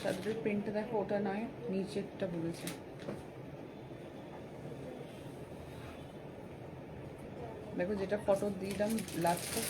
চাদরের প্রিন্টটা দেখো, ওটা নয়, নিচেরটা বলেছে। দেখো যেটা ফটো দিলাম লাস্টে,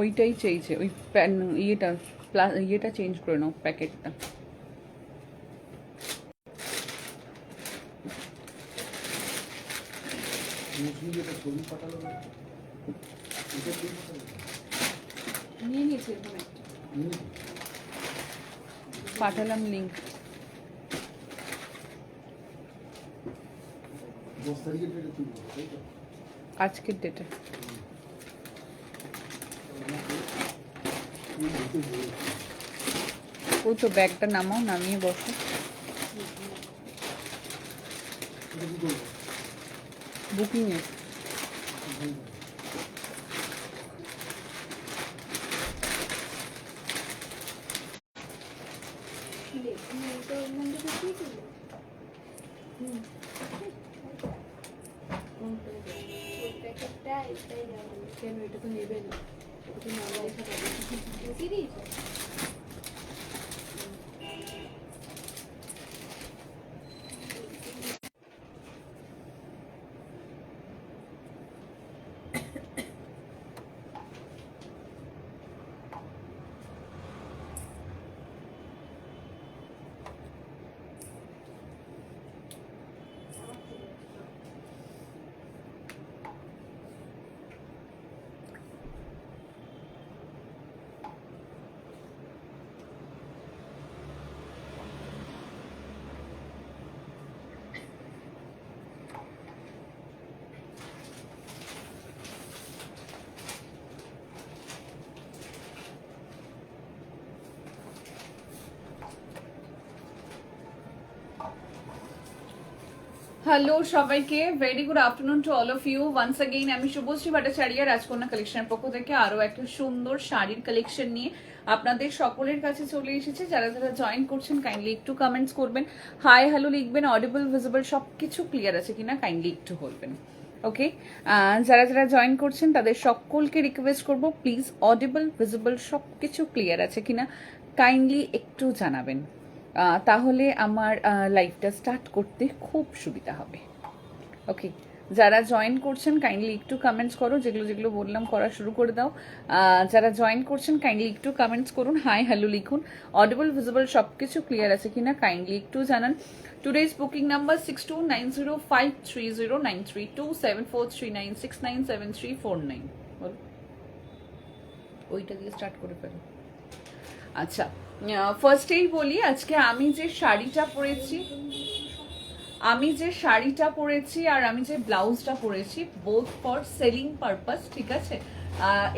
ওইটাই চেয়েছে, ওই ইয়েটা চেঞ্জ করে নাও, প্যাকেটটা। পাঠালাম লিঙ্ক। আজকের ডেটে ওই তো ব্যাগটা নামাও, নামিয়ে বসো। বুকিং এ কেন এটা তো নেবে না, হ্যালো সবাইকে, very good afternoon to all of you once again. আমি শুভশ্রী ভট্টাচার্য, রাজকন্যা কালেকশনের পক্ষ থেকে আরো একটা সুন্দর শাড়ির কালেকশন নিয়ে আপনাদের সকলের কাছে চলে এসেছে। যারা যারা জয়েন করছেন কাইন্ডলি একটু কমেন্টস করবেন, হাই হ্যালো লিখবেন, অডিবল ভিজিবল সবকিছু ক্লিয়ার আছে কিনা কাইন্ডলি একটু বলবেন। ওকে, যারা যারা জয়েন করছেন তাদের সকলকে রিকোয়েস্ট করব, প্লিজ অডিবল ভিজিবল সবকিছু ক্লিয়ার আছে কিনা কাইন্ডলি একটু জানাবেন, তাহলে আমার লাইভটা স্টার্ট করতে খুব সুবিধা হবে। ওকে, যারা জয়েন করছেন কাইন্ডলি একটু কমেন্টস করো, যেগুলো যেগুলো বললাম করা শুরু করে দাও। যারা জয়েন করছেন কাইন্ডলি একটু কমেন্টস করুন, হাই হ্যালো লিখুন, অডিবল ভিজিবল সবকিছু ক্লিয়ার আছে কিনা কাইন্ডলি একটু জানান। Today's booking number 62905339327439697349। ওইটা দিয়ে স্টার্ট করে ফেলো। আচ্ছা, ফার্স্টেই বলি, আজকে আমি যে শাড়িটা পরেছি আর আমি যে ব্লাউজটা পরেছি, বোথ ফর সেলিং পারপাস, ঠিক আছে।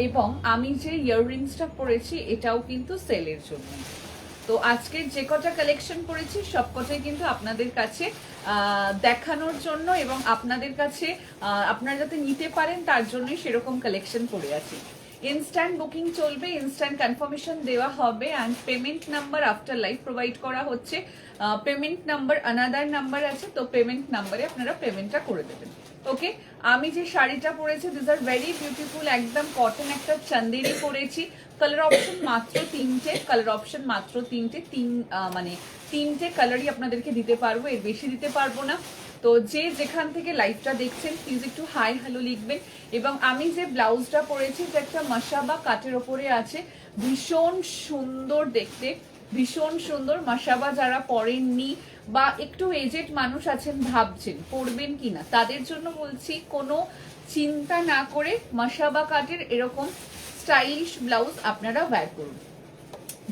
এবং আমি যে ইয়াররিংসটা পরেছি এটাও কিন্তু সেলের জন্য। তো আজকের যে কটা কালেকশন করেছি সব কটাই কিন্তু আপনাদের কাছে দেখানোর জন্য এবং আপনাদের কাছে আপনারা যাতে নিতে পারেন তার জন্যই সেরকম কালেকশন করে আছি। ইনস্ট্যান্ট বুকিং চলবে, ইনস্ট্যান্ট কনফার্মেশন দেওয়া হবে and payment number after live provide করা হচ্ছে। পেমেন্ট নাম্বার আনাদার নাম্বার আছে, তো পেমেন্ট নাম্বারে আপনারা পেমেন্টটা করে দেবেন। ওকে, আমি যে শাড়িটা পরেছি দিস আর ভেরি বিউটিফুল, একদম কটন একটা চান্দেরি পরেছি। কালার অপশন মাত্র তিনটে, মানে তিনটে কালারই আপনাদেরকে দিতে পারবো, এর বেশি দিতে পারবো না। তো যে যেখান থেকে লাইভটা দেখছেন প্লিজ একটু হাই হ্যালো লিখবেন। এবং আমি যে ব্লাউজটা পরেছি যে একটা মাসাবা কাটের ওপরে আছে, ভীষণ সুন্দর দেখতে, ভীষণ সুন্দর। মাসাবা যারা পরেননি বা একটু এজেড মানুষ আছেন ভাবছেন পরবেন কিনা, তাদের জন্য বলছি কোনো চিন্তা না করে মাসাবা কাটের এরকম স্টাইলিশ ব্লাউজ আপনারা ওয়্যার করুন,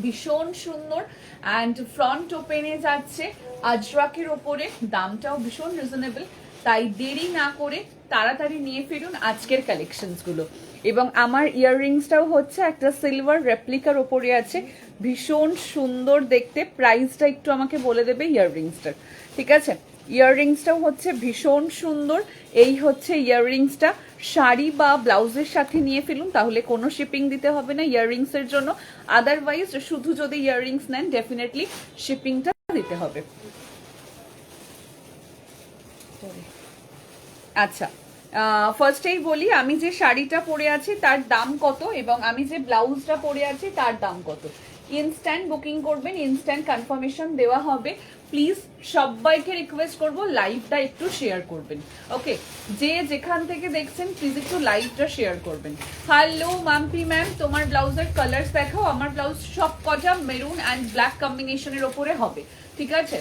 ভীষণ সুন্দর। অ্যান্ড ফ্রন্ট ওপেনে যাচ্ছে আজরাকের ওপরে, দামটাও ভীষণ রিজনেবল। তাই দেরি না করে তাড়াতাড়ি নিয়ে ফিরুন আজকের কালেকশনসগুলো। এবং আমার ইয়াররিংসটাও হচ্ছে একটা সিলভার রেপ্লিকার ওপরে আছে, ভীষণ সুন্দর দেখতে। প্রাইসটা একটু আমাকে বলে দেবে ইয়াররিংসটার, ঠিক আছে। ইয়াররিংসটাও হচ্ছে ভীষণ সুন্দর। এই হচ্ছে ইয়াররিংসটা, শাড়ি বা ব্লাউজের সাথে নিয়ে ফেলুন, তাহলে কোনো শিপিং দিতে হবে না ইয়াররিংসের জন্য। আদারওয়াইজ শুধু যদি ইয়াররিংস নেন ডেফিনেটলি শিপিংটা দিতে হবে। আচ্ছা, ফার্স্টেই বলি আমি যে শাড়িটা পরে আছি তার দাম কত এবং আমি যে ব্লাউজটা পরে আছি তার দাম কত। ইনস্ট্যান্ট বুকিং করবেন, ইনস্ট্যান্ট কনফার্মেশন দেওয়া হবে। প্লিজ সবাইকে রিকোয়েস্ট করব লাইভটা একটু শেয়ার করবেন। ওকে, যে যেখান থেকে দেখছেন প্লিজ একটু লাইভটা শেয়ার করবেন। হ্যালো মাম্পি ম্যাম, তোমার ব্লাউজের কালার্স দেখাও। আমার ব্লাউজ সব কটা মেরুন অ্যান্ড ব্ল্যাক কম্বিনেশনের ওপরে হবে, ঠিক আছে?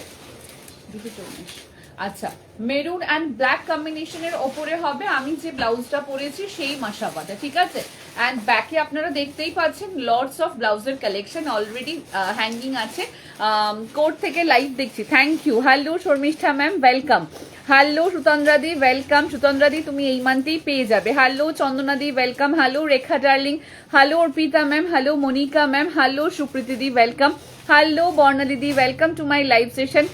আচ্ছা, মেরুন অ্যান্ড ব্ল্যাক কম্বিনেশনের ওপরে হবে আমি যে ব্লাউজটা পরেছি সেই মাসাবাটা, ঠিক আছে? অ্যান্ড ব্যাকে আপনারা দেখতেই পাচ্ছেন লটস অফ ব্লাউজের কালেকশন অলরেডি হ্যাঙ্গিং আছে। কোর্ট থেকে লাইভ দেখছি, thank you. Hello Sharmishtha ma'am, welcome. Hello সুতন্দ্রাদি, ওয়েলকাম। সুতন্দ্রাদি তুমি এই মান্থেই পেয়ে যাবে। হ্যালো চন্দনাদি, welcome. Hello Rekha darling, hello Arpita ma'am, hello Monika ma'am, hello সুপ্রীতিদি, ওয়েলকাম। হ্যালো বর্ণাদিদি, welcome to my live session.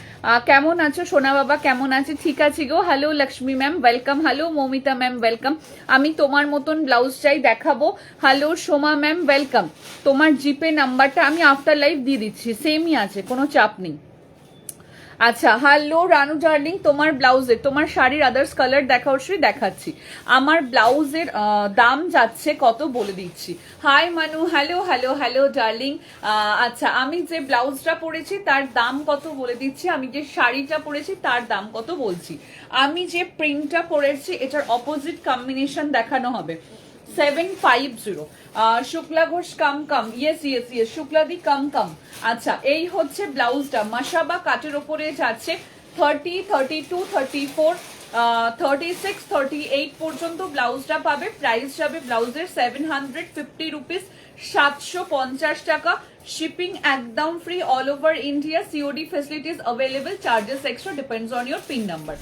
কেমন আছো সোনা বাবা? কেমন আছে? ঠিক আছে গো। Hello Lakshmi ma'am, welcome. Hello Moumita ma'am, welcome. আমি তোমার মতন ব্লাউজ চাই, দেখাবো। Hello Soma ma'am, welcome. তোমার জিপে নাম্বারটা আমি আফটার লাইভ দিয়ে দিচ্ছি, সেমই আছে, কোনো চাপ নেই। আচ্ছা, হ্যালো রানু ডার্লিং, তোমার ব্লাউজের, তোমার শাড়ির আদার্স কালার দেখা অবশ্যই দেখাচ্ছি। আমার ব্লাউজের দাম যাচ্ছে কত বলে দিচ্ছি। হাই মানু, হ্যালো হ্যালো হ্যালো ডার্লিং। আচ্ছা, আমি যে ব্লাউজটা পরেছি তার দাম কত বলে দিচ্ছি, আমি যে শাড়িটা পরেছি তার দাম কত বলছি। আমি যে প্রিন্টটা পরেছি এটার অপোজিট কম্বিনেশন দেখানো হবে। 750। শুক্লা ঘোষ কাম কাম, ইয়েস ইয়েস ইয়েস, শুক্লাদি কাম কাম। আচ্ছা, এই হচ্ছে ব্লাউজটা মাসাবা কাটের ওপরে যাচ্ছে। 30, 32, 34, 36, 38 পর্যন্ত ব্লাউজটা পাবে। প্রাইস যাবে ব্লাউজের 750 রুপিস, 750 টাকা। শিপিং একদম free all over India. COD facilities available, charges extra, depends on your pin number.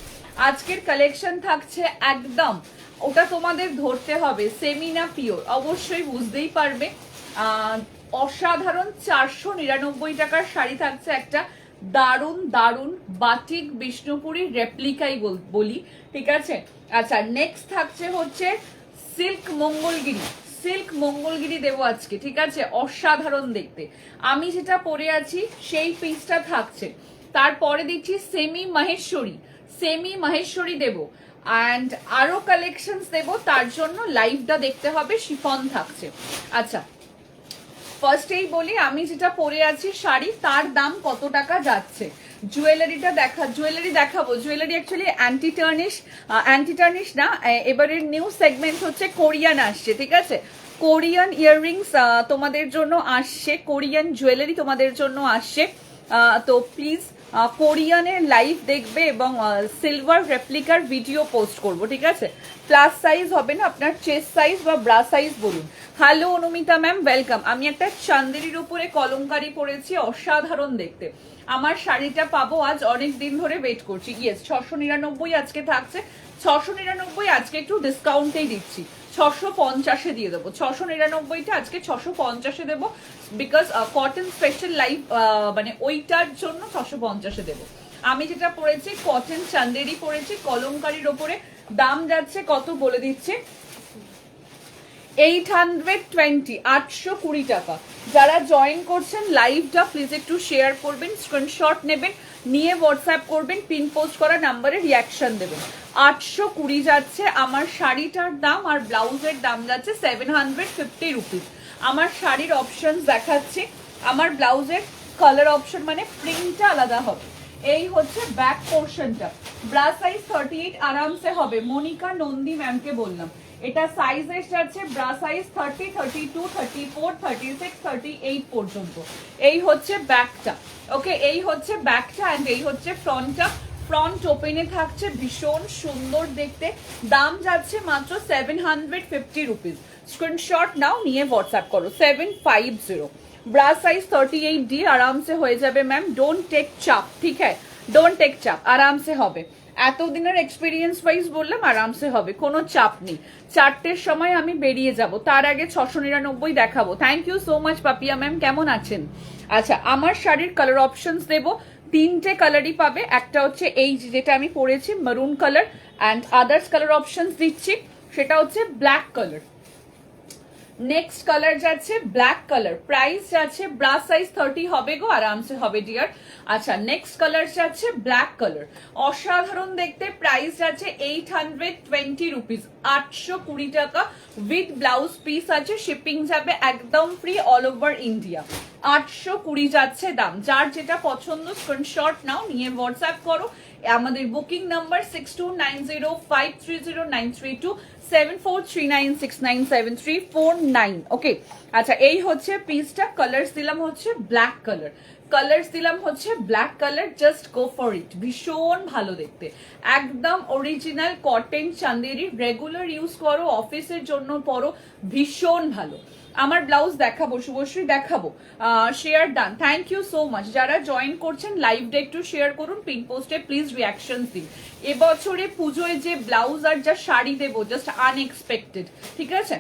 আজকের কালেকশন থাকছে একদম, ওটা তোমাদের ধরতে হবে সেমি না পিওর, অবশ্যই বুঝতেই পারবে। অসাধারণ 499 টাকার শাড়ি থাকছে একটা, দারুন দারুন বাটিক বিষ্ণুপুরি রেপ্লিকাই বলি, ঠিক আছে? আচ্ছা, নেক্সট থাকছে হচ্ছে সিল্ক মঙ্গলগিরি। সিল্ক মঙ্গলগিরি দেবো আজকে, ঠিক আছে? অসাধারণ দেখতে। আমি যেটা পরে আছি সেই পিসটা থাকছে। তারপরে দিচ্ছি সেমি মাহেশ্বরী, সেমি মাহেশ্বরী দেবো। অ্যান্ড আরো কালেকশনস দেবো, তার জন্য লাইভটা দেখতে হবে। শিফন থাকছে। আচ্ছা, ফার্স্টেই বলি আমি যেটা পরে আছি শাড়ি তার দাম কত টাকা যাচ্ছে। জুয়েলারিটা জুয়েলারি দেখাবো। জুয়েলারি অ্যাকচুয়ালি অ্যান্টি টার্নিশ না, এবারের নিউ সেগমেন্ট হচ্ছে কোরিয়ান আসছে, ঠিক আছে? কোরিয়ান ইয়াররিংস তোমাদের জন্য আসছে, কোরিয়ান জুয়েলারি তোমাদের জন্য আসছে। তো প্লিজ কোরিয়ানের লাইভ দেখবে এবং সিলভার রেপ্লিকার ভিডিও পোস্ট করব, ঠিক আছে? প্লাস সাইজ হবে না, আপনার চেস্ট সাইজ বা ব্রা সাইজ বলুন। Hello Anumita ma'am, welcome. আমি একটা চান্দেরির উপরে কলমকারি পরেছি, অসাধারণ দেখতে। আমার শাড়িটা পাবো আজ, অনেক দিন ধরে ওয়েট করছি। ইয়েস, 699 আজকে থাকছে। 699 আজকে একটু ডিসকাউন্টেই দিচ্ছি, 650-এ দিয়ে দেবো। 699টা আজকে 650-এ দেবো, বিকজ কটন স্পেশাল লাইভ, মানে ওইটার জন্য 650-এ দেবো। আমি যেটা পরেছি কটন চান্দেরি পরেছি কলমকারির ওপরে, দাম যাচ্ছে কত বলে দিচ্ছে, 820, 820 টাকা। যারা জয়েন করছেন লাইভটা প্লিজ একটু শেয়ার করবেন, স্ক্রিনশট নেবেন, নিয়ে হোয়াটসঅ্যাপ করবেন, পিন পোস্ট করা নাম্বারে রিয়াকশন দেবেন। 820 যাচ্ছে আমার শাড়িটার দাম, আর ব্লাউজের দাম যাচ্ছে 750 রুপিস। আমার শাড়ির অপশন দেখাচ্ছি, আমার ব্লাউজের কালার অপশন মানে প্রিন্টটা আলাদা হবে। এই হচ্ছে ব্যাক পোর্শনটা, ব্রা সাইজ 38 আরামসে হবে। মনিকা নন্দী ম্যামকে বললাম, এটা সাইজ যাচ্ছে ব্রা সাইজ 30, 32, 34, 36, 38 পর্যন্ত। এই হচ্ছে ব্যাকটা, ওকে? এই হচ্ছে ব্যাকটা অ্যান্ড এই হচ্ছে ফ্রন্টটা। ফ্রন্ট ওপেনে থাকছে, ভীষণ সুন্দর দেখতে। দাম যাচ্ছে মাত্র 750 রুপিস। স্ক্রিনশট নাও, নিয়ে হোয়াটসঅ্যাপ করো। 750, ব্রা সাইজ 38D আরামসে হয়ে যাবে ম্যাম। ডোন্ট টেক চাপ, ঠিক হ্যাঁ, ডোন্ট টেক চাপ, আরামসে হবে। এতদিনের এক্সপিরিয়েন্স ওয়াইজ বললাম আরামসে হবে, কোনো চাপ নেই। 4টের সময় আমি বেরিয়ে যাব, তার আগে 699 দেখাবো। Thank you so much Papiya ma'am, কেমন আছেন? আচ্ছা, আমার শাড়ির কালার অপশনস দেবো। তিনটে কালারই পাবে, একটা হচ্ছে এই যেটা আমি পরেছি মারুন colour, and others colour options দিচ্ছি সেটা হচ্ছে ব্ল্যাক কালার। নেক্সট কালার যাচ্ছে ব্ল্যাক কালার, প্রাইস যাচ্ছে ব্রা সাইজ 30 হবে গো, আরামসে হবে ডিয়ার। আচ্ছা নেক্সট কালার যাচ্ছে ব্ল্যাক কালার, অসাধারণ দেখতে, প্রাইস যাচ্ছে 820 রুপিস, 820 টাকা উইথ ব্লাউজ পিস আছে, শিপিং যাবে একদম ফ্রি অল ওভার ইন্ডিয়া। 820 যাচ্ছে দাম। যার যেটা পছন্দ স্ক্রিনশট নাও, নিয়ে হোয়াটসঅ্যাপ করো। আমাদের বুকিং নাম্বার 6290530932 7439697349। ওকে আচ্ছা এই হচ্ছে পিসটা, কালার্স দিলাম হচ্ছে ব্ল্যাক কালার, কালার্স দিলাম হচ্ছে black colour, just go for it, ভীষণ ভালো দেখতে, একদম original cotton Chanderi, regular use করো, অফিসের জন্য পরো, ভীষণ ভালো। আমার ব্লাউজ দেখাবো শুভশ্রী, দেখাবো। Share done, thank you so much. যারা জয়েন করছেন লাইভটা একটু শেয়ার করুন, পিন পোস্টে প্লিজ রিয়াকশন দিন। এবছরে পুজোয় যে ব্লাউজ আর যা শাড়ি দেবো জাস্ট আনএক্সপেক্টেড, ঠিক আছে?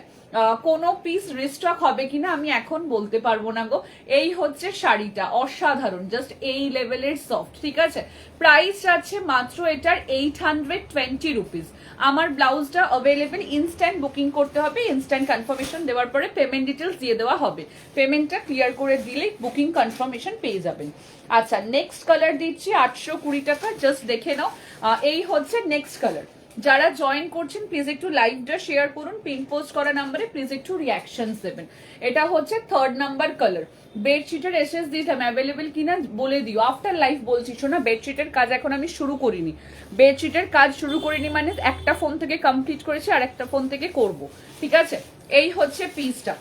কোনো পিস রিস্টক হবে কিনা আমি এখন বলতে পারবো না গো। এই হচ্ছে শাড়িটা, অসাধারণ, জাস্ট এই লেভেলের সফট, ঠিক আছে? প্রাইস যাচ্ছে মাত্র এটার 820 রুপিস। আমার ব্লাউজটা অ্যাভেলেবেল, ইনস্ট্যান্ট বুকিং করতে হবে, ইনস্ট্যান্ট কনফার্মেশন দেওয়ার পরে পেমেন্ট ডিটেলস দিয়ে দেওয়া হবে, পেমেন্টটা ক্লিয়ার করে দিলেই বুকিং কনফার্মেশন পেয়ে যাবেন। আচ্ছা নেক্সট কালার দিচ্ছি 820 টাকা, জাস্ট দেখে নাও। এই হচ্ছে নেক্সট কালার। যারা জয়েন করছেন প্লিজ একটু লাইভটা শেয়ার করুন, পিন পোস্ট করা নাম্বারে প্লিজ একটু রিয়াকশনস দেবেন। এটা হচ্ছে 3rd নাম্বার কালার। বেডশিটের এসএস দিতাম অ্যাভেলেবেল কিনা বলে দিও, আফটার লাইভ বলছি। শোনা বেডশিটের কাজ এখন আমি শুরু করিনি, বেডশিটের কাজ শুরু করিনি মানে একটা ফোন থেকে কমপ্লিট করেছি আর একটা ফোন থেকে করব, ঠিক আছে? এই হচ্ছে পিসটা,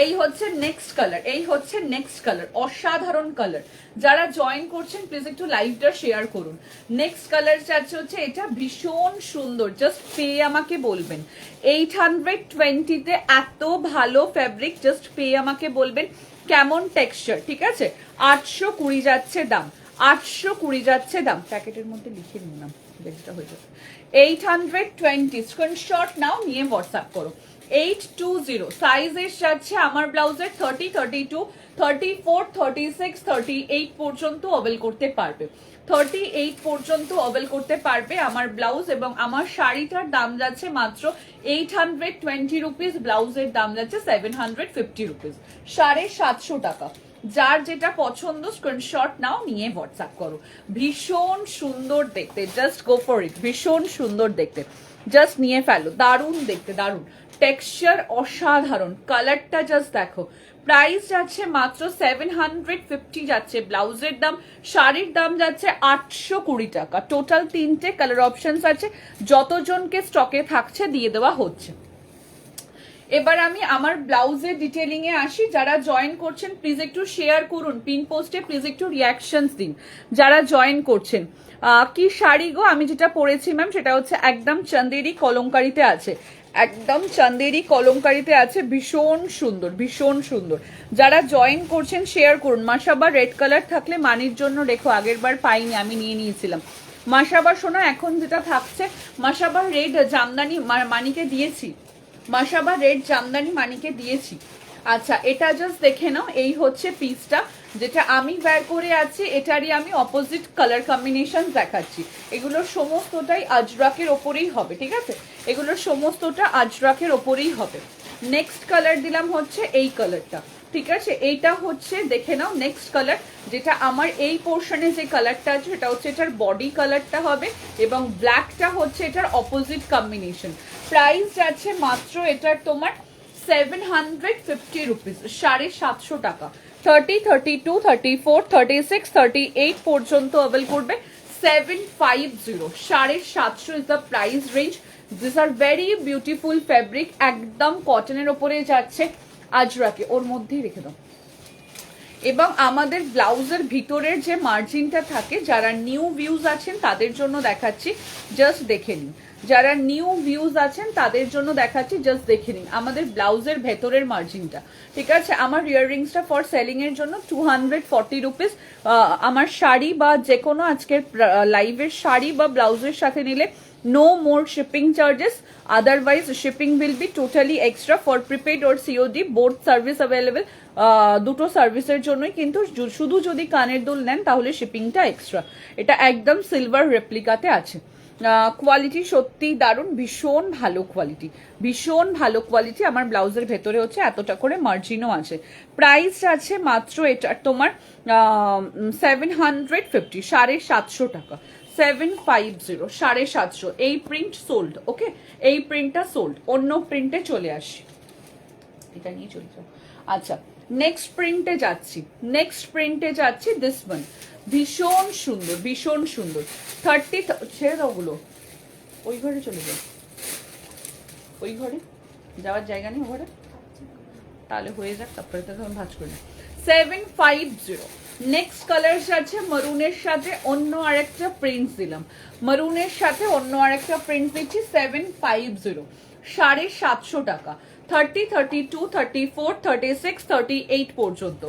এই হচ্ছে নেক্সট কালার, এই হচ্ছে নেক্সট কালার, অসাধারণ কালার। যারা জয়েন করছেন প্লিজ একটু লাইভটা শেয়ার করুন। নেক্সট কালার চাচ্ছে হচ্ছে এটা, ভীষণ সুন্দর, জাস্ট পেয়ে আমাকে বলবেন। 820-তে এত ভালো ফ্যাব্রিক, জাস্ট পেয়ে আমাকে বলবেন কেমন টেক্সচার, ঠিক আছে? 820 যাচ্ছে দাম, 820 যাচ্ছে দাম। প্যাকেটের মধ্যে লিখে নিলাম, যেটা হয়ে যাবে 820। স্ক্রিনশট নাও, নিয়ে হোয়াটসঅ্যাপ করো। 820 সাইজ এস যাচ্ছে আমার ব্লাউজের 30, 32, 34, 36, 38 পর্যন্ত অবেল করতে পারবে, 38 পর্যন্ত অবেল করতে পারবে আমার ব্লাউজ। এবং আমার শাড়িটার দাম যাচ্ছে মাত্র 820 রুপিস, ব্লাউজের দাম যাচ্ছে 750 রুপিস, 750 টাকা। যার যেটা পছন্দ স্ক্রিনশট নাও, নিয়ে হোয়াটসঅ্যাপ করো। ভীষণ সুন্দর দেখতে, জাস্ট গো ফর ইট, ভীষণ সুন্দর দেখতে, জাস্ট নিয়ে ফেলো, দারুণ দেখতে, দারুণ টেক্সচার, অসাধারণ কালারটা, জাস্ট দেখো। প্রাইস যাচ্ছে মাত্র 750 যাচ্ছে ব্লাউজের দাম, শাড়ির দাম যাচ্ছে 820 টাকা। টোটাল 3টে কালার অপশনস আছে, যতজনকে স্টকে থাকছে দিয়ে দেওয়া হচ্ছে। এবার আমি আমার ব্লাউজের ডিটেলিং এ আসি। যারা জয়েন করছেন প্লিজ একটু শেয়ার করুন, পিন পোস্টে প্লিজ একটু রিয়াকশনস দিন যারা জয়েন করছেন। কি শাড়ি গো? আমি যেটা পরেছি ম্যাম সেটা হচ্ছে একদম চান্দেরি কলমকারিতে আছে, একদম চান্দেরি কলমকারিতে আছে, ভীষণ সুন্দর, ভীষণ সুন্দর। যারা জয়েন করছেন শেয়ার করুন। মাসাবা রেড কালার থাকলে মানির জন্য রেখো, আগের বার পাইনি, আমি নিয়ে নিয়েছিলাম। মাসাবা শোনা এখন যেটা থাকছে, মাসাবা রেড জামদানি মানিকে দিয়েছি, মাসাবা রেড জামদানি মানিকে দিয়েছি। আচ্ছা এটা জাস্ট দেখে নাও, এই হচ্ছে পিসটা যেটা আমি বের করে আছি, এটারই আমি অপোজিট কালার কম্বিনেশন দেখাচ্ছি। এগুলোর সমস্তটাই আজরাকের ওপরেই হবে, ঠিক আছে? এগুলোর সমস্তটা আজরাকের ওপরেই হবে। নেক্সট কালার দিলাম হচ্ছে এই কালারটা, ঠিক আছে? এইটা হচ্ছে দেখে নাও নেক্সট কালার, যেটা আমার এই পোর্শনে যে কালারটা আছে সেটা হচ্ছে এটার বডি কালারটা হবে, এবং ব্ল্যাকটা হচ্ছে এটার অপোজিট কম্বিনেশন। প্রাইস যাচ্ছে মাত্র এটার তোমার 750 রুপিস, 750 টাকা। 30, 32, 34, 36, 38 পর্যন্ত অ্যাভেল করবে। 750, 750 is the price range. This are very beautiful fabric, একদম কটনের ওপরে যাচ্ছে, আজরাকে ওর মধ্যেই রেখে দাও। এবং আমাদের ব্লাউজের ভিতরের যে মার্জিনটা থাকে, যারা নিউ ভিউজ আছেন তাদের জন্য দেখাচ্ছি, জাস্ট দেখে নিন। যারা নিউ ভিউজ আছেন তাদের জন্য দেখাচ্ছি, জাস্ট দেখে নিন আমাদের ব্লাউজের ভেতরের মার্জিনটা, ঠিক আছে? আমার ইয়াররিংসটা ফর সেলিং এর জন্য 240 রুপিস। আমার শাড়ি বা যে কোনো আজকের লাইভের শাড়ি বা ব্লাউজের সাথে নিলে no more shipping charges, otherwise shipping will be totally extra. For prepaid or COD both service available, দুটো সার্ভিসের জন্যই, কিন্তু শুধু যদি কানের দুল নেন তাহলে শিপিংটা এক্সট্রা। এটা একদম সিলভার রেপ্লিকাতে আছে। কোয়ালিটি সত্যি দারুণ, ভীষণ ভালো কোয়ালিটি, ভীষণ ভালো কোয়ালিটি। আমার ব্লাউজের ভেতরে হচ্ছে এতটা করে মার্জিনও আছে। প্রাইস আছে মাত্র এটা তোমার 750, 750 টাকা, 750, 750। এই প্রিন্ট সোল্ড, ওকে, এই প্রিন্টটা সোল্ড। অন্য প্রিন্টে চলে আসি, এটা নিয়ে চলে যাও। আচ্ছা, নেক্সট প্রিন্টে যাচ্ছি, নেক্সট প্রিন্টে যাচ্ছি। দিস ওয়ান ভীষণ সুন্দর, ভীষণ সুন্দর। 30, ছেড়ে দাও ওগুলো, ওই ঘরে চলে যাও, ওই ঘরে যাওয়ার জায়গা নেই ঘরে, তাহলে হয়ে যাক, তারপরে তো আমি ভাজ করি। 750। নেক্সট কালার আছে মারুনের সাথে অন্য আরেকটা প্রিন্ট দিলাম, মারুনের সাথে অন্য আরেকটা প্রিন্ট দিচ্ছি। 750, 750 টাকা। 30, 32, 34, 36, 38 পর্যন্ত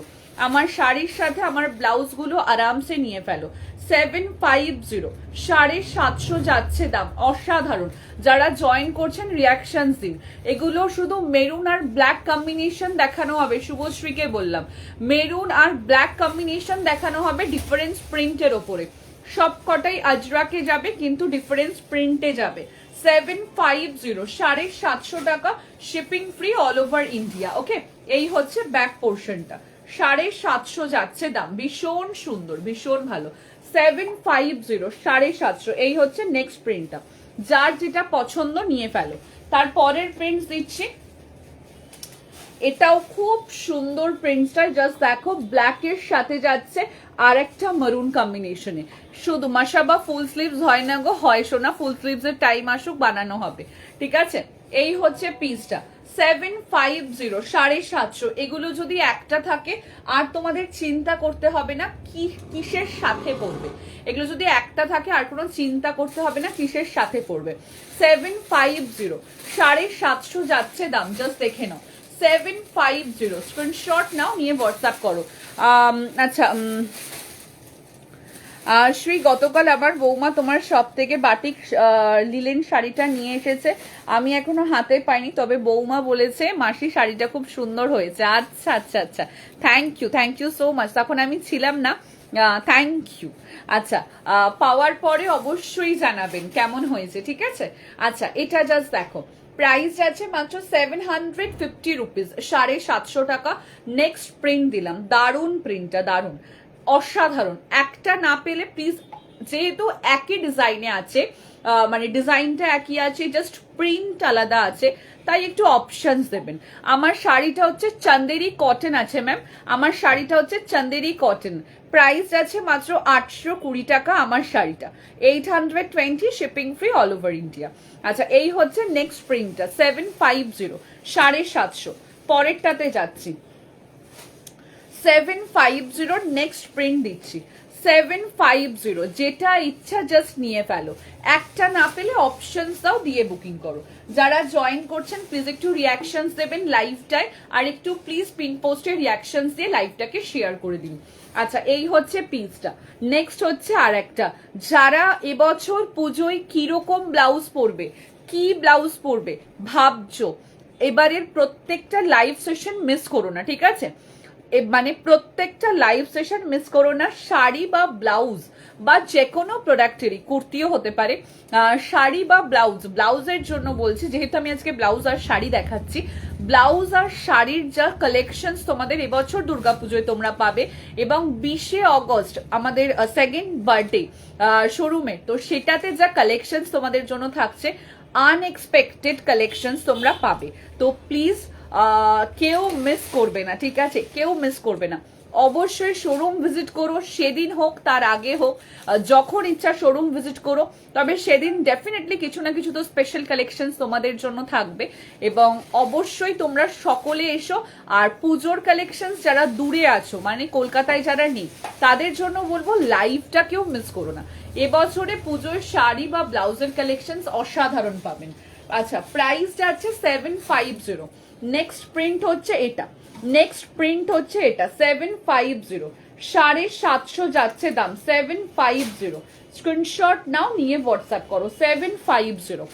আমার শাড়ির সাথে আমার ব্লাউজগুলো আরামসে নিয়ে ফেলো। 750, 750 যাচ্ছে দাম, অসাধারণ। যারা জয়েন করছেন রিয়াকশন দিন। এগুলো শুধু মেরুন আর ব্ল্যাক কম্বিনেশন দেখানো হবে, শুভশ্রীকে বললাম মেরুন আর ব্ল্যাক কম্বিনেশন দেখানো হবে ডিফারেন্স প্রিন্টের ওপরে। সব কটাই আজরাকে যাবে কিন্তু ডিফারেন্স প্রিন্টে যাবে। 750, 750 টাকা, shipping free all over India. Okay, এই হচ্ছে ব্যাক পোর্শনটা, 750 যাচ্ছে দাম, ভীষণ সুন্দর, ভীষণ ভালো। 750, 750। এই হচ্ছে নেক্সট প্রিন্টটা, যার যেটা পছন্দ নিয়ে ফেলো। তারপরের প্রিন্ট দিচ্ছি, এটাও খুব সুন্দর প্রিন্টটা, জাস্ট দেখো ব্ল্যাকের সাথে যাচ্ছে আর একটা মারুন কম্বিনেশনে। শুধু মাসাবা ফুল স্লিভস হয় না গো, হয় শোনা, ফুল স্লিভস এর টাইম আসুক বানানো হবে, ঠিক আছে। এই হচ্ছে পিসটা, 750, 750। এগুলো যদি একটা থাকে আর তোমাদের চিন্তা করতে হবে না কিসের সাথে পড়বে। এগুলো যদি একটা থাকে আর কোনো চিন্তা করতে হবে না কিসের সাথে পড়বে। 750, 750 যাচ্ছে দাম, জাস্ট দেখে নাও। 750, স্ক্রিনশট নাও, নিয়ে হোয়াটসঅ্যাপ করো। আচ্ছা, শ্রী, গতকাল আমার বৌমা তোমার সব থেকে বাটিক লিলেন শাড়িটা নিয়ে এসেছে, আমি এখনো হাতে পাইনি, তবে বৌমা বলেছে মাসি শাড়িটা খুব সুন্দর হয়েছে। আচ্ছা আচ্ছা আচ্ছা, থ্যাংক ইউ সো মাচ। তখন আমি ছিলাম না, থ্যাংক ইউ। আচ্ছা, পাওয়ার পরে অবশ্যই জানাবেন কেমন হয়েছে, ঠিক আছে। আচ্ছা, এটা জাস্ট দেখো, প্রাইস আছে মাত্র 750 রুপিস, 750 টাকা। নেক্সট প্রিন্ট দিলাম, দারুন প্রিন্টটা, দারুন, অসাধারণ। একটা না পেলে প্লিজ, যেহেতু একই ডিজাইনে আছে, মানে ডিজাইনটা একই আছে, জাস্ট প্রিন্ট আলাদা আছে, তাই একটু অপশনস দেবেন। আমার শাড়িটা হচ্ছে চান্দেরি কটন আছে ম্যাম, আমার শাড়িটা হচ্ছে চান্দেরি কটন। প্রাইস আছে মাত্র 820 টাকা আমার শাড়িটা, 820, shipping free all over India. আচ্ছা, এই হচ্ছে নেক্সট প্রিন্টটা, 750, 750। পরেরটাতে যাচ্ছি, 750 নেক্সট প্রিন্ট দিচ্ছি, 750। যেটা ইচ্ছা জাস্ট নিয়ে ফেলো, একটা না পেলে অপশনস দাও, দিয়ে বুকিং করো। যারা জয়েন করছেন প্লিজ একটু রিয়াকশনস দেবেন লাইভটায়, আর একটু প্লিজ পিন পোস্টে রিয়াকশনস দিয়ে লাইভটাকে শেয়ার করে দিন। আচ্ছা, এই হচ্ছে পিসটা। নেক্সট হচ্ছে আর একটা, যারা এবছর পুজোয় কিরকম ব্লাউজ পরবে, কি ব্লাউজ পরবে ভাবছো, এবারের প্রত্যেকটা লাইভ সেশন মিস করো না, ঠিক আছে। মানে প্রত্যেকটা লাইভ সেশন মিস করো না। শাড়ি বা ব্লাউজ বা যে কোনো প্রোডাক্টেরই, কুর্তিও হতে পারে, শাড়ি বা ব্লাউজের জন্য বলছি, যেহেতু আমি আজকে ব্লাউজ আর শাড়ি দেখাচ্ছি। ব্লাউজ আর শাড়ির যা কালেকশন তোমাদের এবছর দুর্গাপুজোয় তোমরা পাবে, এবং 20শে অগস্ট আমাদের সেকেন্ড বার্থডে শোরুমে, তো সেটাতে যা কালেকশন তোমাদের জন্য থাকছে, আনএক্সপেক্টেড কালেকশন তোমরা পাবে। তো প্লিজ কেউ মিস করবে না, ঠিক আছে, কেউ মিস করবে না। অবশ্যই শোরুম ভিজিট করো, সেদিন হোক তার আগে হোক, যখন ইচ্ছা শোরুম ভিজিট করো। তবে সেদিন ডেফিনেটলি কিছু না কিছু তো স্পেশাল কালেকশন তোমাদের জন্য থাকবে, এবং অবশ্যই তোমরা সকলে এসো। আর পুজোর কালেকশন যারা দূরে আছো, মানে কলকাতায় যারা নেই, তাদের জন্য বলবো লাইভটা কেউ মিস করো না। এবছরে পুজোর শাড়ি বা ব্লাউজের কালেকশন অসাধারণ পাবেন। আচ্ছা, প্রাইস যাচ্ছে 750। নেক্সট প্রিন্ট হচ্ছে এটা, 750, 750 যাচ্ছে দাম, 750। স্ক্রিনশট নাও, নিয়ে হোয়াটসঅ্যাপ করো 750।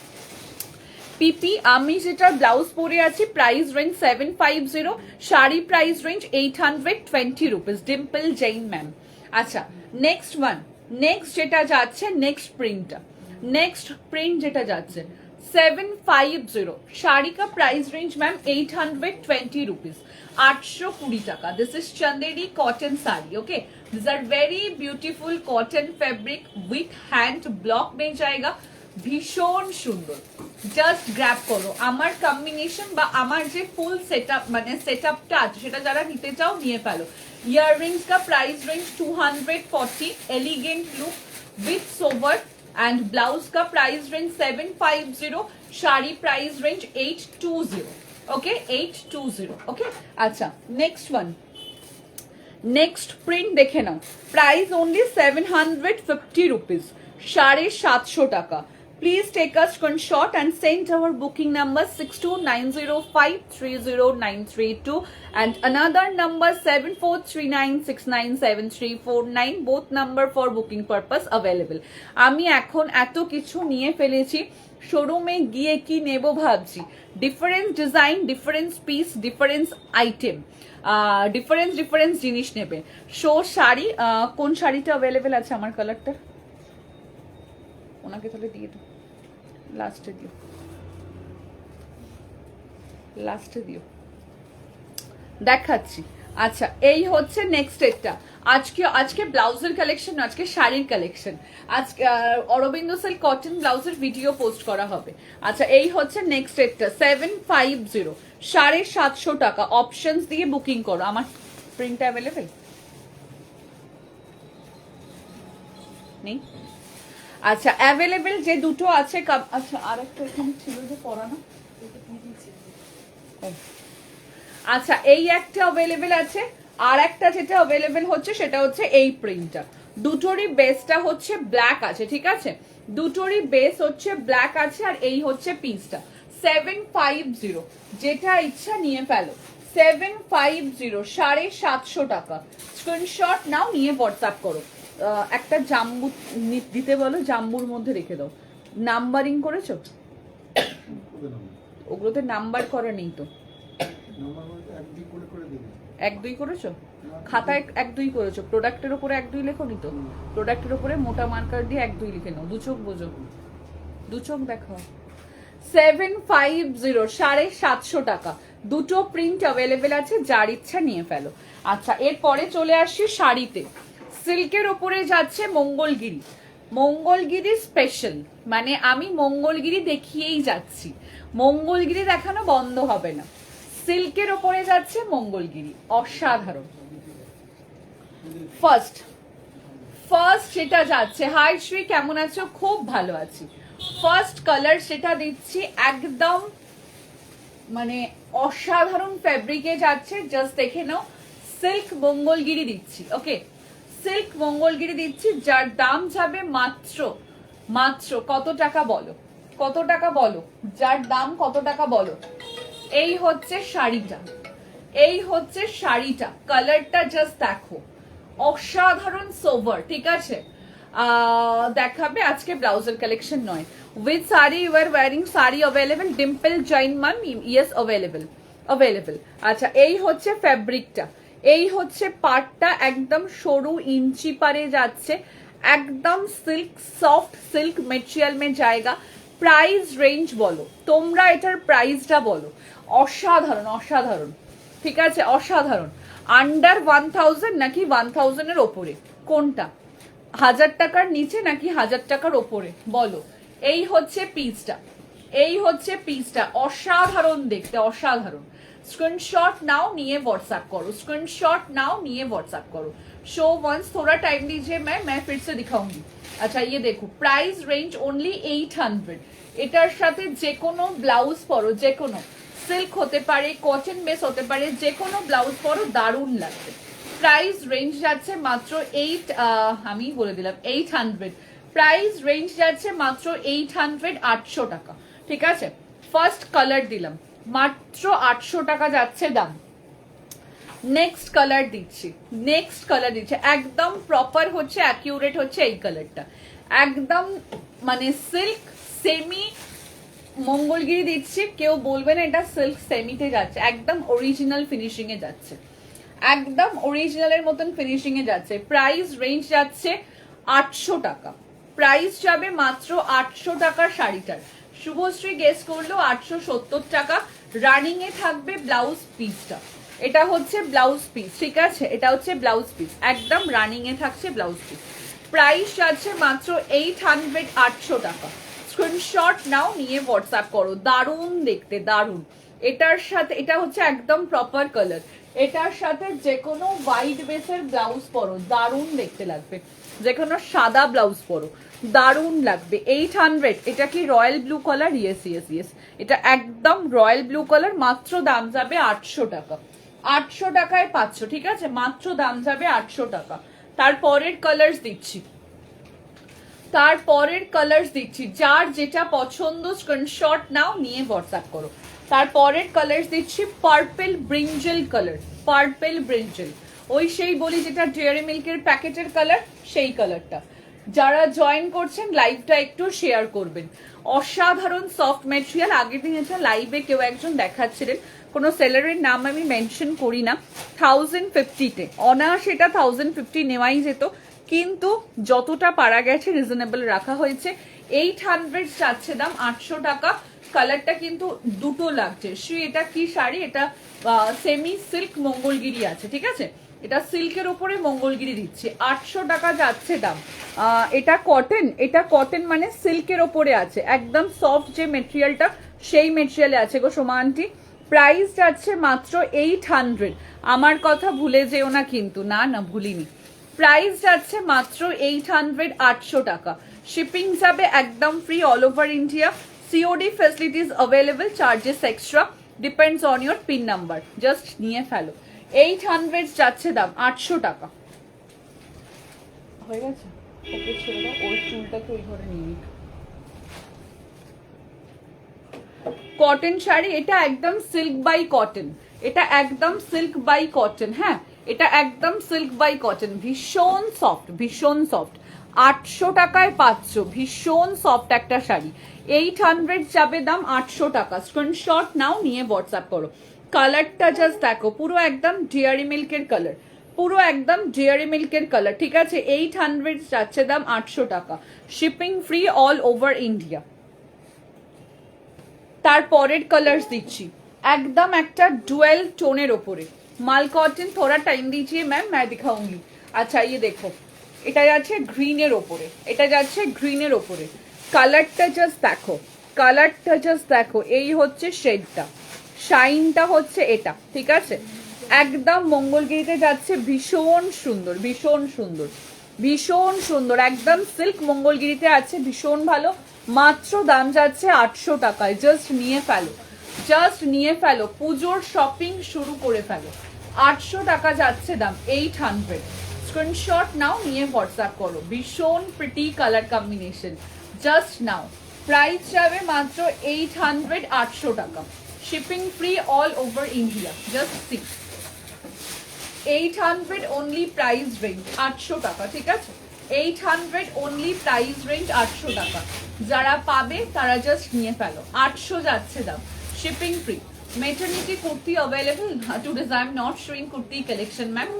পিপি আমি যেটা ব্লাউজ পরে আছি price range 750, sari price range 820 rupees, Dimple Jain ma'am. আচ্ছা নেক্সট ওয়ান, নেক্সট যেটা যাচ্ছে, নেক্সট প্রিন্ট যেটা যাচ্ছে 750, শাড়ি কা প্রাইস রেঞ্জ ম্যাম 820 রুপিস, 820 টাকা। This is Chanderi cotton sari, okay. This are very beautiful cotton fabric with hand block में जाएगा, ভীষণ সুন্দর। জাস্ট গ্র্যাব করো। আমার কম্বিনেশন বা আমার যে ফুল সেটআপ মানে সেটআপটা আছে সেটা যারা নিতে চাও নিয়ে ফেলো। ইয়াররিংস का price range 240, elegant look with sober and blouse का price range 750, sari price range 820, okay 820, okay. अच्छा नेक्स्ट वन, नेक्स्ट प्रिंट देखे नाओ, प्राइस ओनली 750 रुपीज, 750 টাকা। Please take a screenshot and send our booking number 6290530932 and another number 7439697349, both number for booking purpose available. আমি এখন এত কিছু নিয়ে ফেলেছি, শোরুমে গিয়ে কি নেব ভাবছি। Difference design, difference piece, difference item, difference জিনিস নেবে। শো শাড়ি, কোন শাড়িটা অ্যাভেলেবেল আছে আমার কালারটা ওনাকে তাহলে দিয়ে দাও, লাস্টে দিও দেখাচ্ছি। আচ্ছা এই হচ্ছে নেক্সট একটা, আজকে ব্লাউজের কালেকশন, আজকে শাড়ির কালেকশন, আজকে অরবিন্দ সিল্ক কটন ব্লাউজের ভিডিও পোস্ট করা হবে। আচ্ছা এই হচ্ছে নেক্সট একটা 750, 750 টাকা। অপশনস দিয়ে বুকিং করো। আমার প্রিন্ট অ্যাভেলেবেল নেই? আচ্ছা অ্যাভেলেবেল যে দুটো আছে, আচ্ছা আরেকটা এখানে ছিল যে পরানো, আচ্ছা এই একটা অ্যাভেলেবেল আছে, আর একটা যেটা অ্যাভেলেবেল হচ্ছে সেটা হচ্ছে এই প্রিন্টটা। দুটোরই বেসটা হচ্ছে ব্ল্যাক আছে, ঠিক আছে, দুটোরই বেস হচ্ছে ব্ল্যাক আছে, আর এই হচ্ছে পিসটা 750, যেটা ইচ্ছা নিয়ে ফেলো 750, 750 টাকা। স্ক্রিনশট নাও, নিয়ে হোয়াটসঅ্যাপ করো। একটা জাম্বু দিতে বলো, জাম্বুর মধ্যে রেখে দাও। নাম্বারিং করেছো? ওগুলোতে নাম্বার করা নেই তো। 1-2 করেছো? খাতায় 1-2 করেছো, প্রোডাক্টের উপরে 1-2 লেখোনি তো? প্রোডাক্টের উপরে মোটা মার্কার দিয়ে 1-2 লিখে নাও। দু চোখ বোঝো, দু চোখ দেখো। 750, 750 টাকা। দুটো প্রিন্ট অ্যাভেলেবেল আছে, যার ইচ্ছা নিয়ে ফেলো। আচ্ছা এরপরে চলে আসছি শাড়িতে। সিল্কের ওপরে যাচ্ছে মঙ্গলগিরি, মঙ্গলগিরি স্পেশাল, মানে আমি মঙ্গলগিরি দেখিয়েই যাচ্ছি, মঙ্গলগিরি দেখানো বন্ধ হবে না। সিল্কের ওপরে যাচ্ছে মঙ্গলগিরি, অসাধারণ। ফার্স্ট যেটা যাচ্ছে, হাই শ্রী কেমন আছো? খুব ভালো আছি। ফার্স্ট কালার সেটা দিচ্ছি, একদম মানে অসাধারণ ফ্যাব্রিকে যাচ্ছে, জাস্ট দেখে নাও। সিল্ক মঙ্গলগিরি দিচ্ছি, ওকে সিল্ক মঙ্গলগিরি দিচ্ছি, যার দাম যাবে মাত্র কত টাকা বলো, কত টাকা বলো, যার দাম কত টাকা বলো। এই হচ্ছে শাড়িটা, এই হচ্ছে শাড়িটা, কালারটা জাস্ট দেখো, অসাধারণ সোভার, ঠিক আছে। দেখাবে আজকে ব্লাউজের কালেকশন নয়। With sari you are wearing sari available, Dimple Jain ma'am, yes available. আচ্ছা এই হচ্ছে ফ্যাব্রিকটা, এই হচ্ছে পাটটা, একদম সরু ইঞ্চি পারে যাচ্ছে, একদম সিল্ক, সফট সিল্ক মেটেরিয়াল মে জায়গা। প্রাইস রেঞ্জ বলো তোমরা, এটার প্রাইসটা বলো। অসাধারণ অসাধারণ, ঠিক আছে অসাধারণ। আন্ডার 1000 নাকি 1000 এর ওপরে, কোনটা? 1000 টাকার নিচে নাকি 1000 টাকার ওপরে বলো। এই হচ্ছে পিসটা, এই হচ্ছে পিসটা, অসাধারণ দেখতে, অসাধারণ। स्क्रीनशॉट नाउ, निये व्हाट्सएप करो, स्क्रीनशॉट नाउ, निये व्हाट्सएप करो। शो वंस, थोड़ा टाइम दीजिए, मैं फिर से दिखाऊंगी। अच्छा ये देखो, प्राइस रेंज ओनली 800। এটার সাথে যে কোনো ব্লাউজ পরো, যে কোনো সিল্ক হতে পারে, কটন বেস হতে পারে, যে কোনো ব্লাউজ পরো, দারুণ লাগবে। প্রাইস রেঞ্জ যাচ্ছে মাত্র আমি বলে দিলাম 800। প্রাইস রেঞ্জ যাচ্ছে মাত্র 800, 800 টাকা, ঠিক আছে। ফার্স্ট কালার দিলাম, মাত্র 800 টাকা যাচ্ছে দাম। নেক্সট কালার দিচ্ছি, একদম প্রপার হচ্ছে, অ্যাকিউরেট হচ্ছে এই কালারটা, একদম মানে সিল্ক সেমি মঙ্গলগিরি দিচ্ছি, কেউ বলবে না এটা সিল্ক সেমিতে যাচ্ছে, একদম অরিজিনাল ফিনিশিং এ যাচ্ছে, একদম অরিজিনালের মতন ফিনিশিং এ যাচ্ছে। প্রাইস রেঞ্জ যাচ্ছে 800 টাকা, প্রাইস যাবে মাত্র 800 টাকার শাড়িটার। শুভশ্রী গেস করলো 870 টাকা। রানিং এ থাকবে ব্লাউজ পিসটা, এটা হচ্ছে ব্লাউজ পিস, ঠিক আছে, এটা হচ্ছে ব্লাউজ পিস, একদম রানিং এ থাকছে ব্লাউজ পিস। প্রাইস যাচ্ছে মাত্র 800, 800 টাকা। স্ক্রিনশট নাও, নিয়ে হোয়াটসঅ্যাপ করো। দারুণ দেখতে, দারুণ। এটার সাথে এটা হচ্ছে একদম প্রপার কালার, এটার সাথে যে কোনো হোয়াইট বেসের ব্লাউজ পরো দারুণ দেখতে লাগবে, যে কোনো সাদা ব্লাউজ পরো দারুণ লাগবে। 800, এটা কি royal blue colour? Yes yes yes, এটা একদম রয়্যাল ব্লু কালার। মাত্র দাম যাবে 800 টাকা, 800 টাকায় পাচ্ছ, ঠিক আছে, মাত্র দাম যাবে 800 টাকা। তারপরের কালার্স দিচ্ছি, যার যেটা পছন্দ স্ক্রিনশট নাও, নিয়ে হোয়াটসঅ্যাপ করো। তারপরের কালার দিচ্ছি purple brinjal colour, purple brinjal, ওই সেই বলি যেটা ডেয়ারি মিল্কের প্যাকেটের কালার, সেই কালারটা। যারা জয়েন করছেন লাইভটা একটু শেয়ার করবেন। অসাধারণ সফট ম্যাটেরিয়াল। আগের দিন এটা লাইভে কেউ একজন দেখাচ্ছিলেন, কোনো সেলারের নাম আমি মেনশন করি না, 1050-তে অনায়াস এটা 1050 নেওয়াই যেত, কিন্তু যতটা পারা গেছে রিজনেবল রাখা হয়েছে। 800 যাচ্ছে দাম, 800 টাকা। কালারটা কিন্তু দুটো লাগছে। এটা কি শাড়ি? এটা সেমি সিল্ক মঙ্গলগিরি আছে, ঠিক আছে, এটা সিল্কের উপরে মঙ্গলগিরি দিচ্ছি, 800 টাকা যাচ্ছে দাম। এটা কটন, এটা কটন মানে সিল্কের ওপরে আছে, একদম সফট যে মেটেরিয়ালটা সেই মেটেরিয়ালে আছে গো সোমা আন্টি। প্রাইস যাচ্ছে মাত্র 800। আমার কথা ভুলে যেও না কিন্তু, না না ভুলিনি। প্রাইস যাচ্ছে মাত্র 800, 800 টাকা। শিপিং যাবে একদম free all over India. COD facilities available, charges extra, depends on your pin number. Just নিয়ে ফেলো। 800 যাচ্ছে দাম, 800 টাকা। হয়ে গেছে, ওকে ছেড়ে দাও, ওর চুলটাকে ওই ঘরে নিয়ে নিক। কটন শাড়ি, এটা একদম সিল্ক বাই কটন, এটা একদম সিল্ক বাই কটন, হ্যাঁ এটা একদম সিল্ক বাই কটন, ভীষণ সফট, ভীষণ সফট। 800 টাকায় পাচ্ছ ভীষণ সফট একটা শাড়ি। 800 যাবে দাম, 800 টাকা। স্ক্রিনশট নাও, নিয়ে হোয়াটসঅ্যাপ করো। কালারটা জাস্ট দেখো, পুরো একদম ডেয়ারি মিল্কের কালার, পুরো একদম ডেয়ারি মিল্কের কালার, ঠিক আছে। 800 যাচ্ছে দাম, 800 টাকা। Shipping free all over India. তারপরের কালার্স দিচ্ছি, একদম একটা ডুয়েল টোনের ওপরে মাল কটন। थोड़ा टाइम दीजिए मैम, मैं दिखाऊंगी। अच्छा ये देखो, এটা যাচ্ছে গ্রিনের ওপরে, এটা যাচ্ছে গ্রিনের ওপরে। কালারটা জাস্ট দেখো, কালারটা জাস্ট দেখো, এই হচ্ছে শেডটা, শাইনটা হচ্ছে এটা, ঠিক আছে, একদম মঙ্গলগিরিতে যাচ্ছে, ভীষণ সুন্দর, ভীষণ সুন্দর, ভীষণ সুন্দর, একদম সিল্ক মঙ্গলগিরিতে আছে, ভীষণ ভালো। মাত্র দাম যাচ্ছে 800 টাকায়। জাস্ট নিয়ে ফেলো, জাস্ট নিয়ে ফেলো, পুজোর শপিং শুরু করে ফেলো। 800 টাকা যাচ্ছে দাম, 800। স্ক্রিনশট নাও, নিয়ে হোয়াটসঅ্যাপ করো। ভীষণ pretty colour combination, just now. Price যাবে মাত্র 800, 800 টাকা। Shipping free all over India. Just see, 800 only price range, 800 টাকা, ঠিক আছে। 800 অনলি প্রাইস রেঞ্জ, 800 টাকা। যারা পাবে তারা জাস্ট নিয়ে ফেলো। 800 যাচ্ছে দাম, shipping free. Maternity kurti available today's. I am not showing kurti collection ma'am.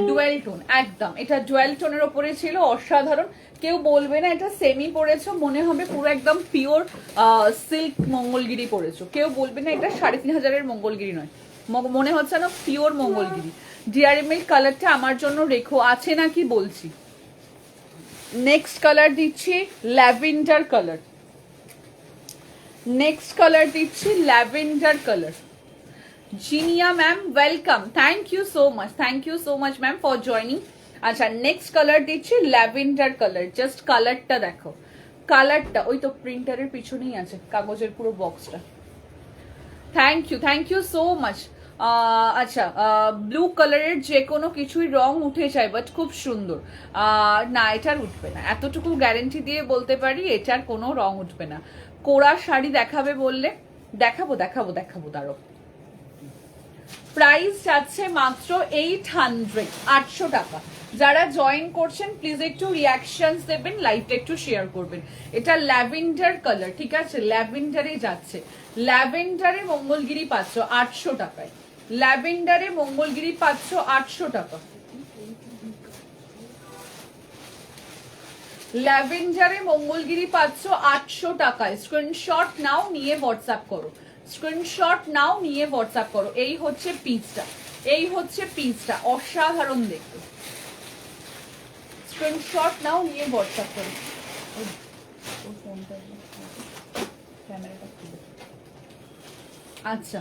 Dual tone, একদম এটা ডুয়েল টোনের ওপরে ছিল, অসাধারণ। কেউ বলবে না এটা সেমি পরেছো, মনে হবে পুরো একদম পিওর সিল্ক মঙ্গলগিরি পরেছো। কেউ বলবে না এটা 3500 মঙ্গলগিরি নয়, মনে হচ্ছে না পিওর মঙ্গলগিরি। ডিয়ারি মিল্ক কালারটা আমার জন্য রেখো, আছে নাকি বলছি। নেক্সট কালার দিচ্ছি ল্যাভেন্ডার কালার, নেক্সট কালার দিচ্ছি lavender colour. Jinia ma'am welcome, thank you so much, thank you so much ma'am for joining. আচ্ছা নেক্সট কালার দিচ্ছি ল্যাভেন্ডার কালার। জাস্ট কালারটা দেখো, কালারটা ওই তো প্রিন্টারের পিছনেই আছে, কাগজের পুরো বক্সটা। Thank you so much. আচ্ছা ব্লু কালারের যে কোনো কিছুই রং উঠে যায়, বাট খুব সুন্দর। না এটার উঠবে না, এতটুকু গ্যারেন্টি দিয়ে বলতে পারি, এটার কোনো রং উঠবে না। কোরা শাড়ি দেখাবে বললে দেখাবো, দেখাবো, দেখাবো, দাঁড়ো। প্রাইস যাচ্ছে মাত্র 800, 800 টাকা। যারা জয়েন করছেন প্লিজ একটু রিয়াকশনস দেবেন, লাইভটা একটু শেয়ার করবেন। এটা ল্যাভেন্ডার কালার, ঠিক আছে, ল্যাভেন্ডারে যাচ্ছে। ল্যাভেন্ডারে মঙ্গলগিরি পাচ্ছ 800 টাকায়। ল্যাভেন্ডারে মঙ্গলগিরি পাচ্ছ 800 টাকা। ল্যাভেন্ডারে মঙ্গলগিরি পাচ্ছ 800 টাকায়। স্ক্রিনশট নাও, নিয়ে হোয়াটসঅ্যাপ করো। স্ক্রিনশট নাও, নিয়ে হোয়াটসঅ্যাপ করো। এই হচ্ছে পিসটা, এই হচ্ছে পিসটা, অসাধারণ দেখতে। স্ক্রিনশট নাও, নিয়ে হোয়াটসঅ্যাপ করো। আচ্ছা,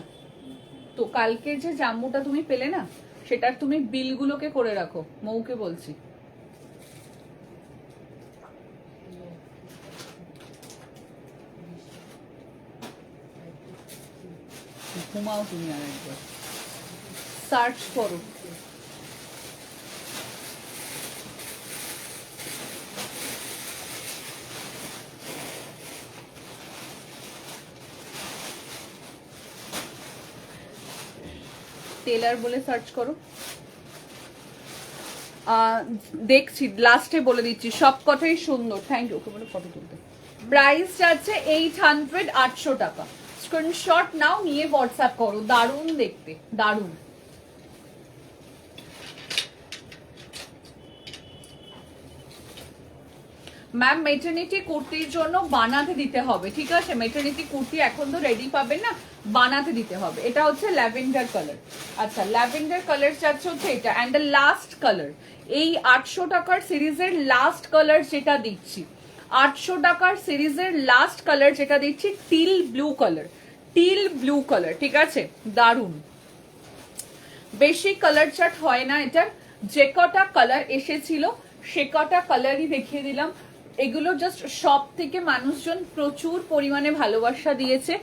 তো কালকে যে জাম্বুটা তুমি পেলে না, সেটার তুমি বিলগুলোকে করে রাখো, মৌকে বলছি। ঘুমাও তুমি আর একবার, সার্চ করো। টেলার বলে সার্চ করো। দেখছি, লাস্টে বলে দিচ্ছি, সব কথাই সুন্দর। Thank you. ওকে বলে ফটো তুলতে। প্রাইস যাচ্ছে 800, 800 টাকা। স্ক্রিনশট নাও, নিয়ে হোয়াটসঅ্যাপ করো। দারুণ দেখতে, দারুণ। ম্যাম মেটার্নিটি কুর্তির জন্য বানাতে দিতে হবে, ঠিক আছে? মেটার্নিটি কুর্তি এখন তো রেডি পাবেন না, বানাতে দিতে হবে। এটা হচ্ছে ল্যাভেন্ডার কালার। আচ্ছা, ল্যাভেন্ডার কালার যাচ্ছে হচ্ছে এটা, অ্যান্ড দ্য লাস্ট কালার, এই 800 টাকার সিরিজের লাস্ট কালার যেটা দিচ্ছি, 800 টাকার সিরিজের লাস্ট কালার যেটা দিচ্ছি, teal blue colour. Teal blue colour, ঠিক আছে, দারুণ। বেশি কালার চার্ট হয় না এটার, যে কটা কালার এসেছিল সে কটা কালারই দেখিয়ে দিলাম। এগুলো জাস্ট সব থেকে মানুষজন প্রচুর পরিমাণে ভালোবাসা দিয়েছে।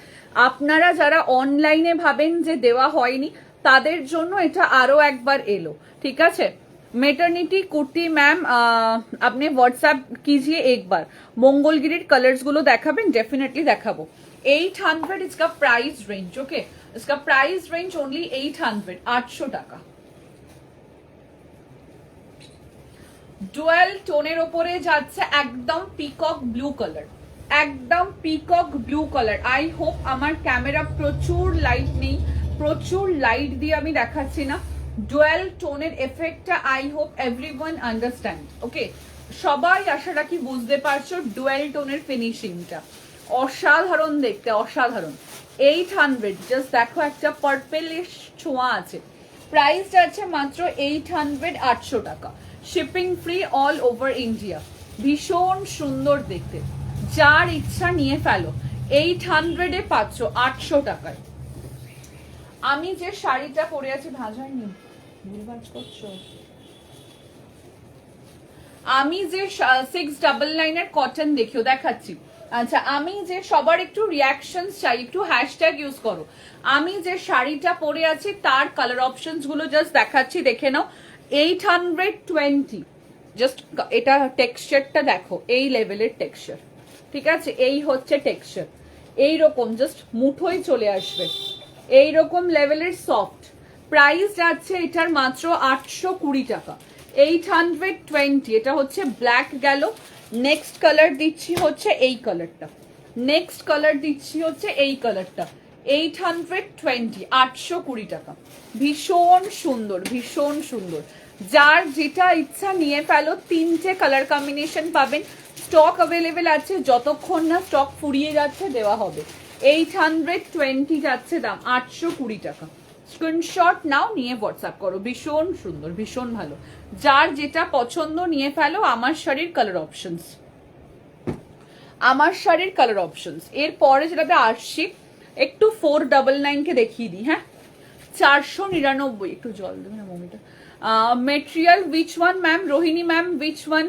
আপনারা যারা অনলাইনে ভাবেন যে দেওয়া হয়নি, তাদের জন্য এটা আরো একবার এলো, ঠিক আছে? মেটার্নিটি কুর্তি मैम আপনি হোয়াটসঅ্যাপ कीजिए एक बार। मंगलगिरी कलर्स गुलो देखाबेन, डेफिनेटली देखाबो। 800 इसका प्राइस रेंज, ओके, इसका प्राइस रेंज ओनली 800, 800 টাকা। ডুয়েল টোনের ওপরে যাচ্ছে একদম পিকক ব্লু কালার, একদম peacock blue colour. I hope আমার ক্যামেরা প্রচুর লাইট নেই, প্রচুর লাইট দিয়ে আমি দেখাচ্ছি না। ডুয়েল টোনের এফেক্টটা I hope everyone understand, okay? সবাই আশা রাখি বুঝতে পারছো ডুয়েল টোনের ফিনিশিংটা অসাধারণ দেখতে, অসাধারণ। 800, জাস্ট দেখো একটা পার্পেলিশ ছোঁয়া আছে। প্রাইস যাচ্ছে মাত্র 800, 800 টাকা। Shipping free all over India. ভীষণ সুন্দর দেখতে, যার ইচ্ছা নিয়ে ফেলো। 800-এ পাচ্ছ 800 টাকায়। আমি যে শাড়িটা পরে আছি, ভাজাইনি, ভুলভাজ করছো। আমি যে 699-এর কটন দেখিও দেখাচ্ছি। আচ্ছা, আমি যে সবার একটু রিয়াকশন চাই, একটু হ্যাশট্যাগ ইউজ করো। আমি যে শাড়িটা পরে আছি তার কালার অপশনস গুলো জাস্ট দেখাচ্ছি, দেখে নাও। 820, জাস্ট এটা টেক্সচারটা দেখো, এই লেভেলের টেক্সচার, ঠিক আছে? এই হচ্ছে টেক্সচার, এইরকম জাস্ট মুঠোয় চলে আসবে, এইরকম লেভেলের সফট। প্রাইস যাচ্ছে এটার মাত্র 820 টাকা। 820, এটা হচ্ছে ব্ল্যাক গেল। নেক্সট কালার দিচ্ছি হচ্ছে এই কালারটা, নেক্সট কালার দিচ্ছি হচ্ছে এই কালারটা। 820, 820 টাকা। ভীষণ সুন্দর, ভীষণ সুন্দর। যার যেটা ইচ্ছা নিয়ে ফেলো, 3টে কালার কম্বিনেশন পাবেন। স্টক অ্যাভেলেবেল আছে, যতক্ষণ না স্টক ফুরিয়ে যাচ্ছে দেওয়া হবে। 820 যাচ্ছে দাম, 820 টাকা। স্ক্রিনশট নাও, নিয়ে হোয়াটসঅ্যাপ করো। ভীষণ সুন্দর, ভীষণ ভালো। যার যেটা পছন্দ নিয়ে ফেলো। আমার শাড়ির কালার অপশনস, আমার শাড়ির কালার অপশনস। এরপরে যেটাতে আসছি, একটু 499 কে দেখিয়ে দিই। হ্যাঁ, 499, একটু জল দেবে না মমিটা। Material which one ma'am? Rohini ma'am, which one,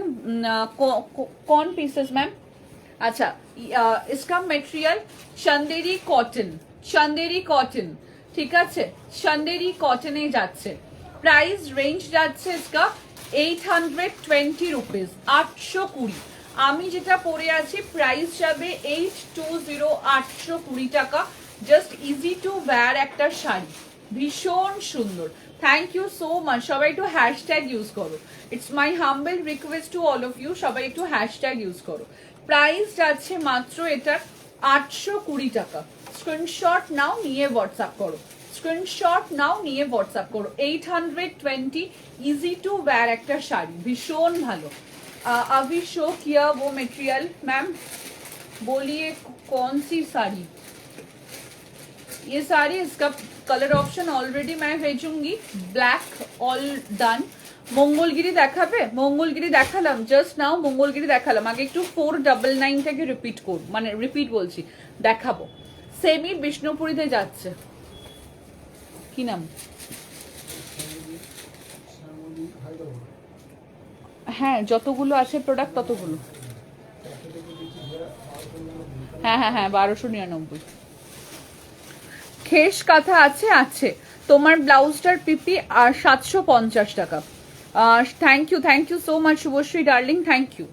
कौन पीसेस मैम? अच्छा, इसका material Chanderi cotton, Chanderi cotton, ঠিক আছে? চন্দেরি কটনে যাচ্ছে। প্রাইস রেঞ্জ যাচ্ছে इसका 820 রুপিস, 820। আমি যেটা পরে আছি প্রাইস যাবে 820, 820 টাকা। জাস্ট ইজি টু ওয়্যার একটা শাড়ি, ভীষণ সুন্দর। Thank you so much. সবাই একটু হ্যাশট্যাগ ইউজ করো। It's my humble request to all of you, সবাই একটু হ্যাশট্যাগ ইউজ করো। প্রাইস যাচ্ছে মাত্র এটার 820 টাকা। স্ক্রিনশট নাও, নিয়ে হোয়াটসঅ্যাপ করো। স্ক্রিনশট নাও, নিয়ে হোয়াটসঅ্যাপ করো। 820 ইজি টু ওয়্যার একটা শাড়ি, ভীষণ ভালো। अभी शो किया वो मटेरियल मैम, बोलिए कौन सी साड़ी? ये साड़ी, इसका कलर ऑप्शन ऑलरेडी मैं भेजूंगी। Black all done. মঙ্গলগিরি দেখাবে? মঙ্গলগিরি দেখালাম জাস্ট নাও, মঙ্গলগিরি দেখালাম। আগে একটু 499 থেকে রিপিট করব, মানে রিপিট বলছি, দেখাবো। সেমি বিষ্ণুপুরীতে যাচ্ছে, কি নাম? হ্যাঁ, যতগুলো আছে প্রোডাক্ট ততগুলো। হ্যাঁ হ্যাঁ হ্যাঁ, 1299। খেস কাঁথা আছে? আছে। তোমার ব্লাউজটার পিপি 750 টাকা। Thank you so much Shubhashree darling, thank you.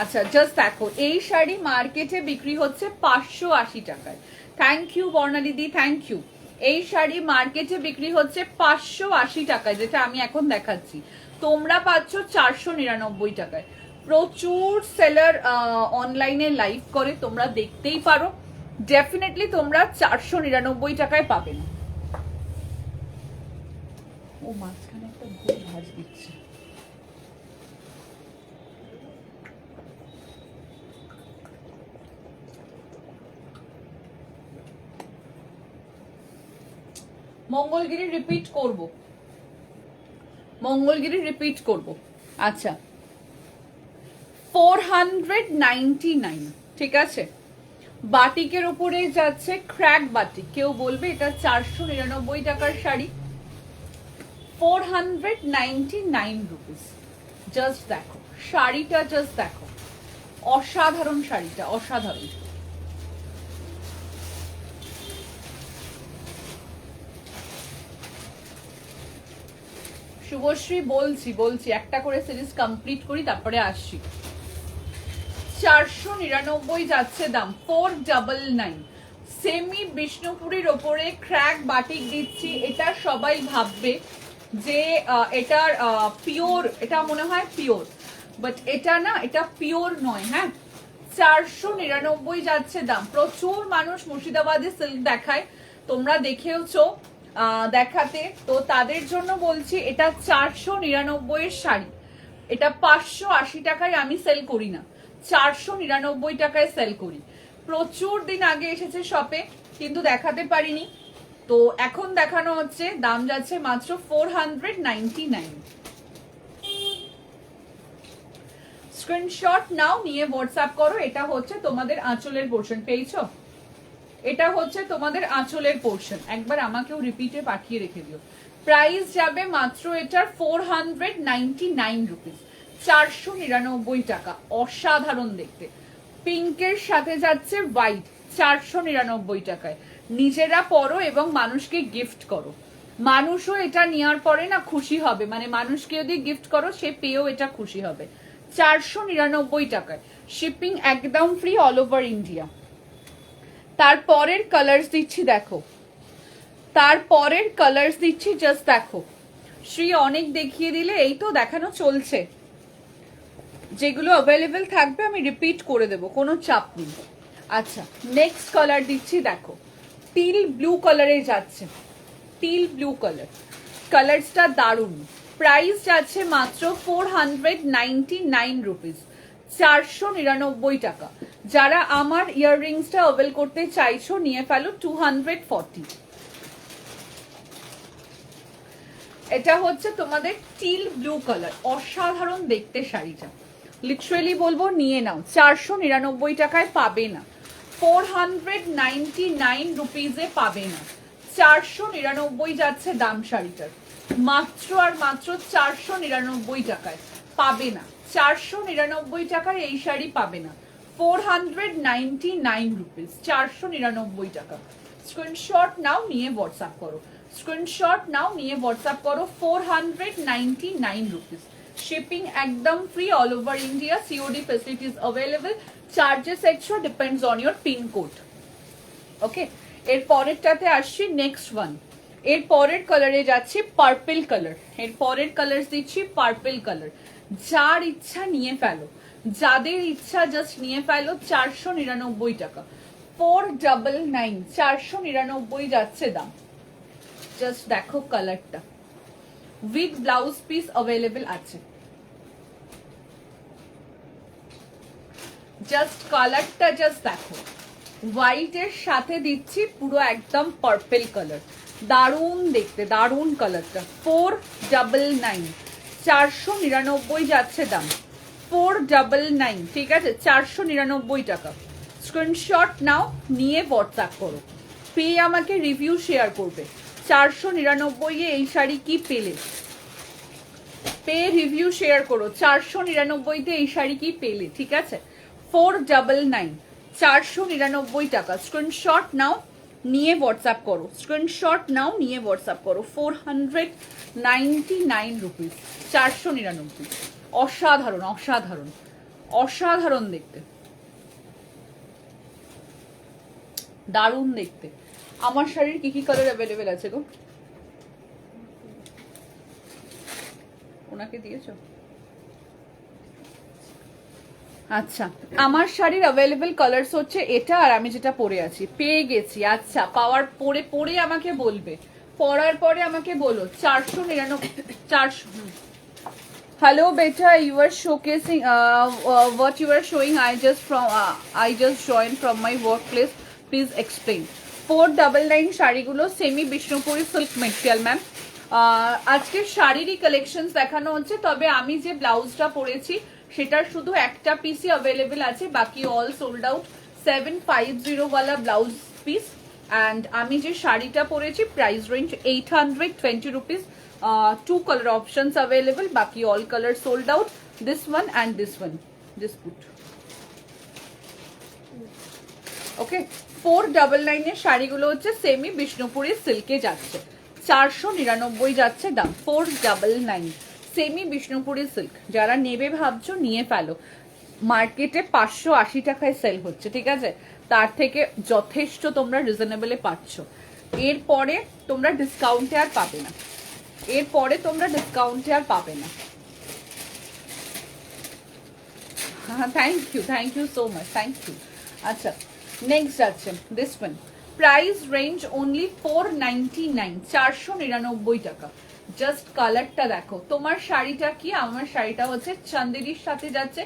আচ্ছা, জাস্ট দেখো, এই শাড়ি মার্কেটে বিক্রি হচ্ছে 580 টাকায়। থ্যাংক ইউ বর্ণালিদি, থ্যাংক ইউ। এই শাড়ি মার্কেটে বিক্রি হচ্ছে 580 টাকায়, যেটা আমি এখন দেখাচ্ছি। তোমরা পাচ্ছ 499 টাকায়। প্রচুর সেলার অনলাইনে লাইভ করে, তোমরা দেখতেই পারো। ডেফিনেটলি তোমরা 499 টাকায় পাবে না। ও মাঝখানে একটা ভুল ভাঁজ দিচ্ছে। মঙ্গলগিরি রিপিট করব, মঙ্গলগিরি রিপিট করব। আচ্ছা, 499, ঠিক আছে। বাটিকের উপরে যাচ্ছে ক্র্যাক বাটিক। কেউ বলবে এটা 499 টাকার শাড়ি? 499 রুপিস। জাস্ট দেখো শাড়িটা, জাস্ট দেখো, অসাধারণ শাড়িটা, অসাধারণ। শুভশ্রী বলছি একটা করে সিরিজ কমপ্লিট করি, তারপরে আসছি। 499 যাচ্ছে দাম, 499। সেমি বিষ্ণুপুরীর ওপরে ক্র্যাক বাটিক দিচ্ছি। এটা সবাই ভাববে যে এটার পিওর, এটা মনে হয় পিওর, বাট এটা না, এটা পিওর নয়। হ্যাঁ, 499 যাচ্ছে দাম। প্রচুর মানুষ মুর্শিদাবাদে সিল্ক দেখায়, তোমরা দেখেওছো দেখাতে, তো তাদের জন্য বলছি এটা 499 এর শাড়ি। এটা 580 টাকায় আমি সেল করি না, 499 টাকায় সেল করি। প্রচুর দিন আগে এসেছে শপে, কিন্তু দেখাতে পারিনি, তো এখন দেখানো হচ্ছে। দাম যাচ্ছে মাত্র 499। স্ক্রিনশট নাও, নিয়ে হোয়াটসঅ্যাপ করো। এটা হচ্ছে তোমাদের আঁচলের পোর্শন, পেয়েছো? এটা হচ্ছে তোমাদের আঁচলের পোর্শন। একবার আমাকেও রিপিটে পাঠিয়ে রেখে দিও। প্রাইস যাবে মাত্র এটার 499 রুপিস, 499 টাকা। অসাধারণ দেখতে। পিঙ্কের সাথে যাচ্ছে হোয়াইট, 499 টাকায়। নিজেরা পরো এবং মানুষকে গিফট করো। মানুষও এটা নেওয়ার পরে না খুশি হবে, মানে মানুষকে যদি গিফট করো সে পেয়েও এটা খুশি হবে। 499 টাকায়, শিপিং একদম ফ্রি অল ওভার ইন্ডিয়া। তারপরের কালার্স দিচ্ছি, দেখো তারপরের কালার্স দিচ্ছি, জাস্ট দেখো। শ্রী অনেক দেখিয়ে দিলে, এই তো দেখানো চলছে। যেগুলো অ্যাভেলেবেল থাকবে আমি রিপিট করে দেবো, কোনো চাপ নেই। আচ্ছা, নেক্সট কালার দিচ্ছি, দেখো টিল ব্লু কালারে যাচ্ছে, টিল ব্লু কালার। কালারসটা দারুণ। প্রাইস যাচ্ছে মাত্র 499 রুপিস, 499 টাকা। যারা আমার ইয়াররিংসটা অ্যাভেল করতে চাইছো নিয়ে ফেলো, 240। এটা হচ্ছে তোমাদের টিল ব্লু কালার, অসাধারণ দেখতে শাড়িটা। লিটারালি বলবো নিয়ে নাও, 499 টাকায় পাবে না, 499 রুপিসে পাবে না। 499 যাচ্ছে দাম শাড়িটার, মাত্র আর মাত্র 499 টাকায় পাবে না। 499 টাকায় এই শাড়ি পাবে না, 499 রুপিস, 499 টাকা। স্ক্রিনশট নাও, নিয়ে হোয়াটসঅ্যাপ করো। স্ক্রিনশট নাও, নিয়ে হোয়াটসঅ্যাপ করো। 499 রুপিস। শিপিং একদম free all over India. COD facilities available. Charges extra, depends on your pin code. Okay, এর পরেরটাতে আসছি, নেক্সট ওয়ান। এর পরের কালারে যাচ্ছি পার্পল কালার, এর পরের কালার দিচ্ছি পার্পল কালার। যার ইচ্ছা নিয়ে ফেলো, যাদের ইচ্ছা জাস্ট নিয়ে ফেলো। 499 টাকা, 499, 499 যাচ্ছে দাম। জাস্ট দেখো কালারটা, উইথ ব্লাউজ পিস অ্যাভেলেবেল আছে। জাস্ট কালারটা জাস্ট দেখো, হোয়াইটের সাথে দিচ্ছি পুরো একদম পার্পল কালার, দারুণ দেখতে, দারুণ কালারটা। 499, 499 যাচ্ছে দাম, 499, ঠিক আছে, 499 টাকা। স্ক্রিনশট নাও, নিয়ে হোয়াটসঅ্যাপ করো, পেয়ে আমাকে রিভিউ শেয়ার করবে। 499 এই শাড়ি কি পেলে, পেয়ে রিভিউ শেয়ার করো। 499 এই শাড়ি কি পেলে, ঠিক আছে। 499, 499 টাকা। স্ক্রিনশট নাও, নিয়ে হোয়াটসঅ্যাপ করো, স্ক্রিনশট নাও, নিয়ে হোয়াটসঅ্যাপ করো। 499 রুপিস, 499। অসাধারণ, অসাধারণ, অসাধারণ দেখতে, দারুণ দেখতে। আমার শাড়ির কি কি কালার অ্যাভেলেবেল আছে গো, ওনাকে দিয়েছো? আচ্ছা, আমার শাড়ির অ্যাভেলেবেল কালারস হচ্ছে এটা, আর আমি যেটা পরে আছি পেয়ে গেছি। আচ্ছা, পাওয়ার পরে পরে আমাকে বলবে, পরার পরে আমাকে বলো। 499, 400। Hello beta, you are showcasing what you are showing. I just joined from my workplace. Please explain. 499 শাড়িগুলো semi Bishnupuri silk material ma'am. আজকে শাড়িরই কালেকশনস দেখানো হচ্ছে, তবে আমি যে ব্লাউজটা পরেছি সেটার শুধু একটা পিসই অ্যাভেলেবেল আছে, বাকি অল সোল্ড আউট। 750 ওয়ালা ব্লাউজ পিস। অ্যান্ড আমি যে শাড়িটা পরেছি price range 820 rupees. Two color options available, baki all colors sold out. This one and this one, this put. Okay, 499 এর শাড়িগুলো হচ্ছে সেমি বিষ্ণুপুরি সিল্কে যাচ্ছে, 499 যাচ্ছে দাম। 499 সেমি বিষ্ণুপুরি সিল্ক, যারা নেবে ভাবছো নিয়ে ফেলো। মার্কেটে 580 টাকায় সেল হচ্ছে, ঠিক আছে, তার থেকে যথেষ্ট তোমরা রিজনেবলে পাচ্ছ। এরপরে তোমরা ডিসকাউন্টে আর পাবে না, এরপরে তোমরা ডিসকাউন্টে আর পাবে না। হ্যাঁ, thank you so much, thank you. আচ্ছা, নেক্সট আছে this one, price range only 499, 499 টাকা। জাস্ট কালারটা দেখো। তোমার শাড়িটা কি? আমার শাড়িটা হচ্ছে চান্দেরির সাথে যাচ্ছে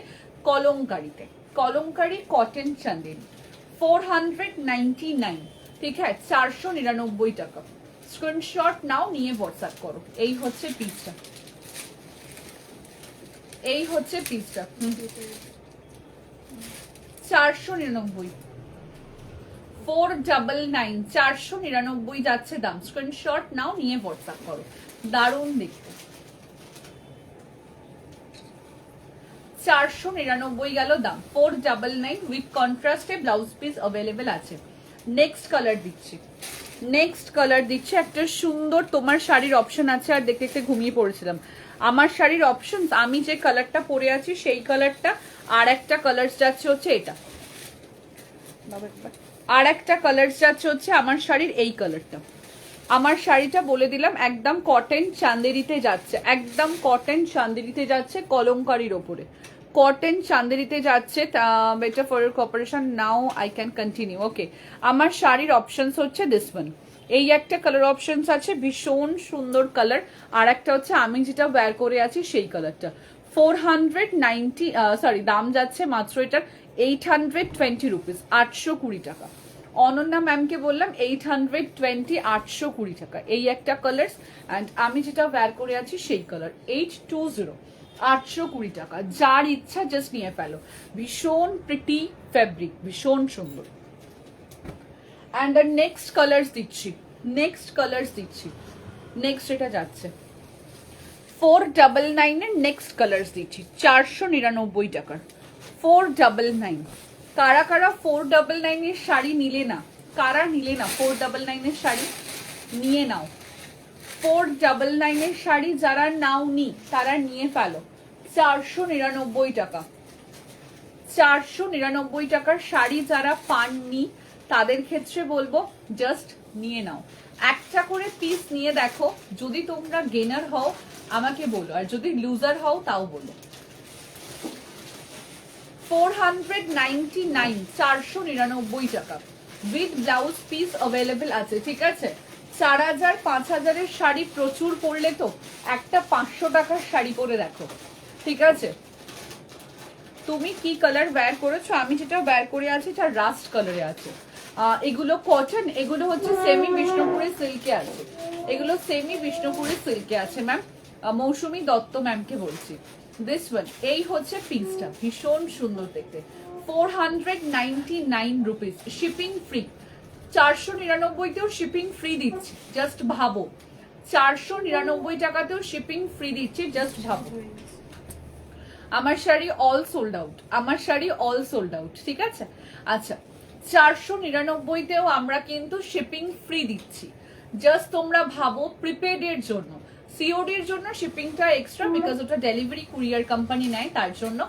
কলমকারিতে, কলমকারি কটন চান্দেরি। 499, ঠিক আছে, 499 টাকা। স্ক্রিনশট নাও, নিয়ে হোয়াটসঅ্যাপ করো। এই হচ্ছে পিসটা, এই হচ্ছে পিসটা। 499, 499, 499 যাচ্ছে দাম। স্ক্রিনশট নাও, নিয়ে হোয়াটসঅ্যাপ করো। দারুণ দেখতে। 499 গেল দাম। 499 উইথ কন্ট্রাস্টে ব্লাউজ পিস অ্যাভেলেবেল আছে। নেক্সট কালার দিচ্ছি, নেক্সট কালার দিচ্ছি একটা সুন্দর। তোমার শাড়ির অপশন আছে, আর দেখতে দেখতে ঘুমিয়ে পড়েছিলাম। আমার শাড়ির অপশন, আমি যে কালারটা পরে আছি সেই কালারটা, আর একটা কালার যাচ্ছে হচ্ছে এটা, আর একটা কালার যাচ্ছে হচ্ছে আমার শাড়ির এই কালারটা। আমার শাড়িটা বলে দিলাম একদম কটন চান্দেরিতে যাচ্ছে, একদম কটন চান্দেরিতে যাচ্ছে, কলমকারির ওপরে কটন চান্দেরিতে যাচ্ছে। Better for your cooperation, now I can continue. Okay, আমার শাড়ির অপশনস হচ্ছে দিস ওয়ান। এই একটা কালার অপশনস আছে, ভীষণ সুন্দর কালার। আর একটা হচ্ছে আমি যেটা ওয়্যার করে আছি সেই কালারটা। 490, সরি, দাম যাচ্ছে মাত্র এটার 820 রুপিস, 820 টাকা। অনন্যা ম্যামকে বললাম 820, 820 টাকা। এই একটা কালার, অ্যান্ড আমি যেটা ওয়্যার করে আছি সেই কালার, 820, 820 টাকা। যার ইচ্ছা জাস্ট নিয়ে ফেলো। ভীষণ প্রিটি ফ্যাব্রিক, ভীষণ সুন্দর। অ্যান্ড নেক্সট কালার্স দিচ্ছি, নেক্সট কালার্স দিচ্ছি। নেক্সট এটা যাচ্ছে 499 এর নেক্সট কালার্স দিচ্ছি 499 টাকার। 499, কারা কারা 499 এর শাড়ি নিলে না, কারা নিলে না 499 এর শাড়ি নিয়ে নাও। 499 এর শাড়ি যারা নাওনি তারা নিয়ে ফেলো। 499 টাকা, 499 টাকার শাড়ি যারা পাননি তাদের ক্ষেত্রে বলবো জাস্ট নিয়ে নাও। একটা করে পিস নিয়ে দেখো, যদি তোমরা গেনার হও আমাকে বলো, আর যদি লুজার হও তাও বলো। 499, 499 টাকা উইথ ব্লাউজ পিস অ্যাভেলেবেল আছে, ঠিক আছে। 4000 5000-এর শাড়ি প্রচুর পরলে তো একটা 500 টাকার শাড়ি পরে দেখো, ঠিক আছে। তুমি কি কালার ওয়্যার করেছো? আমি যেটা ওয়্যার করে আছি এটা রাস্ট কালারে আছে। এগুলো কটন, এগুলো হচ্ছে সেমি বিষ্ণুপুরি সিল্কে আছে, এগুলো সেমি বিষ্ণুপুরি সিল্কে আছে ম্যাম। মৌসুমী দত্ত ম্যামকে বলছি। দিস ওয়ান, এই হচ্ছে পিসটা, ভীষণ সুন্দর দেখতে। 499 রুপিস, শিপিং ফ্রি। 499-তেও শিপিং ফ্রি দিচ্ছি, জাস্ট ভাবো। 499 টাকাতেও শিপিং ফ্রি দিচ্ছি, জাস্ট ভাবো। আমার শাড়ি অল সোল্ড আউট, আমার শাড়ি অল সোল্ড আউট, ঠিক আছে। আচ্ছা, 499-তেও আমরা কিন্তু শিপিং ফ্রি দিচ্ছি, জাস্ট তোমরা ভাবো। প্রিপেড এর জন্য, সিওডির জন্য শিপিংটা এক্সট্রা, বিকজ ওটা ডেলিভারি কুরিয়ার কোম্পানি নেয় তার জন্য।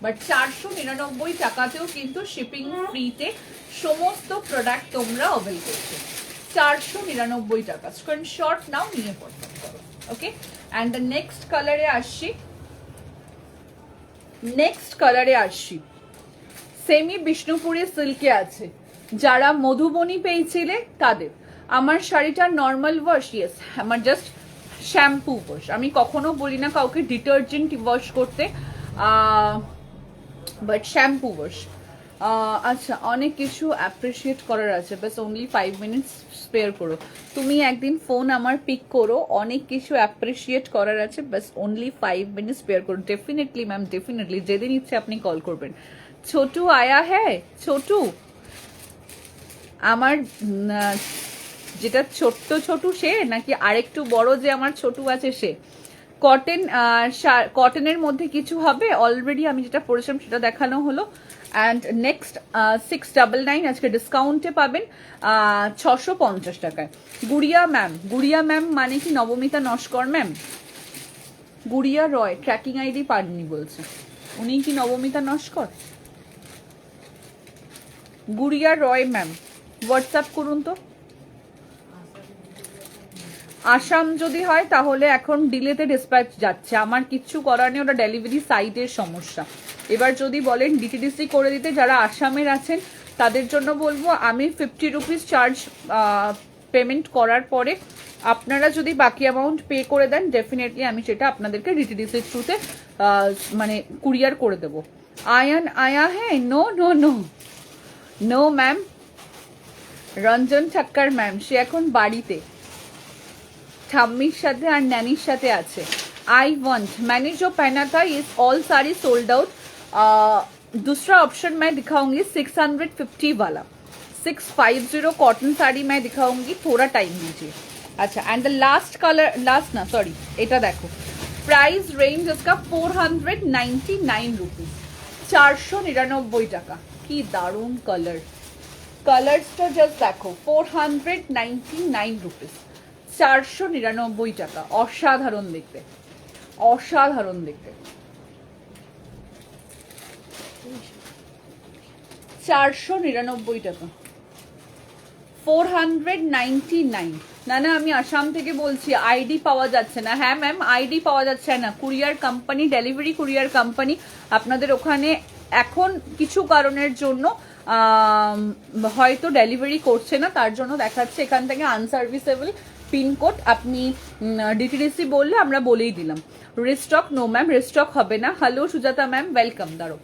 বাট 499 টাকাতেও কিন্তু শিপিং ফ্রিতে সমস্ত প্রোডাক্ট তোমরা অ্যাভেল করছো। 499 টাকা, স্ক্রিনশট নাও, নিয়ে পড়তে করো। ওকে, অ্যান্ড দ্য নেক্সট কালারে আসছি, নেক্সট কালারে আসছি। সেমি বিষ্ণুপুরি সিল্কে আছে, যারা মধুবনী পেয়েছিলে তাদের। আমার শাড়িটা নর্মাল ওয়াশ, ইয়েস, আমার জাস্ট শ্যাম্পু ওয়াশ। আমি কখনো বলি না কাউকে ডিটারজেন্ট ওয়াশ করতে, বাট শ্যাম্পু ওয়াশ। আচ্ছা, অনেক কিছু অ্যাপ্রিসিয়েট করার আছে, বাস অনলি 5 মিনিটস স্পেয়ার করো। তুমি একদিন ফোন আমার পিক করো, অনেক কিছু অ্যাপ্রিসিয়েট করার আছে, বাস অনলি 5 মিনিটস স্পেয়ার করো। ডেফিনেটলি ম্যাম, ডেফিনেটলি, যেদিন ইচ্ছে আপনি কল করবেন। ছোটু আয়া হ্যাঁ, ছোটু আমার যেটা ছোট্ট ছোটু সে, নাকি আরেকটু বড় যে আমার ছোটু আছে সে? কটন, কটনের মধ্যে কিছু হবে, অলরেডি আমি যেটা পড়েছিলাম সেটা দেখানো হলো। অ্যান্ড নেক্সট 699 আজকে ডিসকাউন্টে পাবেন 650 টাকায়। গুড়িয়া ম্যাম, গুড়িয়া ম্যাম মানে কি নবমিতা নস্কর ম্যাম? গুড়িয়া রয় ট্র্যাকিং আইডি পাননি বলছে, উনি কি নবমিতা নস্কর? গুড়িয়া রয় ম্যাম হোয়াটসঅ্যাপ করুন তো। আসাম যদি হয় তাহলে এখন ডিলেতে ডিসপ্যাচ যাচ্ছে, আমার কিচ্ছু করার নেই, ওটা ডেলিভারি সাইটের সমস্যা। এবার যদি বলেন ডিটিডিসি করে দিতে, যারা আসামের আছেন তাদের জন্য বলবো, আমি 50 রুপিস চার্জ পেমেন্ট করার পরে আপনারা যদি বাকি অ্যামাউন্ট পে করে দেন, ডেফিনেটলি আমি সেটা আপনাদেরকে ডিটিডিসির থ্রুতে মানে কুরিয়ার করে দেবো। আয়ান আয়া হ্যাঁ, no no no no ma'am. Ranjan Thakkar ma'am, সে এখন বাড়িতে ঠাম্মির সাথে আর ন্যানির সাথে আছে। आई वॉन्ट, मैंने जो पहना था ये ऑल साड़ी सोल्ड आउट। दूसरा ऑप्शन मैं दिखाऊंगी 650 वाला, 650 कॉटन साड़ी मैं दिखाऊंगी, थोड़ा टाइम दीजिए। अच्छा, and the last colour, last ना सॉरी, এটা দেখো, प्राइस रेंज इसका 499 रुपीज, 499 টাকা। কি দারুণ কালার, কালারসটা জাস্ট দেখো, 499 রুপিস, 499 টাকা। অসাধারণ দেখতে, অসাধারণ দেখতে। 499 টাকা, 499। না না, আমি আসাম থেকে বলছি, আইডি পাওয়া যাচ্ছে না। হ্যাঁ ম্যাম, আইডি পাওয়া যাচ্ছে না, courier company, delivery courier company আপনাদের ওখানে এখন কিছু কারণের জন্য হয়তো ডেলিভারি করছে না, তার জন্য দেখাচ্ছে এখান থেকে আনসার্ভিসেবল পিনকোড। আপনি ডিটিডিসি বললে আমরা বলেই দিলাম। রিস্টক নো ম্যাম, রিস্টক হবে না। Hello Sujata ma'am, welcome. দাঁড়ো,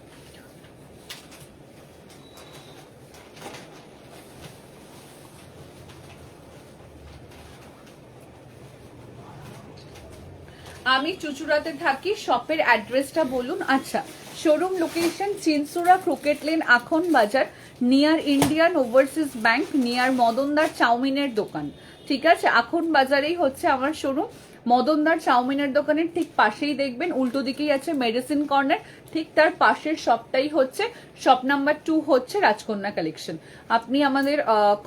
আমি চুচুড়াতে থাকি, শপের অ্যাড্রেসটা বলুন। আচ্ছা, showroom location Chinsurah cricket lane, Akhan Bazar, near Indian Overseas Bank, near মদনদার চাউমিনের দোকান, ঠিক আছে। আখন বাজারেই হচ্ছে আমার শোরুম। মদনদার চাউমিনের দোকানের ঠিক পাশেই দেখবেন, উল্টো দিকেই আছে মেডিসিন কর্নার, ঠিক তার পাশের শপটাই হচ্ছে শপ নাম্বার 2 হচ্ছে রাজকন্যা কালেকশন। আপনি আমাদের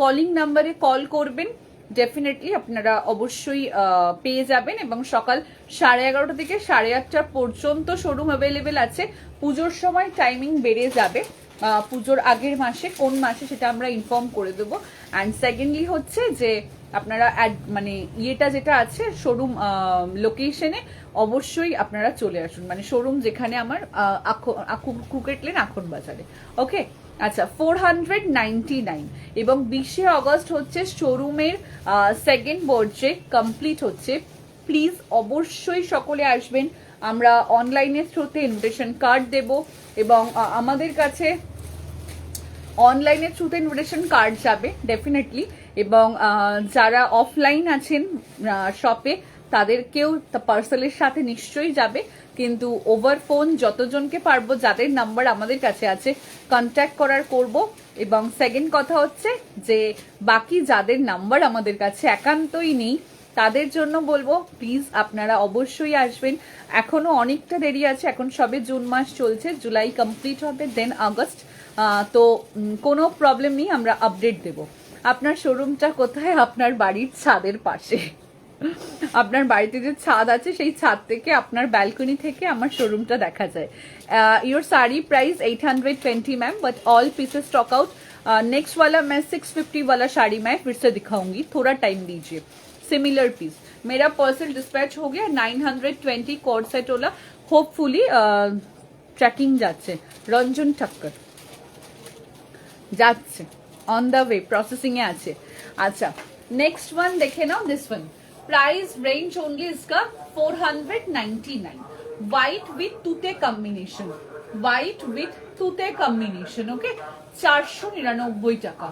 কলিং নাম্বারে কল করবেন, ডেফিনেটলি আপনারা অবশ্যই পেয়ে যাবেন। এবং সকাল 11:30 থেকে 8:30 পর্যন্ত শোরুম অ্যাভেলেবেল আছে। পুজোর সময় টাইমিং বেড়ে যাবে, পুজোর আগের মাসে কোন মাসে সেটা আমরা ইনফর্ম করে দেবো। অ্যান্ড সেকেন্ডলি হচ্ছে যে আপনারা মানে ইয়েটা যেটা আছে শোরুম লোকেশনে অবশ্যই আপনারা চলে আসুন, মানে শোরুম যেখানে আমার ক্রিকেট লেন আখন বাজারে। ওকে, আচ্ছা 499 এবং 20শে অগস্ট হচ্ছে শোরুমের সেকেন্ড বার্থডে কমপ্লিট হচ্ছে। প্লিজ অবশ্যই সকলে আসবেন, আমরা অনলাইনের থ্রুতে ইনভিটেশন কার্ড দেব এবং আমাদের কাছে অনলাইনের থ্রুতে ইনভিটেশন কার্ড যাবে ডেফিনেটলি, এবং যারা অফলাইন আছেন শপে তাদেরকেও পার্সেলের সাথে নিশ্চয়ই যাবে, কিন্তু ওভার ফোন যতজনকে পারবো যাদের নাম্বার আমাদের কাছে আছে কন্ট্যাক্ট করার করব। এবং সেকেন্ড কথা হচ্ছে যে বাকি যাদের নাম্বার আমাদের কাছে একান্তই নেই তাদের জন্য বলবো প্লিজ আপনারা অবশ্যই আসবেন। এখনো অনেকটা দেরি আছে, এখন সবে জুন মাস চলছে, জুলাই কমপ্লিট হবে, দেন আগস্ট। তো কোনো প্রবলেম নেই, আমরা আপডেট দেব। আপনার শোরুমটা কোথায়? আপনার বাড়ির ছাদের পাশে। আপনার বাড়িতে যে ছাদ আছে সেই ছাদ থেকে আপনার ব্যালকনি থেকে আমার শোরুমটা দেখা যায়। Your sari price 820 ma'am, but all pieces stock out. Next वाला मैं 650 वाला साड़ी मैं फिर से दिखाऊंगी, थोड़ा टाइम दीजिए। सिमिलर पीस मेरा पार्सल डिस्पैच हो गया 920 कॉर्ड सेट वाला, होपफुली ट्रैकिंग যাচ্ছে। রঞ্জন ঠাক্কর যাচ্ছে, অন দ্য ওয়ে, প্রসেসিং এ আছে। আচ্ছা নেক্সট ওয়ান দেখে নাও, this one price range only इसका 499, व्हाइट विथ तुते कॉम्बिनेशन, व्हाइट विथ तुते कॉम्बिनेशन। ओके 499 টাকা।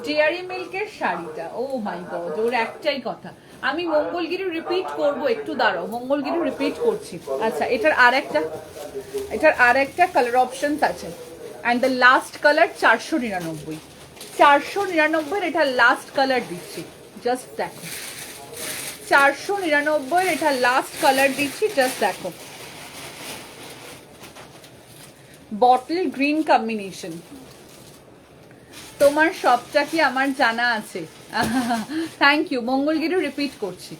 ডেয়ারি মিল্কের শাড়িটা, ও মাই গড, ওর একটাই কথা, আমি মঙ্গলগিরি রিপিট করব, একটু দাঁড়াও, মঙ্গলগিরি রিপিট করছি। আচ্ছা এটার আর একটা কালার অপশনস আছে, অ্যান্ড দ্য লাস্ট কালার 499, 499 এটা লাস্ট কালার দিচ্ছি, জাস্ট দেখো 499 এটা লাস্ট কালার দিচ্ছি, জাস্ট দেখো, বটল গ্রিন কম্বিনেশন। তোমার সবটা কি আমার জানা আছে? থ্যাংক ইউ, মঙ্গলগিরি রিপিট করছি।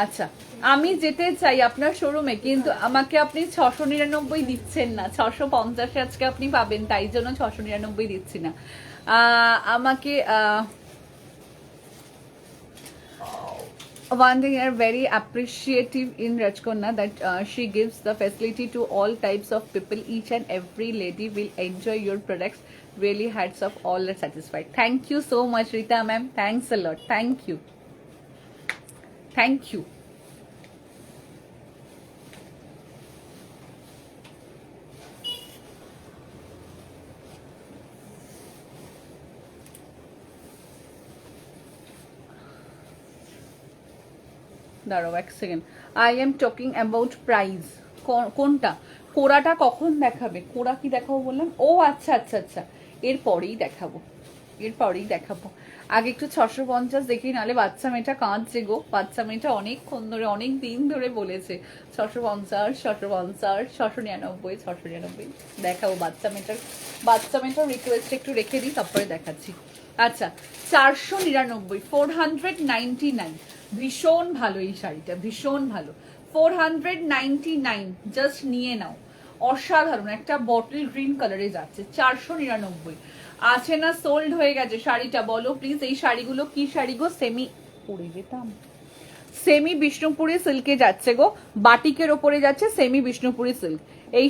আচ্ছা আমি যেতে চাই আপনার শোরুমে, কিন্তু আমাকে আপনি 699 দিচ্ছেন না, 650 আজকে আপনি পাবেন, তাই জন্য 699 দিচ্ছি না। আমাকে one thing are very appreciative in Rajkonna that she gives the facility to all types of people. Each and every lady will enjoy your products. Really hats off, all are satisfied. Thank you so much Rita ma'am, thanks a lot, thank you, thank you. দাঁড়াও এক second, I am talking about price. কোনটা? কোরাটা কখন দেখাবে? কোরা কি দেখাবো বললাম? ও আচ্ছা আচ্ছা আচ্ছা, এরপরেই দেখাবো, এরপরেই দেখাবো। আগে একটু 650 দেখি, নাহলে বাচ্চা মেয়েটা কাঁদছে গো, বাচ্চা মেয়েটা অনেকক্ষণ ধরে, অনেক দিন ধরে বলেছে 650 650 699 699 দেখাবো। বাচ্চা মেয়েটার রিকোয়েস্ট একটু রেখে দিই, তারপরে দেখাচ্ছি। আচ্ছা 499, 499, ভীষণ ভালো এই শাড়িটা, ভীষণ ভালো, 499, জাস্ট নিয়ে নাও, অসাধারণ একটা বটল গ্রিন কালারে যাচ্ছে, 499 আছে না, সোল্ড হয়ে গেছে শাড়িটা। বলো প্লিজ এই শাড়িগুলো কি শাড়ি গো? সেমি পরে যেতাম, সেমি বিষ্ণুপুরি সিল্কে যাচ্ছে গো, বাটিকের ওপরে যাচ্ছে সেমি বিষ্ণুপুরি সিল্ক। এই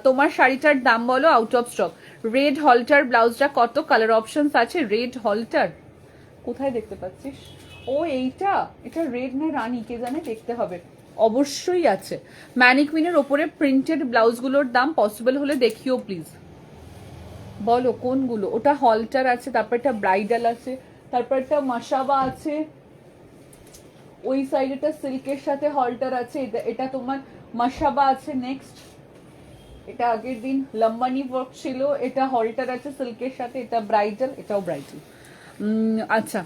তোমার শাড়িটার দাম বলো, আউট অফ স্টক। রেড হলটার ব্লাউজটা কত? কালার অপশনস আছে। রেড হলটার কোথায় দেখতে পাচ্ছিস? ও এইটা, এটা রেড না রানী কে জানে, দেখতে হবে, অবশ্যই আছে। ম্যানিকুইনের ওপরে প্রিন্টেড ব্লাউজগুলোর দাম পসিবল হলে দেখিও প্লিজ। বলো কোনগুলো? ওটা হলটার আছে, তারপর একটা ব্রাইডাল আছে, তারপর একটা মাসাবা আছে, ওই সাইডেটা সিল্কের সাথে হলটার আছে, এটা তোমার মাসাবা আছে। নেক্সট এটা আগের দিন লম্বানি ওয়ার্ক ছিল, এটা হলটার আছে সিল্কের সাথে, এটা ব্রাইডাল, এটাও ব্রাইডাল। আচ্ছা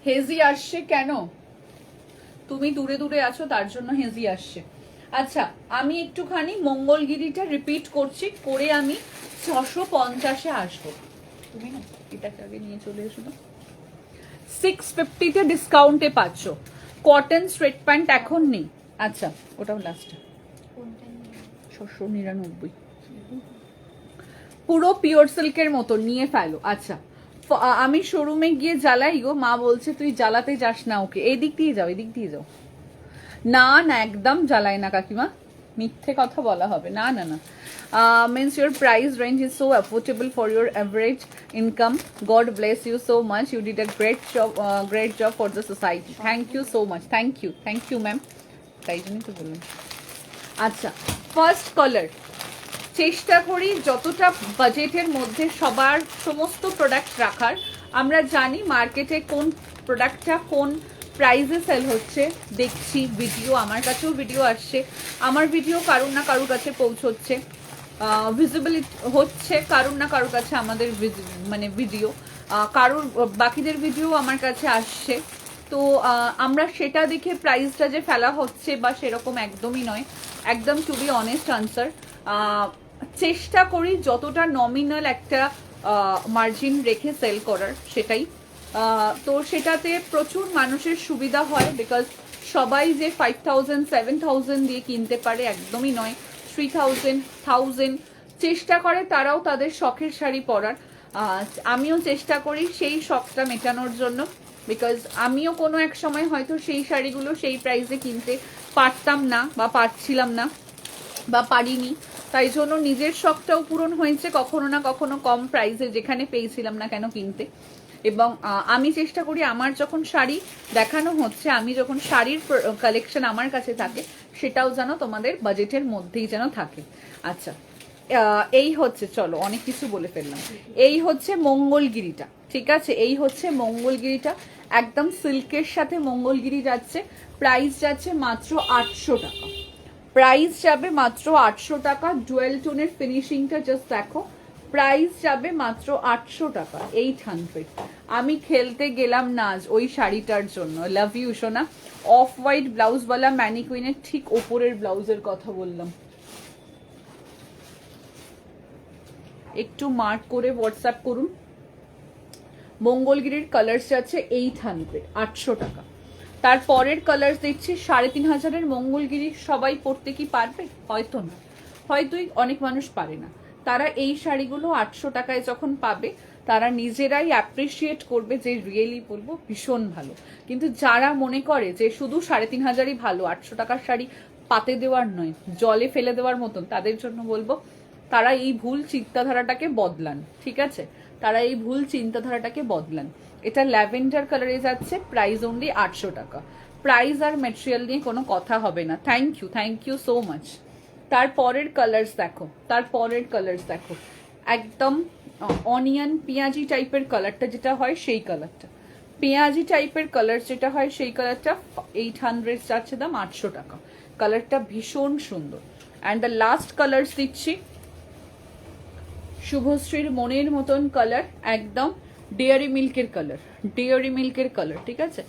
হেজি আসছে কেন? তুমি দূরে দূরে আছো তার জন্য হেজি আসছে। আচ্ছা আমি একটুখানি মঙ্গলগিরিটা রিপিট করছি, করে আমি 650-এ আসবো। তুমি না এটাকে আগে নিয়ে চলে এসো না। 650-তে ডিসকাউন্টে পাচ্ছ। কটন স্ট্রেট প্যান্ট এখন নেই। আচ্ছা ওটাও লাস্টে 699, পুরো পিওর সিল্কের মতো নিয়ে ফেলো। আচ্ছা আমি শোরুমে গিয়ে জ্বালাই গো, মা বলছে তুই জ্বালাতে যাস না ওকে। এই দিক দিয়ে যাও, এই দিক দিয়ে যাও। না না, একদম জ্বালাই না কাকিমা, মিথ্যে কথা বলা হবে। না না না, means your price range is so affordable for your average income. God bless you so much, you did a great job for the society. Thank you so much, thank you ma'am, তাই জন্যই তো বললাম। আচ্ছা, first colour চেষ্টা করি যতটা বাজেটের মধ্যে সবার সমস্ত প্রোডাক্ট রাখার। আমরা জানি মার্কেটে কোন প্রোডাক্টটা কোন প্রাইসে সেল হচ্ছে, দেখছি ভিডিও, আমার কাছেও ভিডিও আসছে, আমার ভিডিও কারুর না কারুর কাছে পৌঁছচ্ছে, ভিজিবিলিটি হচ্ছে কারুর না কারুর কাছে আমাদের মানে ভিডিও, কারুর বাকিদের ভিডিও আমার কাছে আসছে। তো আমরা সেটা দেখে প্রাইসটা যে ফেলা হচ্ছে বা সেরকম একদমই নয়, একদম টু বি অনেস্ট আনসার, চেষ্টা করি যতটা নমিনাল একটা মার্জিন রেখে সেল করার, সেটাই। তো সেটাতে প্রচুর মানুষের সুবিধা হয়, বিকজ সবাই যে 5000 7000 দিয়ে কিনতে পারে একদমই নয়, 3000 1000 চেষ্টা করে তারাও তাদের শখের শাড়ি পরার। আমিও চেষ্টা করি সেই শখটা মেটানোর জন্য, বিকজ আমিও কোনো এক সময় হয়তো সেই শাড়িগুলো সেই প্রাইসে কিনতে পারতাম না বা পারছিলাম না বা পারিনি, তাই জন্য নিজের শখটাও পূরণ হয়েছে কখনো না কখনো কম প্রাইসে যেখানে পেয়েছিলাম না কেন কিনতে। এবং আমি চেষ্টা করি আমার যখন শাড়ি দেখানো হচ্ছে, আমি যখন শাড়ির কালেকশন আমার কাছে থাকে, সেটাও যেন তোমাদের বাজেটের মধ্যেই যেন থাকে। আচ্ছা, এই হচ্ছে, চলো অনেক কিছু বলে ফেললাম, এই হচ্ছে মঙ্গলগিরিটা, ঠিক আছে, এই হচ্ছে মঙ্গলগিরিটা, একদম সিল্কের সাথে মঙ্গলগিরি যাচ্ছে, প্রাইস যাচ্ছে মাত্র 800 টাকা, প্রাইস যাবে মাত্র 800 টাকা। ডুয়েল টোনের ফিনিশিংটা জাস্ট দেখো, প্রাইস যাবে মাত্র 800 টাকা, 800। আমি খেলতে গেলাম না আজ ওই শাড়িটার জন্য, লাভ ইউ সোনা। অফ হোয়াইট ব্লাউজওয়ালা ম্যানিকুইনের ঠিক ওপরের ব্লাউজের কথা বললাম, একটু মার্ক করে হোয়াটসঅ্যাপ করুন। মঙ্গলগিরির কালার্স যাচ্ছে 800, 800 টাকা। তারপরের কালার দেখছি 3500 মঙ্গলগিরি, সবাই পরতে কি পারবে? হয়তো না, হয়তোই অনেক মানুষ পারে না। তারা এই শাড়িগুলো 800 টাকায় যখন পাবে, তারা নিজেরাই অ্যাপ্রিসিয়েট করবে যে রিয়েলি বলবো ভীষণ ভালো। কিন্তু যারা মনে করে যে শুধু 3500ই ভালো, 800 টাকার শাড়ি পাতে দেওয়ার নয়, জলে ফেলে দেওয়ার মতন, তাদের জন্য বলবো তারা এই ভুল চিন্তাধারাটাকে বদলান, ঠিক আছে, তারা এই ভুল চিন্তাধারাটাকে বদলান। এটা ল্যাভেন্ডার কালারে যাচ্ছে, প্রাইস অনলি 800 টাকা, প্রাইস আর মেটেরিয়াল নিয়ে কোনো কথা হবে না। Thank you so much. তারপরের কালার্স দেখো, তারপরের কালার্স দেখো, একদম অনিয়ন পেঁয়াজি টাইপের কালারটা যেটা হয় সেই কালারটা, পেঁয়াজি টাইপের কালার যেটা হয় সেই কালারটা 800 যাচ্ছে দাম 800 টাকা, কালারটা ভীষণ সুন্দর। অ্যান্ড দ্য লাস্ট কালার্স দিচ্ছি শুভশ্রীর মনের মতন কালার, একদম ডেয়ারি মিল্কের কালার, ডেয়ারি মিল্কের কালার, ঠিক আছে,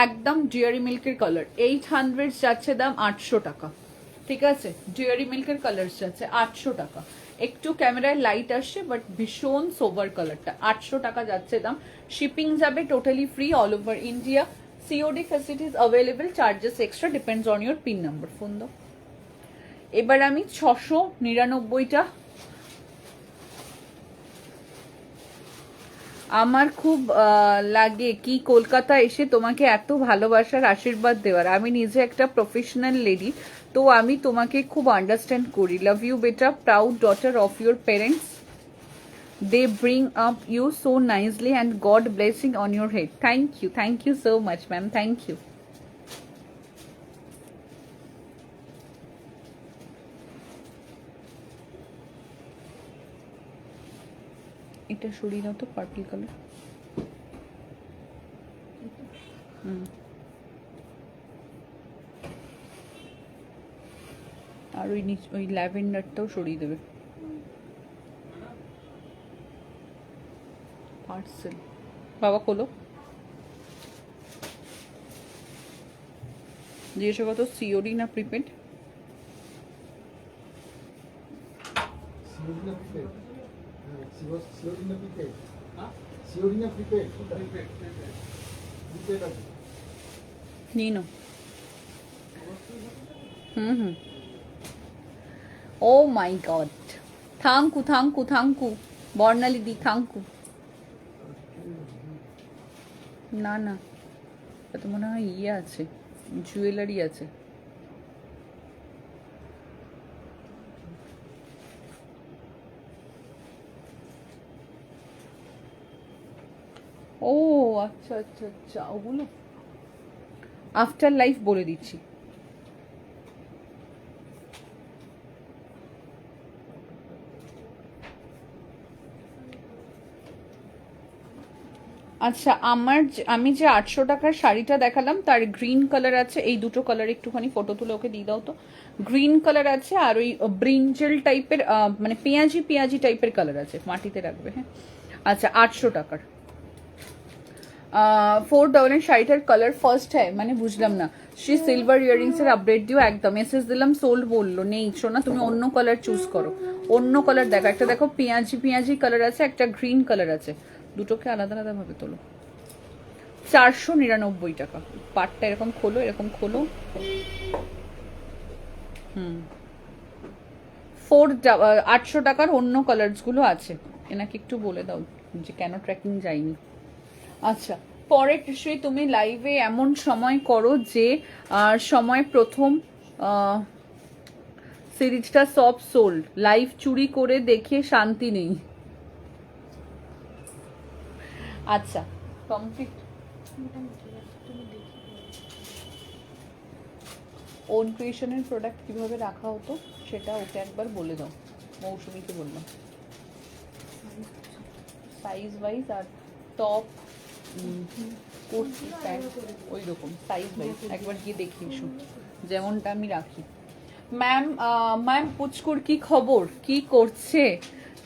একদম ডেয়ারি মিল্কের কালার, 800 যাচ্ছে দাম 800 টাকা, ঠিক আছে, ডেয়ারি মিল্কের কালার যাচ্ছে 800 টাকা। একটু ক্যামেরায় লাইট আসছে বাট ভীষণ সোবার কালারটা, 800 টাকা যাচ্ছে দাম। শিপিং যাবে totally free all over India, COD facilities available, charges extra, depends on your pin number. Phone দাও। এবার আমি 699টা, আমার খুব লাগে কি কলকাতা এসে তোমাকে এত ভালোবাসার আশীর্বাদ দেওয়ার। আমি নিজে একটা প্রফেশনাল লেডি, তো আমি তোমাকে খুব আন্ডারস্ট্যান্ড করি। লাভ ইউ বেটা, proud daughter of your parents, they bring up you so nicely and god blessing on your head. Thank you so much ma'am, thank you. এটা সরিয়ে দাও তো, পার্পল কালার। আর ওই নিচ ওই ল্যাভেন্ডারটাও সরিয়ে দেবে। পার্সেল বাবা খোলো, জিজ্ঞাসা কত সিওডি না প্রিপেড? নিনো। ও মাই গড, থাঙ্কু বর্ণালী দি, থাঙ্কু। না না, এটা তো মনে হয় ইয়ে আছে, জুয়েলারি আছে। ও আচ্ছা আচ্ছা আচ্ছা, ওগুলো আফটার লাইফ বলে দিচ্ছি। আচ্ছা, আমি যে 800 টাকার শাড়িটা দেখালাম তার গ্রিন কালার আছে, এই দুটো কালার একটুখানি ফটো তুলে ওকে দিয়ে দাও তো। গ্রিন কালার আছে আর ওই ব্রিঞ্জেল টাইপের, মানে পেঁয়াজি পেঁয়াজি টাইপের কালার আছে, মাটিতে রাখবে। হ্যাঁ আচ্ছা, 800 টাকার 4 শাড়িটার কালার ফার্স্ট হ্যাঁ, মানে বুঝলাম না। শ্রী সিলভার ইয়ারিংস এর আপডেট দিও একদম। মেসেজ দিলাম, সোল্ড বললো নেই। শোনা, তুমি অন্য কালার চুজ করো, অন্য কালার দেখো। একটা দেখো পেঁয়াজি পেঁয়াজি কালার আছে, একটা গ্রিন কালার আছে, দুটোকে আলাদা আলাদা ভাবে তোলো। 499 টাকা পাটটা। এরকম খোলো, এরকম খোলো। হুম, 800 টাকার অন্য কালার্স গুলো আছে, এনাকে একটু বলে দাও যে কেন ট্র্যাকিং যায়নি। আচ্ছা, পরে কৃষ্ণই তুমি লাইভে এমন সময় করো যে সময় প্রথম সিরিজটা সব সোল্ড। লাইভ চুরি করে দেখে শান্তি নেই। আচ্ছা কমপ্লিট। ওন ক্রিয়েশনের প্রোডাক্ট কিভাবে রাখা হতো সেটা ওকে একবার বলে দাও, মৌসুমীকে বললাম। সাইজ ওয়াইজ আর টপ কুর্তি প্যান্ট ওই রকম সাইজ ওয়াইজ একবার গিয়ে দেখে এসো, যেমনটা আমি রাখি। ম্যাম পুচকুর কি খবর, কি করছে,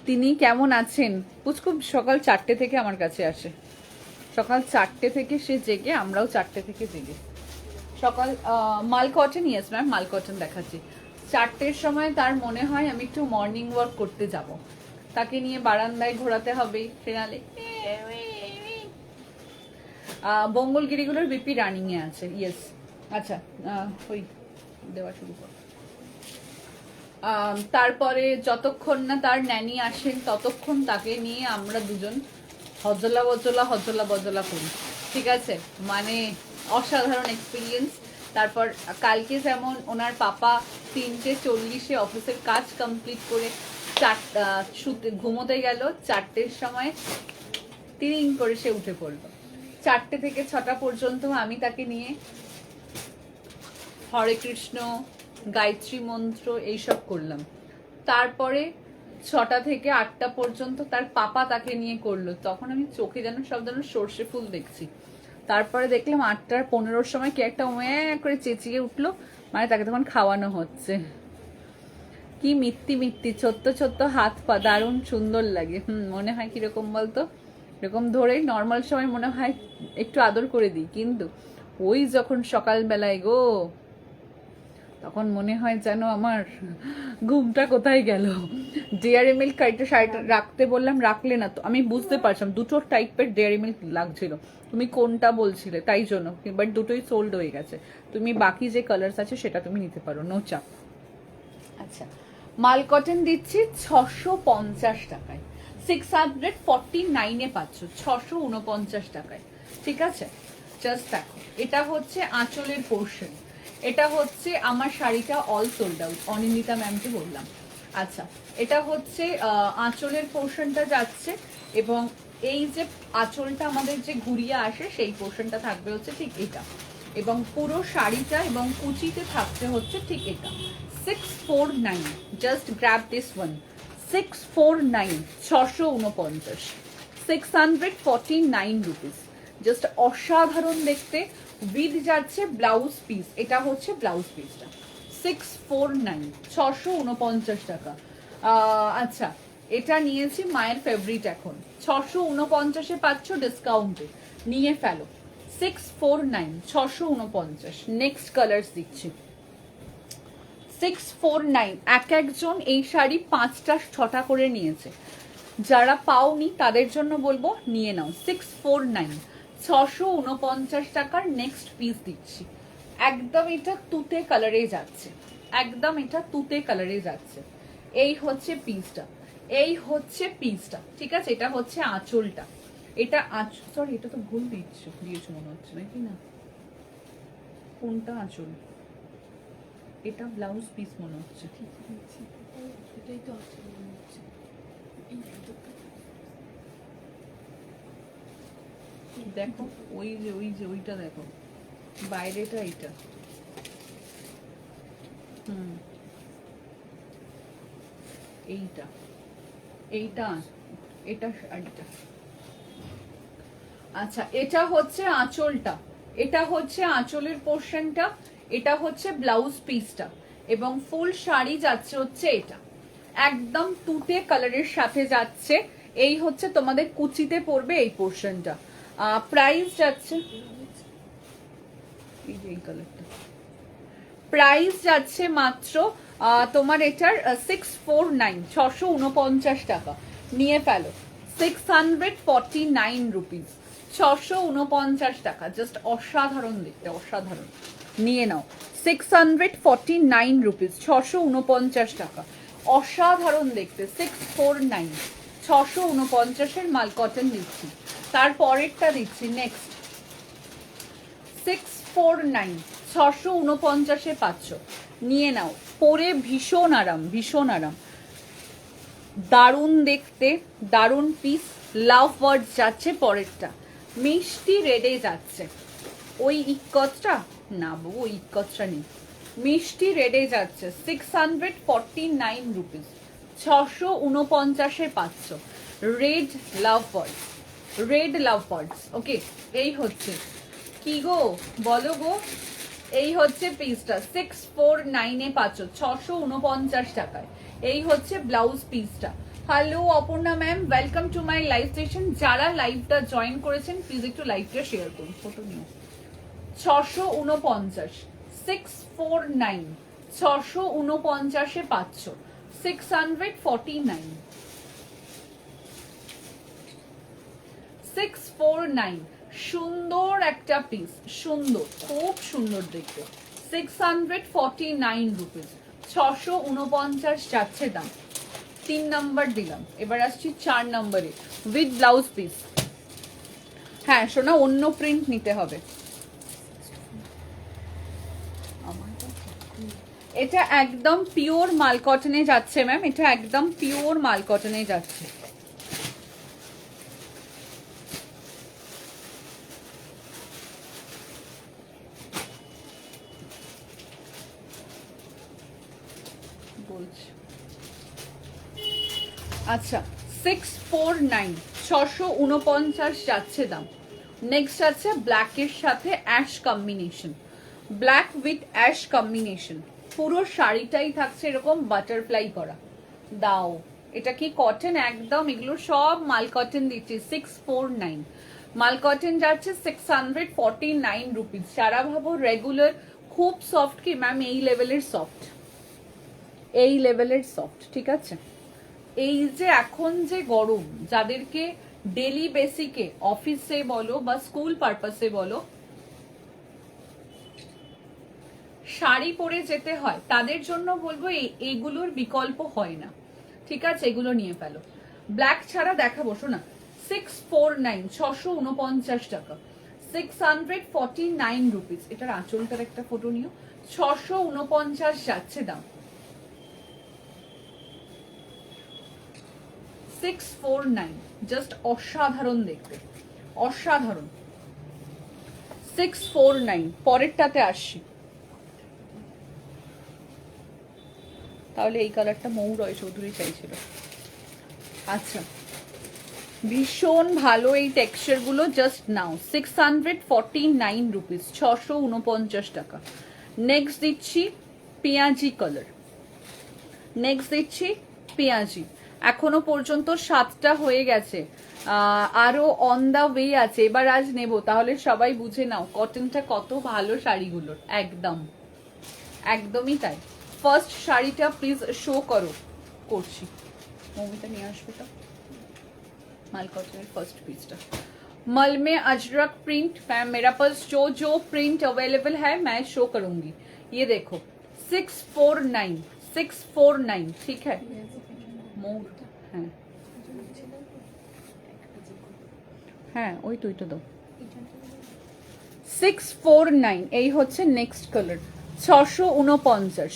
তিনি কেমন আছেন? পুচকু সকাল 4টে থেকে আমার কাছে আসে, সকাল 4টে থেকে সে জেগে, আমরাও 4টে থেকে জেগে। সকাল মাল কটন, ইয়েস ম্যাম মাল কটন দেখাচ্ছি। 4টের সময় তার মনে হয় আমি একটু মর্নিং ওয়াক করতে যাব, তাকে নিয়ে বারান্দায় ঘোরাতে হবে, সেনালে বঙ্গলগিরিগুলোর বিপি রানিং এ আছে, ইয়েস। আচ্ছা ওই দেওয়া শুরু কর। তারপরে যতক্ষণ না তার ন্যানি আসেন ততক্ষণ তাকে নিয়ে আমরা দুজন হজলা বজলা হজলা বজলা করি, ঠিক আছে? মানে অসাধারণ এক্সপিরিয়েন্স। তারপর কালকে যেমন ওনার পাপা 3:40 অফিসের কাজ কমপ্লিট করে ঘুমোতে গেল, 4টের সময় তিরিং করে সে উঠে পড়লো। 4টে থেকে 6টা পর্যন্ত আমি তাকে নিয়ে হরে কৃষ্ণ, গায়ত্রী মন্ত্র এইসব করলাম। তারপরে 6টা থেকে 8টা পর্যন্ত তার পাপা তাকে নিয়ে করলো, তখন আমি চোখে যেন সব যেন সর্ষে ফুল দেখছি। তারপরে দেখলাম 8:15 সময় কে একটা করে চেঁচিয়ে উঠলো, মানে তাকে তখন খাওয়ানো হচ্ছে। কি মিত্তি মিত্তি ছোট্ট ছোট্ট হাত পা, দারুণ সুন্দর লাগে। মনে হয় কিরকম বলতো, এরকম ধরে নর্মাল সময় মনে হয় একটু আদর করে দিই, কিন্তু ওই যখন সকালবেলায় গো, তখন মনে হয় যেন আমার ঘুমটা কোথায় গেল। ডেয়ারি মিল্ক শাড়িটা রাখতে বললাম, রাখলে না তো। আমি বুঝতে পারছিলাম দুটো টাইপের ডেয়ারি মিল্ক লাগছিল, তুমি কোনটা বলছিলে, তাই জন্য। বাট দুটোই সোল্ড হয়ে গেছে, তুমি বাকি যে কালার্স আছে সেটা তুমি নিতে পারো, নো চাপ। আচ্ছা, মাল কটন দিচ্ছি 650 টাকায়, 649 পাচ্ছ, 649 টাকায়, ঠিক আছে? জাস্ট দেখো, এটা হচ্ছে আঁচলের পোর্শন, এটা হচ্ছে আমার শাড়িটা অল সোল্ড আউট, অনিন্দিতা ম্যামকে বললাম। আচ্ছা, এটা হচ্ছে আঁচলের পোর্শনটা যাচ্ছে, এবং এই যে আঁচলটা আমাদের যে ঘুরিয়ে আসে সেই পোর্শনটা থাকবে হচ্ছে ঠিক এটা, এবং পুরো শাড়িটা এবং কুচিতে থাকতে হচ্ছে ঠিক এটা। 649, just grab this one, 649, 649, 649 rupees, just অসাধারণ দেখতে। উইথ যাচ্ছে ব্লাউজ পিস, এটা হচ্ছে ব্লাউজ পিসটা, 649, 649 টাকা। আচ্ছা, এটা নিয়েছি মায়ের ফেভারিট, এখন 649 পাচ্ছ ডিসকাউন্টে, নিয়ে ফেলো। 649, 649। নেক্সট কালার্স দিচ্ছি 649। এক একজন এই শাড়ি 5টা 6টা করে নিয়েছে, যারা পাওনি তাদের জন্য বলবো নিয়ে নাও। 649, 649 টাকার নেক্সট পিস দিচ্ছি। একদম এটা তুতে কালারে যাচ্ছে, একদম এটা তুতে কালারে যাচ্ছে। এই হচ্ছে পিসটা, এই হচ্ছে পিসটা, ঠিক আছে? এটা হচ্ছে আঁচলটা, এটা সরি, এটা তো ভুল দিয়েছো মনে হচ্ছে নাকি না? কোনটা আঁচল? এটা ব্লাউজ পিস মনে হচ্ছে। ঠিক আছে, এটাই তো আছে মনে হচ্ছে। এই দুটো দেখো ওইটা দেখো, বাইরেটা এইটা। এইটা এইটা এটা শাড়িটা। আচ্ছা, এটা হচ্ছে আঁচলটা, এটা হচ্ছে আঁচলের পোর্শনটা, এটা হচ্ছে ব্লাউজ পিসটা, এবং ফুল শাড়ি যাচ্ছে হচ্ছে এটা একদম তুতে কালারের সাথে যাচ্ছে। এই হচ্ছে তোমাদের কুচিতে পড়বে এই পোর্শনটা। প্রাইস যাচ্ছে এই যে এই কালারটা, প্রাইস যাচ্ছে মাত্র তোমার এটার 649, 649 টাকা। নিয়ে ফেলো, 649 রুপিস, 649 টাকা। জাস্ট অসাধারণ দেখতে, অসাধারণ। নিয়ে নাও, 649 রুপিস, 649 টাকা। অসাধারণ দেখতে, 649, 649-এর মাল কটন দিচ্ছি। তারপরেরটা দিচ্ছি নেক্সট, 649, 649-এ পাচ্ছ। নিয়ে নাও, পরে ভীষণ আরাম, ভীষণ আরাম, দারুণ দেখতে, দারুণ পিস। লাভ বার্ড যাচ্ছে পরেরটা, মিষ্টি রেডে যাচ্ছে। ওই ইকচটা না বাবু, ওই ইকচটা নেই, মিষ্টি রেডে যাচ্ছে। 649 রুপিস, 649-এ পাচ্ছ। Red love bird, red love birds. Okay, এই হচ্ছে কি গো, বলো গো, এই হচ্ছে পিসটা 649-এ পাচ্ছ, 649 টাকায়। এই হচ্ছে ব্লাউজ পিসটা। Hello Aparna ma'am, welcome to my live station. যারা লাইভটা জয়েন করেছেন প্লিজ একটু লাইভটা শেয়ার করুন, ফটো নিও। 649, 649, 649-এ পাচ্ছ, 649, 649। সুন্দর একটা পিস, সুন্দর, খুব সুন্দর দেখতে। 649 রুপিস, 649 যাচ্ছে দাম। 3 নাম্বার দিলাম, এবার আসছি 4 নাম্বারে উইথ ব্লাউজ পিস। হ্যাঁ শোনা, অন্য প্রিন্ট নিতে হবে। এটা একদম পিওর মাল কটনে যাচ্ছে ম্যাম, এটা একদম পিওর মাল কটনে যাচ্ছে। বলছি আচ্ছা, 649, 649 যাচ্ছে দাম। নেক্সট আছে ব্ল্যাকের সাথে ash combination, black with ash combination. পুরো শাড়িটাই থাকছে এরকম বাটারফ্লাই করা। দাও, এটা কি কটন? একদম, এগুলো সব মাল কটন দিচ্ছি। 649 মাল কটন যাচ্ছে, 649 রুপিস। সারা ভাবো রেগুলার খুব সফট, কি ম্যাম এই লেভেলের সফট, এই লেভেলের সফট, ঠিক আছে। এই যে এখন যে গরম, যাদেরকে ডেলি বেসিকে অফিসে বলো বা স্কুল পারপাসে বলো শাড়ি পরে যেতে হয়, তাদের জন্য বলবো এইগুলোর বিকল্প হয় না, ঠিক আছে। এগুলো নিয়ে ফেলো। ব্ল্যাক ছাড়া দেখাবো শোনা, 649, 649 টাকা, 649 রুপিস। এটার আঁচলটার একটা ফটো নিও। 649 যাচ্ছে দাম। 649, জাস্ট অসাধারণ দেখতে, অসাধারণ। 649, পরেরটাতে আসছি। তাহলে এই কালারটা মৌ রয় চৌধুরী চাইছিল। আচ্ছা, ভীষণ ভালো এই টেক্সচার গুলো, জাস্ট নাও। 649 রুপিস, 649 টাকা। নেক্সট দিচ্ছি পেঁয়াজি কালার, নেক্সট দিচ্ছি পেঁয়াজি। এখনো পর্যন্ত 7টা হয়ে গেছে, আরো অন দা ওয়ে আছে। এবার আজ নেব, তাহলে সবাই বুঝে নাও কটনটা কত ভালো শাড়িগুলোর। একদম, একদমই তাই। ফার্স্ট শাড়িটা প্লিজ শো করো, করছি। মৌমিতা নিয়ে আসবে তো माल कॉटन फर्स्ट पीसटा। मल में अजरक प्रिंट, मैम मेरा पास जो जो प्रिंट अवेलेबल है मैं शो करूंगी। ये देखो 649, 649, ठीक है। मोर है হ্যাঁ ওই তো ওইটা দাও। এইখানটা 649 এই হচ্ছে নেক্সট কালার, 649,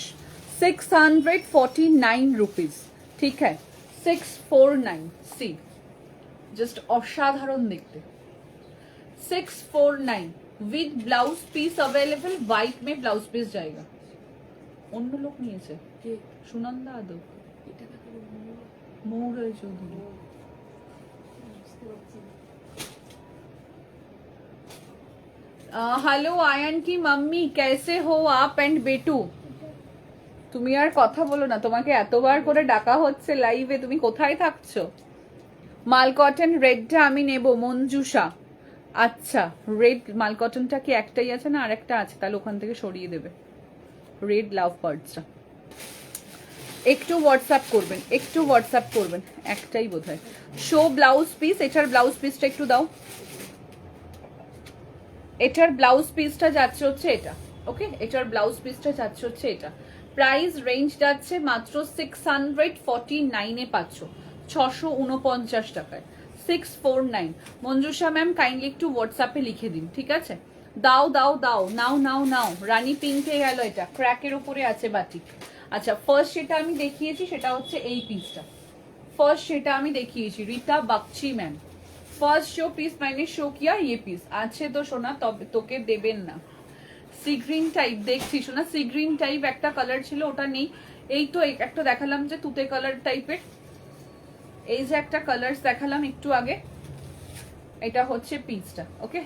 649 রুপিস। ঠিক है 649 সি, জাস্ট অসাধারণ দেখতে। 649 with blouse piece available, white में ब्लाउज पीस जाएगा। অন্য লোক নিয়েছে, কে সুনন্দা আদৌ, এটা কাকে বলবো? মৌরয় চৌধুরী। বুঝতে পারছি না। हेलो आयन की मम्मी कैसे हो आप एंड बेटू। তুমি আর কথা বলো না, তোমাকে এতবার করে ডাকা হচ্ছে লাইভে, তুমি কোথায় থাকছো? মাল কটন রেডটা আমি নেব মঞ্জুষা। আচ্ছা রেড মাল কটনটা কি একটাই আছে না আরেকটা আছে? তাহলে ওখান থেকে সরিয়ে দেবে রেড লাভ বার্ডসটা। একটু হোয়াটসঅ্যাপ করবেন, একটু হোয়াটসঅ্যাপ করবেন, একটাই বোধহয়। শো ব্লাউজ পিস, এটার ব্লাউজ পিসটা একটু দাও। এটার ব্লাউজ পিসটা যাচ্ছে হচ্ছে এটা, ওকে, এটার ব্লাউজ পিসটা যাচ্ছে হচ্ছে এটা। প্রাইস রেঞ্জ যাচ্ছে মাত্র 649-এ পাচ্ছ, 649 টাকায়, 649। মঞ্জুষা ম্যাম কাইন্ডলি একটু হোয়াটসঅ্যাপে লিখে দিন, ঠিক আছে? দাও দাও দাও, নাও নাও নাও। রানী পিঙ্কে গেল, এটা ক্র্যাকের উপরে আছে বাটিক। আচ্ছা ফার্স্ট যেটা আমি দেখিয়েছি সেটা হচ্ছে এই পিসটা, ফার্স্ট সেটা আমি দেখিয়েছি Rita Bagchi ma'am. First show piece मैंने শো কিয়া ये পিস আছে তো সোনা, তবে তোকে দেবেন না। সি গ্রিন টাইপ দেখছি সোনা, সি গ্রিন টাইপ একটা কালার ছিল ওটা নেই। এই তো একটা দেখালাম যে তুতে কালার টাইপের, এই যে একটা কালার দেখালাম একটু আগে, এটা হচ্ছে পিসটা, ওকে।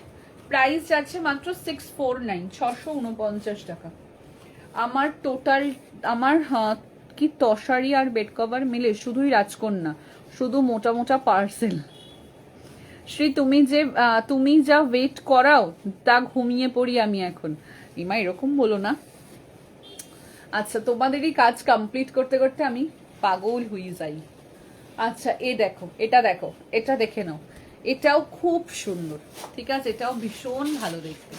প্রাইস যাচ্ছে মাত্র 649, 649 টাকা। আমার টোটাল আমার কি তশারি আর বেড কভার মিলে শুধুই রাজকন্যা, শুধু মোটা মোটা পার্সেল। শ্রী তুমি যা ওয়েট করাও তা ঘুমিয়ে পড়ি আমি এখন। ইমা এরকম বলো না। আচ্ছা তোমাদেরই কাজ কমপ্লিট করতে করতে আমি পাগল হয়ে যাই। আচ্ছা এ দেখো, এটা দেখো, এটা দেখে নাও, এটাও খুব সুন্দর, ঠিক আছে, এটাও ভীষণ ভালো দেখতে।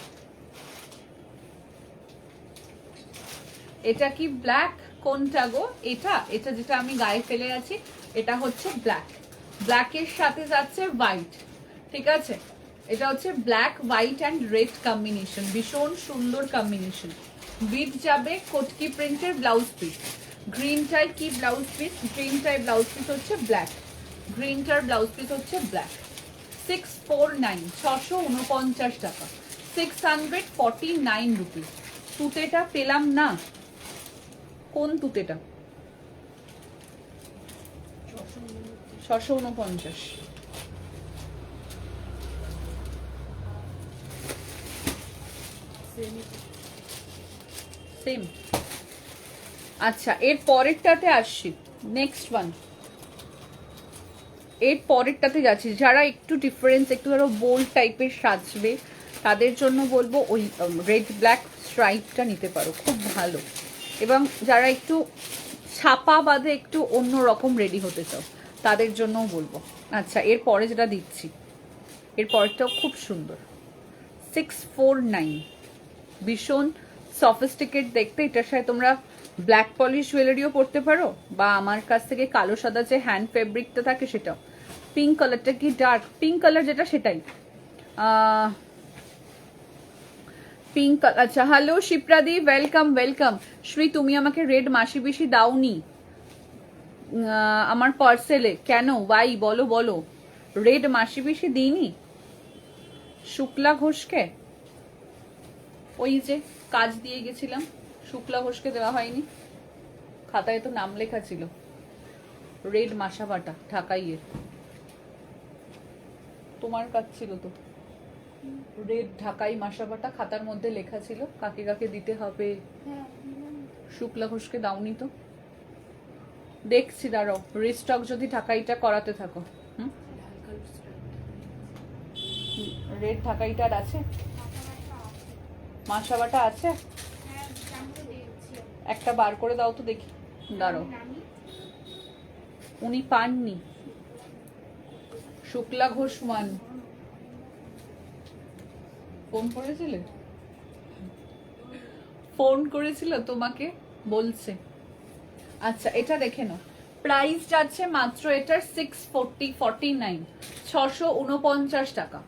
এটা কি ব্ল্যাক? কোনটা গো? এটা এটা যেটা আমি গায়ে ফেলে আছি এটা হচ্ছে ব্ল্যাক, ব্ল্যাকের সাথে যাচ্ছে হোয়াইট, ঠিক আছে। এটা হচ্ছে black white and red combination, ভীষণ সুন্দর কম্বিনেশন। উইথ যাবে কোটকি প্রিন্টের ব্লাউজ পিস। গ্রিনটাই কি ব্লাউজ পিস? গ্রিনটাই ব্লাউজ পিস হচ্ছে ব্ল্যাক, গ্রিনটার ব্লাউজ পিস হচ্ছে ব্ল্যাক। 649, 649 টাকা, 649 রুপিস। তুতেটা পেলাম না, কোন তুতেটা? 649। সেম। আচ্ছা এর পরেরটাতে আসছি, নেক্সট ওয়ান, এর পরেরটাতে যাচ্ছি। যারা একটু ডিফারেন্স, একটু ধরো বোল্ড টাইপের সাজবে তাদের জন্য বলবো ওই রেড ব্ল্যাক স্ট্রাইপটা নিতে পারো, খুব ভালো। এবং যারা একটু ছাপা বাদে একটু অন্য রকম রেডি হতে চাও তাদের জন্যও বলবো। আচ্ছা এর পরে যেটা দিচ্ছি, এর পরেরটাও খুব সুন্দর, 649, ভীষণ সফিস্টিকেট দেখতে। এটার সাথে তোমরা ব্ল্যাক পলিশ জুয়েলারিও পরতে পারো, বা আমার কাছ থেকে কালো সাদা যে হ্যান্ড ফেব্রিকটা থাকে সেটাও। পিঙ্ক কালারটা কি ডার্ক পিঙ্ক কালার যেটা সেটাই, পিঙ্ক। আচ্ছা হ্যালো শিপ্রাদি, ওয়েলকাম ওয়েলকাম। শ্রী তুমি আমাকে রেড মাসি বেশি দাওনি আমার পার্সেলে, কেন? ওয়াই বলো বলো। রেড মাসি বেশি দিইনি শুক্লা ঘোষকে, ওই যে কাজ দিয়ে গেছিলাম, শুক্লা ঘোষকে দেওয়া হয়নি, খাতায় তো নাম লেখা ছিল রেড মাসাবাটা ঢাকাইয়ের, তোমার কাজ ছিল তো রেড ঢাকাই মাসাবাটা, খাতার মধ্যে লেখা ছিল কাকে কাকে দিতে হবে। শুক্লা ঘোষকে দাওনি তো, দেখছি দাঁড়াও, রিস্টক যদি ঢাকাইটা করাতে থাকো। রেড ঢাকাইটার আছে, মাসাবাটা আছে, একটা বার করে দাও তো দেখি, দাঁড়াও। উনি পাননি, শুক্লা ঘোষ মান। ফোন করেছিলে? ফোন করেছিল তোমাকে, বলছে। আচ্ছা এটা দেখে নাও, প্রাইস যাচ্ছে মাত্র এটার 649, 649 টাকা।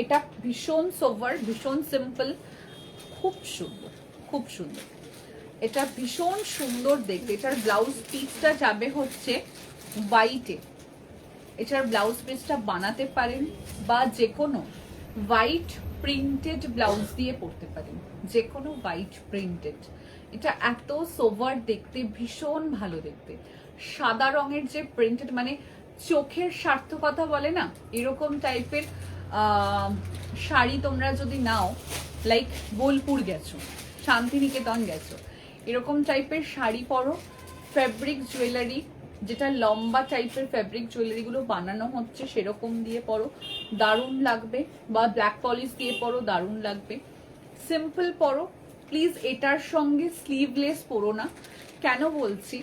এটা ভীষণ সোভার, ভীষণ সিম্পল, খুব সুন্দর, খুব সুন্দর। এটা ভীষণ সুন্দর দেখতে। এটার ব্লাউজ পিসটা যাবে হচ্ছে হোয়াইটে। এটার ব্লাউজ পিসটা বানাতে পারেন বা যে কোনো হোয়াইট প্রিন্টেড ব্লাউজ দিয়ে পরতে পারেন, যে কোনো হোয়াইট প্রিন্টেড। এটা এত সোভার দেখতে, ভীষণ ভালো দেখতে। সাদা রঙের যে প্রিন্টেড, মানে চোখের সার্থকতা বলে না, এরকম টাইপের শাড়ি তোমরা যদি নাও, লাইক বোলপুর গেছো, শান্তিনিকেতন গেছো, এরকম টাইপের শাড়ি পরো, ফ্যাব্রিক জুয়েলারি, যেটা লম্বা টাইপের ফ্যাব্রিক জুয়েলারিগুলো বানানো হচ্ছে সেরকম দিয়ে পরো, দারুণ লাগবে। বা ব্ল্যাক পলিশ দিয়ে পরো, দারুণ লাগবে। সিম্পল পরো প্লিজ। এটার সঙ্গে স্লিভলেস পরো না। কেন বলছি,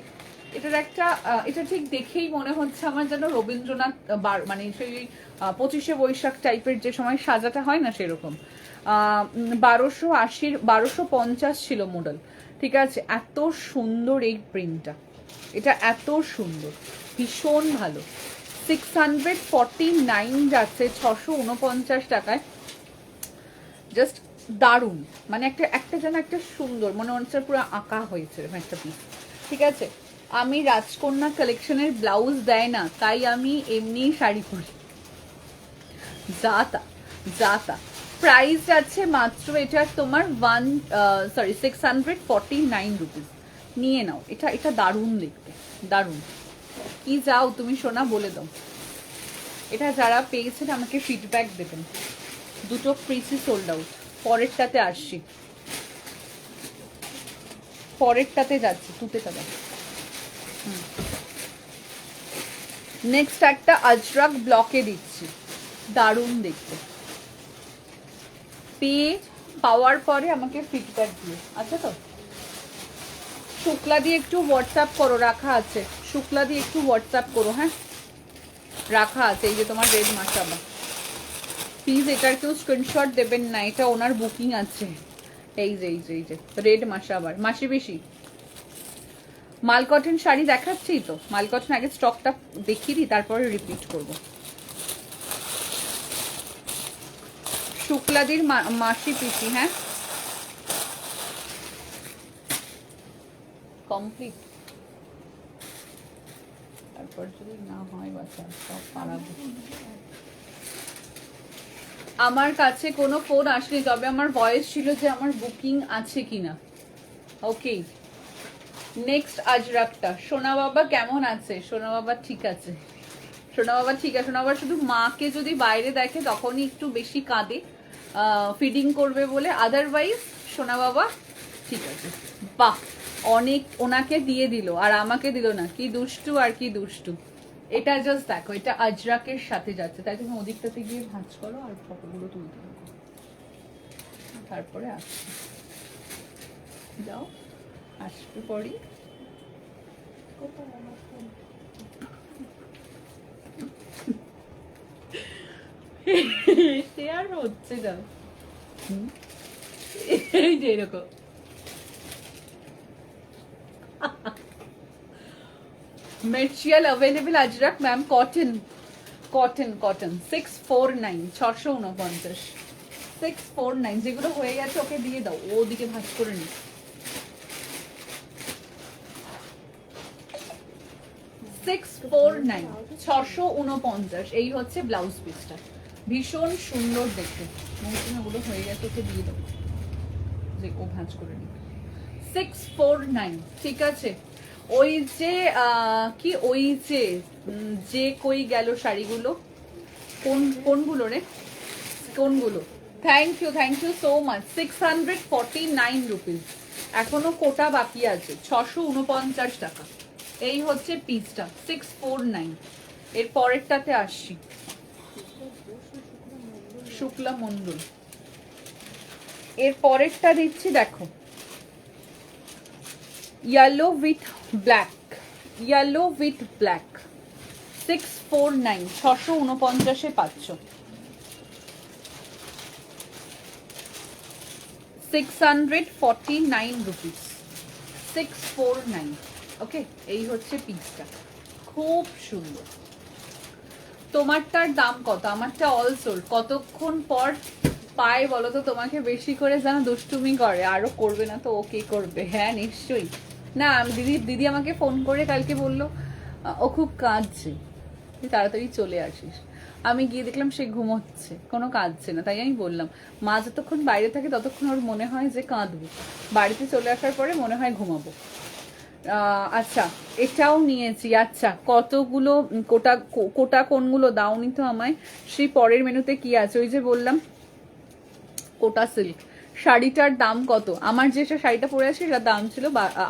এটার একটা এটা ঠিক দেখেই মনে হচ্ছে আমার যেন রবীন্দ্রনাথ মানে সেই 25শে বৈশাখ টাইপের যে সময় সাজাটা হয় না, সেরকম 1280 1250 ছিল মডেল, ঠিক আছে। এত সুন্দর এই প্রিন্টটা, এটা এত সুন্দর, ভীষণ ভালো। 649 যাচ্ছে 649 টাকায়, জাস্ট দারুণ। মানে একটা যেন একটা সুন্দর মনে হচ্ছে পুরো আঁকা হয়েছে একটা পিস, ঠিক আছে। আমি রাজকন্যা কালেকশনের ব্লাউজ দেয় না, তাই আমি এমনি শাড়ি পরি, যাতা যাতা। প্রাইস আছে মাত্র এটার তোমার 649 রুপিস। নিয়ে নাও, এটা দারুণ দেখতে, দারুণ। কি যাও তুমি সোনা, বলে দাও। এটা যারা পেয়েছেন আমাকে ফিডব্যাক দেবেন। দুটো পিসই সোল্ড আউট। পরেরটাতে আসছি, পরেরটাতে যাচ্ছি, তুতেটা দাও। নেক্সট একটা আজরাক ব্লকে দিচ্ছি, দারুণ দেখতে। পাওয়ার পরে আমাকে ফিডব্যাক দিয়ে, আচ্ছা তো। শুক্লা দিয়ে একটু হোয়াটসঅ্যাপ করো, রাখা আছে। শুক্লা দিয়ে একটু হোয়াটসঅ্যাপ করো, হ্যাঁ রাখা আছে। এই যে তোমার রেড মাসাবা, প্লিজ এটার কেউ স্ক্রিনশট দেবেন না, এটা ওনার বুকিং আছে। এই যে রেড মাসাবার, মাসি বেশি মাল কটন শাড়ি দেখাচ্ছি তো। মাল কটন আগে স্টকটা দেখিয়ে দিই, তারপরে রিপিট করব। শুক্লাদির মাসি পিসি, হ্যাঁ কমপ্লিট। তারপর যদি না হয় বাচ্চা সব পারাবো। আমার কাছে কোনো ফোন আসেনি, তবে আমার ভয়েস ছিল যে আমার বুকিং আছে কিনা। ওকে, নেক্সট আজরাকটা। সোনা বাবা কেমন আছে? সোনা বাবা ঠিক আছে, সোনা বাবা ঠিক আছে। সোনা বাবা শুধু মাকে যদি বাইরে দেখে তখনই একটু বেশি কাঁদে, ফিডিং করবে বলে, আদারওয়াইজ সোনা বাবা ঠিক আছে। বাহ, অনেক ওনাকে দিয়ে দিল আর আমাকে দিল না, কি দুষ্টু আর কি দুষ্টু। এটা জাস্ট দেখো, এটা আজরাকের সাথে যাচ্ছে, তাই তুমি ওদিকটাতে গিয়ে ভাঁজ করো আর ফটোগুলো তুলতে থাকো, তারপরে আসছি। যাও, আসবে পরই। সে আর হচ্ছে না, এই যে এরকম। Material available Ajrak ma'am, cotton cotton cotton 649, 649, 649। যেগুলো হয়ে গেছে ওকে দিয়ে দাও, ও ওদিকে ভাঁজ করে নি। 649, 649। এই হচ্ছে ব্লাউজ পিসটা, ভীষণ সুন্দর দেখতে। মৌসুমে ওগুলো হয়ে গেছে, ওকে দিয়ে দাও, যে ও ভাঁজ করে নি। 649, ঠিক আছে। ওই যে কি, ওই যে কই গেল শাড়িগুলো, কোনগুলো রে, কোনগুলো? Thank you so much. 649 rupees, এখনো কোটা বাকি আছে। 649 টাকা। এই হচ্ছে পিসটা 649। এর পরেরটাতে আসছি, শুক্লা মন্ডল। এর পরেরটা দিচ্ছি, দেখো, yellow with black, yellow with black. 649, 649 পাচ্ছ। 649 রুপিস, 649। ওকে, এই হচ্ছে পিসটা। খুব সুন্দর। তোমারটার দাম কত? আমারটা অল সোল্ড। কতক্ষণ পর পায় বলো তো তোমাকে বেশি করে, যেন দুষ্টুমি করে, আরো করবে না তো ও কে করবে? হ্যাঁ নিশ্চয়ই। না দিদি আমাকে ফোন করে কালকে বললো ও খুব কাঁদছে, তুই তাড়াতাড়ি চলে আসিস। আমি গিয়ে দেখলাম সে ঘুমোচ্ছে, কোনো কাঁদছে না। তাই আমি বললাম মা যতক্ষণ বাইরে থাকে ততক্ষণ ওর মনে হয় যে কাঁদবে, বাড়িতে চলে আসার পরে মনে হয় ঘুমাবো। আচ্ছা এটাও নিয়েছি। আচ্ছা কতগুলো কোটা কোনগুলো দাওনি তো আমায়। সেই পরের মেনুতে কি আছে? ওই যে বললাম কোটা সিল্ক শাড়িটার দাম কত? আমার যেটা শাড়িটা পরে আছে সেটার দাম ছিল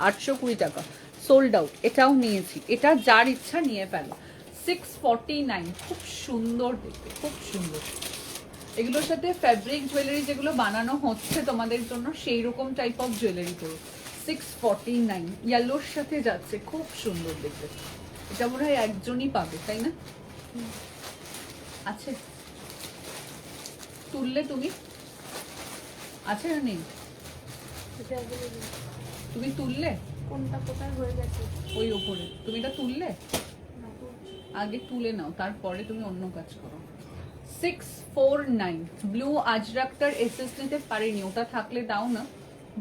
820 টাকা, সোল্ড আউট। এটাও নিয়েছি, এটা যার ইচ্ছা নিয়ে ফেলো। 649, খুব সুন্দর দেখতে, খুব সুন্দর। এগুলোর সাথে ফ্যাব্রিক জুয়েলারি যেগুলো বানানো হচ্ছে তোমাদের জন্য, সেই রকম টাইপ অফ জুয়েলারি করো। 649, ইয়েলোর সাথে যাচ্ছে, খুব সুন্দর দেখতে। এটা মনে হয় একজনই পাবে, তাই না? আছে তুললে তুমি? আছে না নেই? তুমি তুললে? কোনটা কোথায় হয়ে গেছে? ওই ওপরে তুমি এটা তুললে? আগে তুলে নাও, তারপরে তুমি অন্য কাজ করো। 649 ব্লু আজরাকটার এসএস নিতে পারিনি, ওটা থাকলে দাও না।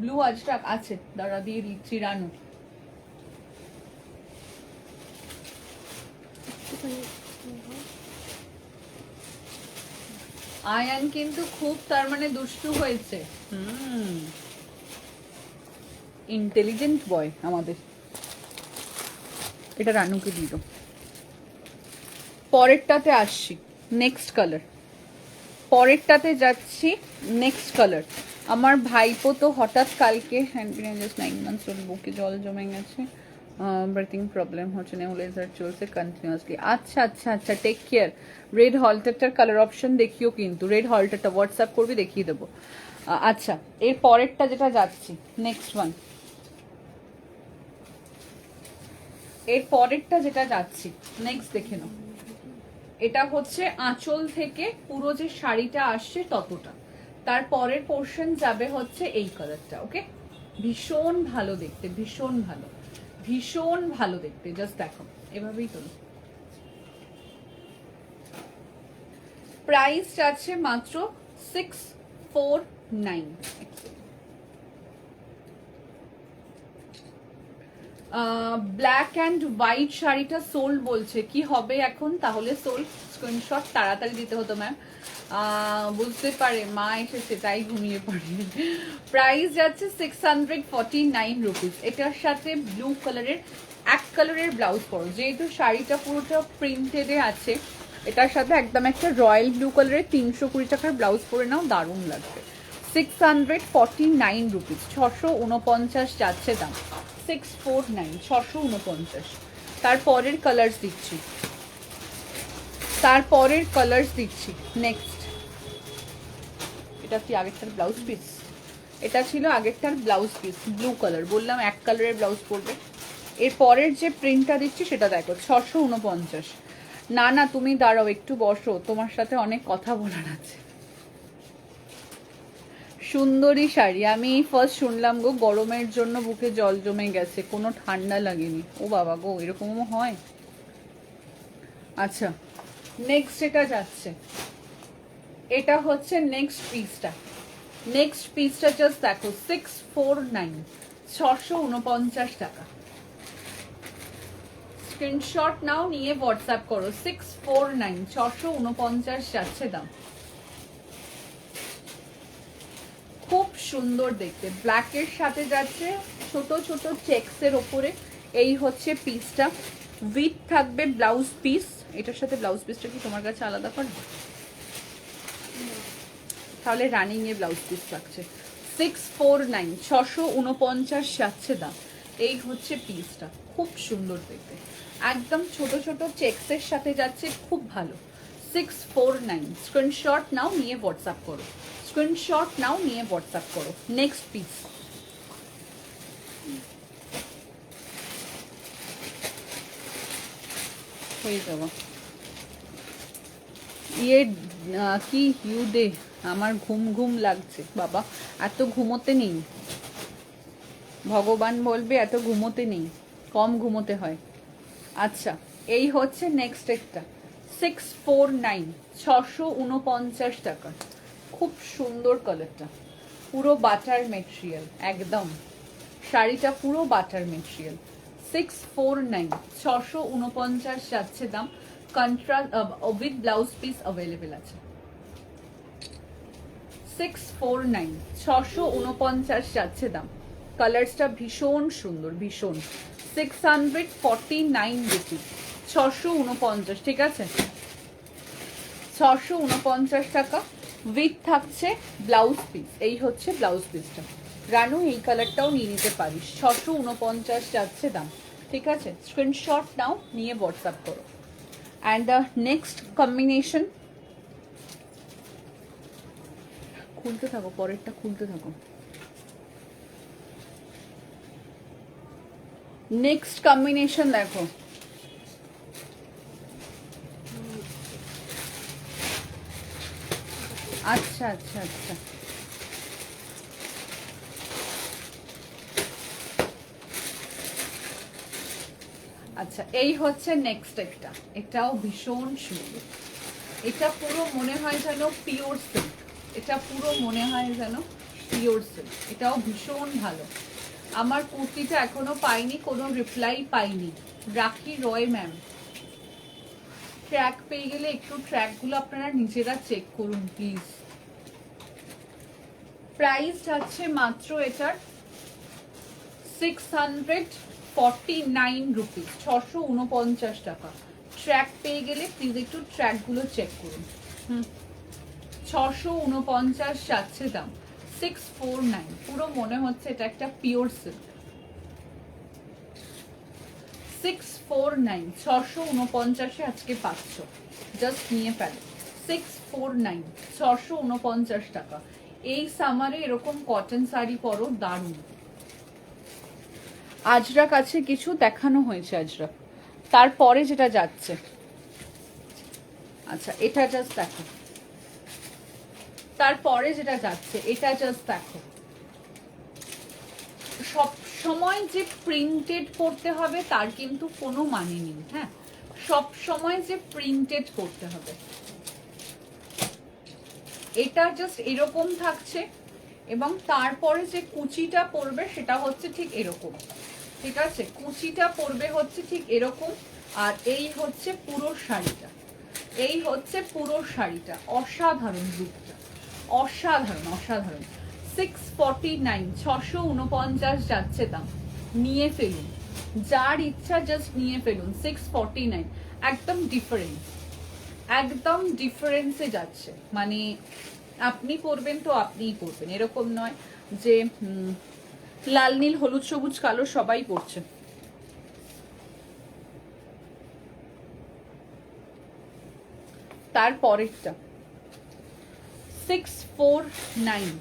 ব্লু আজরাক আছে, দাঁড়া দিয়ে দিচ্ছি। রানু আয়ান কিন্তু খুব তার মানে দুষ্টু হয়েছে। ইন্টেলিজেন্ট বয় আমাদের। এটা রানুকে দিল। পরেরটাতে আসছি, নেক্সট কালার। পরেরটাতে যাচ্ছি, নেক্সট কালার। আমার ভাইপো তো হঠাৎ কালকে জাস্ট 9 মান্থস ওর বুকে জল জমে গেছে, ব্রিথিং প্রবলেম হচ্ছে, নেবুলাইজার চলছে কন্টিনিউয়াসলি। আচ্ছা আচ্ছা আচ্ছা, টেক কেয়ার। রেড হলটারটার কালার অপশন দেখিও কিন্তু, রেড হলটারটা হোয়াটসঅ্যাপ করবি, দেখিয়ে দেবো। আচ্ছা এর পরেরটা যেটা যাচ্ছি, নেক্সট ওয়ান, এর পরেরটা যেটা যাচ্ছি নেক্সট দেখে নাও। এটা হচ্ছে আঁচল থেকে পুরো যে শাড়িটা আসছে ততটা, তার পরের পোর্শন যাবে হচ্ছে এই কালারটা। ওকে, ভীষণ ভালো দেখতে, ভীষণ ভালো, ভীষণ ভালো দেখতে। জাস্ট দেখো, এভাবেই তোলো। প্রাইস আছে মাত্র 649। ব্ল্যাক অ্যান্ড হোয়াইট শাড়িটা সোল্ড বলছে, কি হবে এখন তাহলে? সোল্ড স্ক্রিনশট তাড়াতাড়ি দিতে হতো ম্যাম। বুঝতে পারে মা এসেছে তাই ঘুমিয়ে পড়ে। প্রাইস যাচ্ছে 649 রুপিস। এটার সাথে ব্লু কালারের এক কালারের ব্লাউজ পরো, যেহেতু শাড়িটা পুরোটা প্রিন্টেডে আছে, এটার সাথে একদম একটা রয়্যাল ব্লু কালারের 320 টাকার ব্লাউজ পরে নাও, দারুণ লাগবে। 649 রুপিস, 649 যাচ্ছে দাম। 649, 649। তারপরের কালার্স দিচ্ছি, তারপরের কালার্স দিচ্ছি। নেক্সট, এটা কি আগেরটার ব্লাউজ পিস? এটা ছিল আগেরটার ব্লাউজ পিস, ব্লু কালার। বললাম এক কালারের ব্লাউজ পরবে। এর পরের যে প্রিন্টটা দিচ্ছি সেটা দেখো, 649। না না তুমি দাঁড়াও, একটু বসো, তোমার সাথে অনেক কথা বলার আছে। সুন্দরী শাড়ি, আমি ফার্স্ট শুনলাম গো, গরমের জন্য বুকে জল জমে গেছে, কোনো ঠান্ডা লাগেনি। ও বাবা গো, এরকমও হয়? আচ্ছা নেক্সট এটা যাচ্ছে, এটা হচ্ছে নেক্সট পিসটা। নেক্সট পিসটা জাস্ট দেখো, 649, 649 টাকা। স্ক্রিনশট নাও, নিয়ে হোয়াটসঅ্যাপ করো। 649, 649 যাচ্ছে দাম। খুব সুন্দর দেখতে, ব্ল্যাকের সাথে যাচ্ছে ছোট ছোট চেকসের ওপরে। এই হচ্ছে পিসটা, উইথ থাকবে ব্লাউজ পিস। এটার সাথে ব্লাউজ পিসটা কি তোমার কাছে আলাদা করে? তাহলে রানিং এ ব্লাউজ পিস লাগছে। 649, 649 যাচ্ছে দাম। এই হচ্ছে পিসটা, খুব সুন্দর দেখতে, একদম ছোট ছোট চেকসের সাথে যাচ্ছে, খুব ভালো। 649, স্ক্রিনশট নাও, নিয়ে হোয়াটসঅ্যাপ করো। স্ক্রিনশট নাও, নিয়ে হোয়াটসঅ্যাপ করো। নেক্সট পিস, হয়ে যাওয়া। ইয়ে কি ইউ দে, আমার ঘুম ঘুম লাগছে বাবা, এত ঘুমোতে নেই, ভগবান বলবে এত ঘুমোতে নেই, কম ঘুমোতে হয়। আচ্ছা এই হচ্ছে নেক্সট একটা 649, 649 টাকা। খুব সুন্দর কালারটা, পুরো বাটার মেটেরিয়াল একদম, শাড়িটা পুরো বাটার মেটেরিয়াল। 649, 649 যাচ্ছে দাম। Contrast with blouse piece available আছে। 649, 649 যাচ্ছে দাম। কালার্সটা ভীষণ সুন্দর, ভীষণ। 649 রুপিস, 649, ঠিক আছে? 649 টাকা উইথ থাকছে ব্লাউজ পিস। এই হচ্ছে ব্লাউজ পিসটা। রানু এই কালারটাও নিয়ে নিতে পারিস। 649 যাচ্ছে দাম, ঠিক আছে? স্ক্রিনশট নাও, নিয়ে হোয়াটসঅ্যাপ করো। অ্যান্ড দ্য নেক্সট কম্বিনেশন, খুলতে থাকো, পরেরটা খুলতে থাকো। নেক্সট কম্বিনেশন দেখো, আচ্ছা আচ্ছা আচ্ছা, আচ্ছা এই হচ্ছে নেক্সট একটা। এটাও ভীষণ সুন্দর। এটা পুরো মনে হয় যেন পিওর সিল্ক, এটা পুরো মনে হয় যেন পিওর সিল্ক। এটাও ভীষণ ভালো। আমার কুর্তিটা এখনো পাইনি, কোনো রিপ্লাই পাইনি। রাখি রয় ম্যাম, ট্র্যাক পেয়ে গেলে একটু ট্র্যাকগুলো আপনারা নিজেরা চেক করুন প্লিজ। প্রাইস যাচ্ছে মাত্র এটার 649 রুপিস, 649 টাকা। ট্র্যাক পেয়ে গেলে প্লিজ একটু ট্র্যাকগুলো চেক করুন। 649 যাচ্ছে দাম। 649, পুরো মনে হচ্ছে এটা একটা পিওর সিল্ক। 649, 649 আজকে পাচ্ছ, জাস্ট নিয়ে ফেলো। 649, 649 টাকা। এই সামারে এরকম কটন শাড়ি পরো, দারুণ। আজরাক আছে, কিছু দেখানো হয়েছে আজরাক। তারপরে যেটা যাচ্ছে, আচ্ছা এটা জাস্ট দেখো। তারপরে যেটা যাচ্ছে এটা জাস্ট দেখো। সব সময় যে প্রিন্টেড করতে হবে তার কিন্তু কোনো মানে নেই। হ্যাঁ, সব সময় যে প্রিন্টেড করতে হবে, এটা জাস্ট এরকম থাকছে। এবং তারপরে যে কুচিটা পড়বে সেটা হচ্ছে ঠিক এরকম, ঠিক আছে? কুচিটা পড়বে হচ্ছে ঠিক এরকম। আর এই হচ্ছে পুরো শাড়িটা, এই হচ্ছে পুরো শাড়িটা। অসাধারণ লুকটা, অসাধারণ অসাধারণ। 649, 649 যাচ্ছে দাম। নিয়ে ফেলুন, যার ইচ্ছা জাস্ট নিয়ে ফেলুন। 649, একদম ডিফারেন্স, একদম ডিফারেন্সে যাচ্ছে। মানে আপনি পরবেন তো আপনিই পরবেন, এরকম নয় যে লাল নীল হলুদ সবুজ কালো সবাই পরছে। তারপরেরটা 649,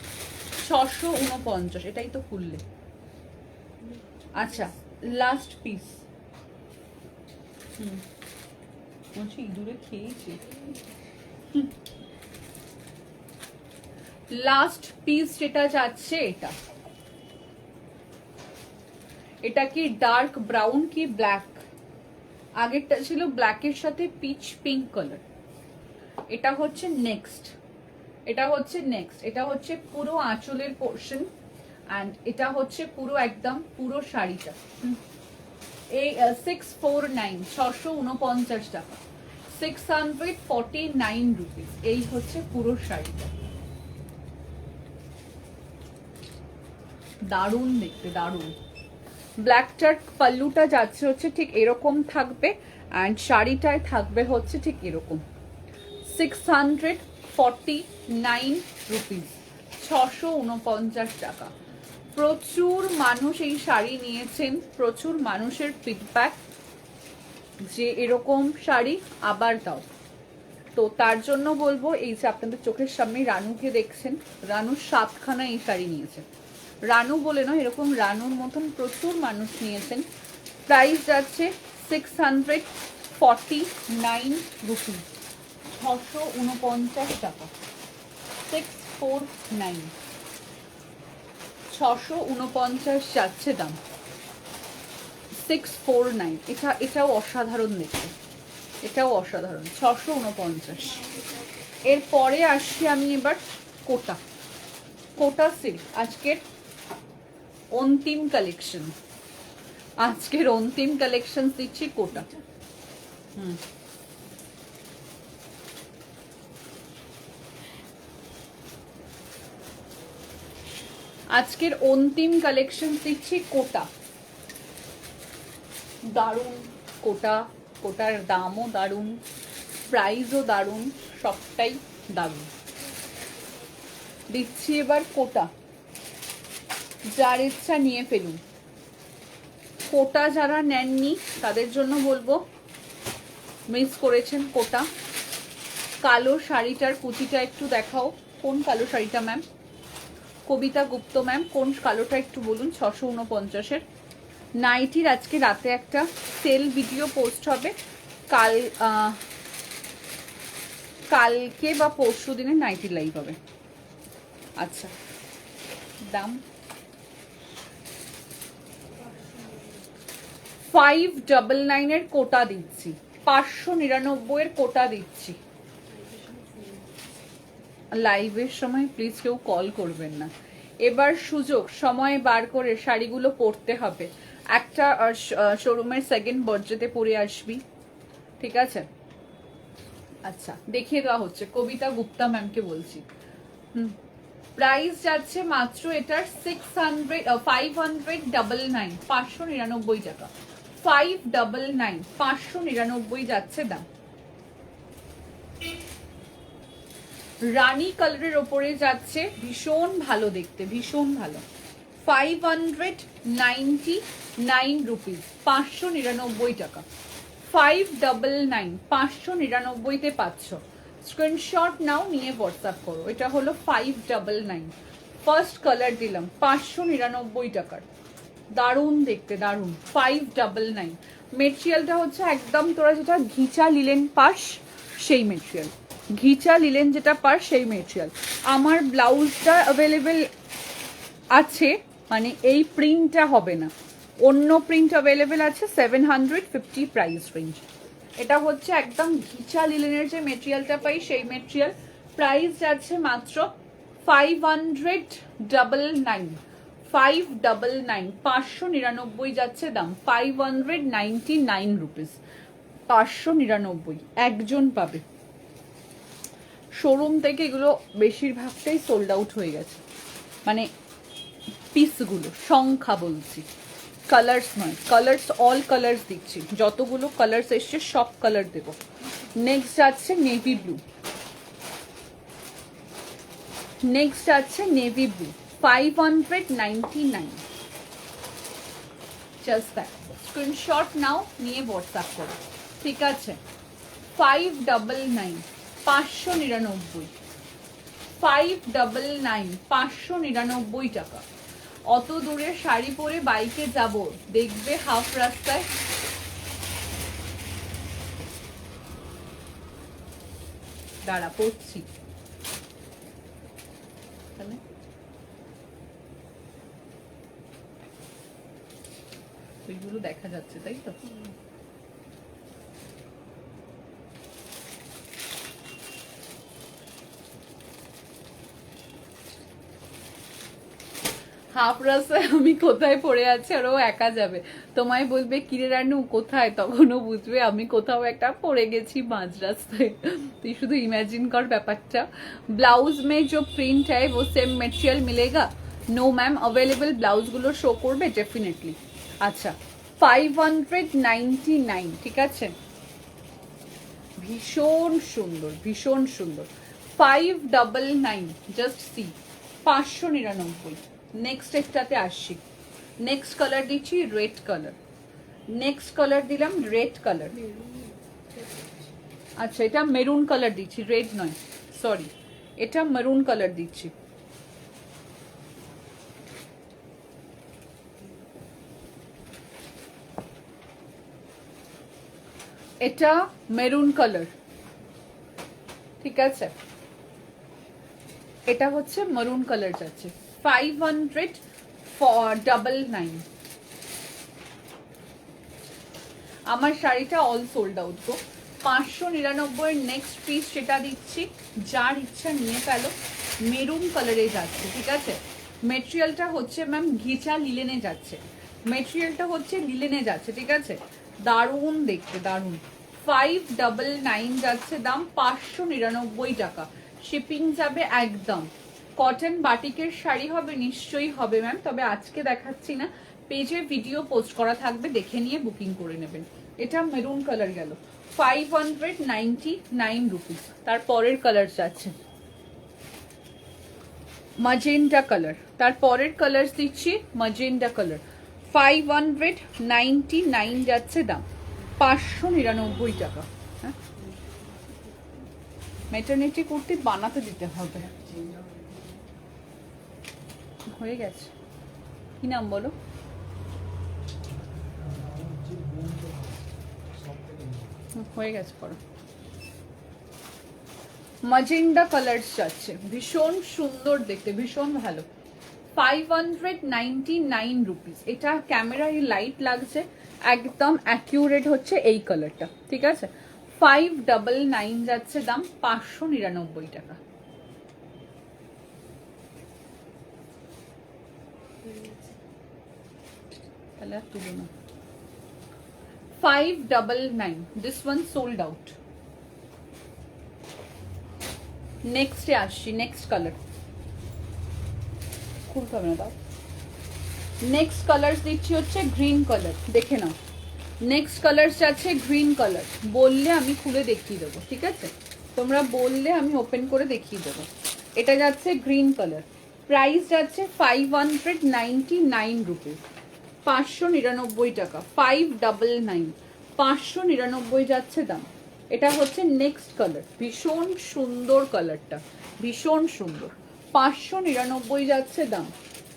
649, এটাই তো খুললে। আচ্ছা লাস্ট পিস, বলছি ইঁদুরে খেয়েছি। লাস্ট পিস যেটা যাচ্ছে এটা, এটা কি ডার্ক ব্রাউন কি ব্ল্যাক? আগেরটা ছিল ব্ল্যাকের সাথে পিচ পিঙ্ক কালার। এটা হচ্ছে নেক্সট, এটা হচ্ছে নেক্সট। এটা হচ্ছে পুরো আঁচলের পোর্শন অ্যান্ড এটা হচ্ছে পুরো একদম পুরো শাড়িটা। এই 649, 649 টাকা, 649 রুপিস। এই হচ্ছে পুরো শাড়িটা, দারুণ দেখতে, দারুণ। ব্ল্যাকটার পাল্লুটা যাচ্ছে হচ্ছে ঠিক এরকম থাকবে অ্যান্ড শাড়িটায় থাকবে হচ্ছে ঠিক এরকম। 649 রুপিস, 649 টাকা। প্রচুর মানুষ এই শাড়ি নিয়েছেন, প্রচুর মানুষের ফিডব্যাক যে এরকম শাড়ি আবার দাও। তো তার জন্য বলবো, এই যে আপনাদের চোখের সামনে রানুকে দেখছেন, রানু 7খানা এই শাড়ি নিয়েছে। রানু বলে নয়, এরকম রানুর মতন প্রচুর মানুষ নিয়েছেন। প্রাইস যাচ্ছে 649 রুপিস, 649 টাকা। 649, 649 যাচ্ছে দাম। 649, এটাও অসাধারণ দেখতে, এটাও অসাধারণ, 649। এরপরে আসছি আমি এবার কোটা, কোটা সিল্ক, আজকের অন্তিম কালেকশন, আজকের অন্তিম কালেকশন দিচ্ছি কোটা। আজকের অন্তিম কালেকশন দিচ্ছি কোটা, দারুণ কোটা, কোটার দামও দারুণ, প্রাইসও দারুণ, সবটাই দারুণ। দিচ্ছি এবার কোটা, যার ইচ্ছা নিয়ে ফেলুন। কোটা যারা নেননি তাদের জন্য বলবো, মিস করেছেন কোটা। কালো শাড়িটার কুচিটা একটু দেখাও, কোন কালো শাড়িটা ম্যাম? কবিতা গুপ্ত ম্যাম, কোন কালোটা একটু বলুন। 649-এর নাইটির আজকে রাতে একটা সেল ভিডিও পোস্ট হবে, কালকে বা পরশু দিনে নাইটি লাইভ হবে। আচ্ছা, দাম 599-এর কোটা দিচ্ছি, 599-এর কোটা দিচ্ছি। লাইভের সময় প্লিজ কেউ কল করবেন না। এবার সুযোগ, সময় বার করে শাড়িগুলো পরতে হবে। একটা শোরুমের সেকেন্ড বার্থডেতে পরে আসবি, ঠিক আছে? আচ্ছা, দেখিয়ে দেওয়া হচ্ছে, কবিতা গুপ্তা ম্যামকে বলছি। প্রাইস যাচ্ছে মাত্র এটার 599, 599 টাকা, 599, 599 যাচ্ছে দাম। রানী কালারের ওপরে যাচ্ছে, ভীষণ ভালো দেখতে, ভীষণ ভালো। 599 রুপিস, 599 টাকা, 599, 599-তে পাচ্ছ। স্ক্রিনশট নাও, নিয়ে হোয়াটসঅ্যাপ করো। এটা হলো 599, ফার্স্ট কালার দিলাম, 599 টাকার, দারুণ দেখতে, দারুণ। 599, মেটেরিয়ালটা হচ্ছে একদম তোরা যেটা ঘিচা লিলেন পাস সেই মেটেরিয়াল, ঘিচা লিলেন যেটা পার সেই মেটেরিয়াল। আমার ব্লাউজটা অ্যাভেলেবেল আছে, মানে এই প্রিন্টটা হবে না, অন্য প্রিন্ট অ্যাভেলেবেল আছে, 750 প্রাইস রেঞ্জ। এটা হচ্ছে একদম ঘিচা লিলেনের যে মেটেরিয়ালটা পাই সেই মেটেরিয়াল। প্রাইস যাচ্ছে মাত্র 599, 599, 599 যাচ্ছে দাম, 599 রুপিস, 599 একজন পাবে। শোরুম থেকে এগুলো বেশিরভাগটাই সোল্ড আউট হয়ে গেছে, মানে পিসগুলো সংখ্যা বলছি, কালার্স নয়, কালার্স অল কালার্স দিচ্ছি, যতগুলো কালার্স এসছে সব কালার দেবো। নেক্সট যাচ্ছে নেভি ব্লু, নেক্সট যাচ্ছে navy blue, 599, just that. Screenshot নাও, নিয়ে হোয়াটসঅ্যাপ করো, ঠিক আছে? 599, 599, 599, 599 টাকা। অত দূরে শাড়ি পরে বাইকে যাব, দেখবে হাফ রাস্তায় দাঁড়া পড়ছি, ওইগুলো দেখা যাচ্ছে, তাই তো? হাফ রাস্তায় আমি কোথায় পড়ে আছি আর ও একা যাবে, তোমায় বলবে কিরে রানু কোথায়, তখনও বুঝবে আমি কোথাও একটা পড়ে গেছি মাঝ রাস্তায়। তুই শুধু ইমেজিন কর ব্যাপারটা। ব্লাউজ মে जो প্রিন্ট है वो सेम मटेरियल मिलेगा? नो मैम, अवेलेबल ब्लाउज গুলো শো করবে ডেফিনেটলি। আচ্ছা, 599, ঠিক আছে, ভীষণ সুন্দর, ভীষণ সুন্দর। 599, জাস্ট সি, 599। নেক্সট একটাতে আসছি, নেক্সট কালার দিচ্ছি রেড কালার, নেক্সট কালার দিলাম রেড কালার। আচ্ছা, এটা মেরুন কালার দিচ্ছি, রেড নয়, সরি, এটা মেরুন কালার দিচ্ছি। এটা মেরুন কালার, ঠিক আছে, এটা হচ্ছে মেরুন কালার যাচ্ছে, 599, আমার শাড়িটা অল সোল্ড আউট গো। 599 নেক্সট পিস সেটা দিচ্ছি, যার ইচ্ছা নিয়ে ফেলো। মেরুন কালারে যাচ্ছে, ঠিক আছে। মেটেরিয়ালটা হচ্ছে ম্যাম ঘিচা লিলেনে যাচ্ছে, মেটেরিয়ালটা হচ্ছে লিলেনে যাচ্ছে, ঠিক আছে। দারুণ দেখতে, দারুণ। 599 যাচ্ছে দাম, 599 টাকা। শিপিং যাবে একদম। কটন বাটিকের শাড়ি হবে, নিশ্চয়ই হবে ম্যাম, তবে আজকে দেখাচ্ছি না, পেজে ভিডিও পোস্ট করা থাকবে, দেখে নিয়ে বুকিং করে নেবেন। এটা মেরুন কালার গেল, 599 রুপিস। তার পরের কালার যাচ্ছে মাজেন্টা কালার, তার পরের কালার দিচ্ছি মাজেন্টা কালার, 599 যাচ্ছে দাম, 599 টাকা। হ্যাঁ, ম্যাটারনিটি কুর্তি বানাতে দিতে হবে। হয়ে গেছে, কি নাম বলো? হয়ে গেছে, পড়ো। মাজেন্ডা কালার যাচ্ছে, ভীষণ সুন্দর দেখতে, ভীষণ ভালো। 599 রুপিস। এটা ক্যামেরায় লাইট লাগছে, একদম অ্যাকিউরেট হচ্ছে এই কালারটা, ঠিক আছে। 599 যাচ্ছে দাম, 599 টাকা। তাহলে আর তুলো না। 599, this one sold out. নেক্সটে আসছি, নেক্সট কালার খুলতে হবে না, দাও। নেক্সট কালার দিচ্ছি হচ্ছে গ্রিন কালার, দেখে নাও। নেক্সট কালার যাচ্ছে গ্রিন কালার, বললে আমি খুলে দেখিয়ে দেবো, ঠিক আছে। তোমরা বললে আমি ওপেন করে দেখিয়ে দেবো। এটা যাচ্ছে গ্রিন কালার, প্রাইস যাচ্ছে 599 রুপিস, 599 টাকা। 599, 599 যাচ্ছে দাম। এটা হচ্ছে নেক্সট কালার, ভীষণ সুন্দর কালারটা, ভীষণ সুন্দর। 599 যাচ্ছে দাম,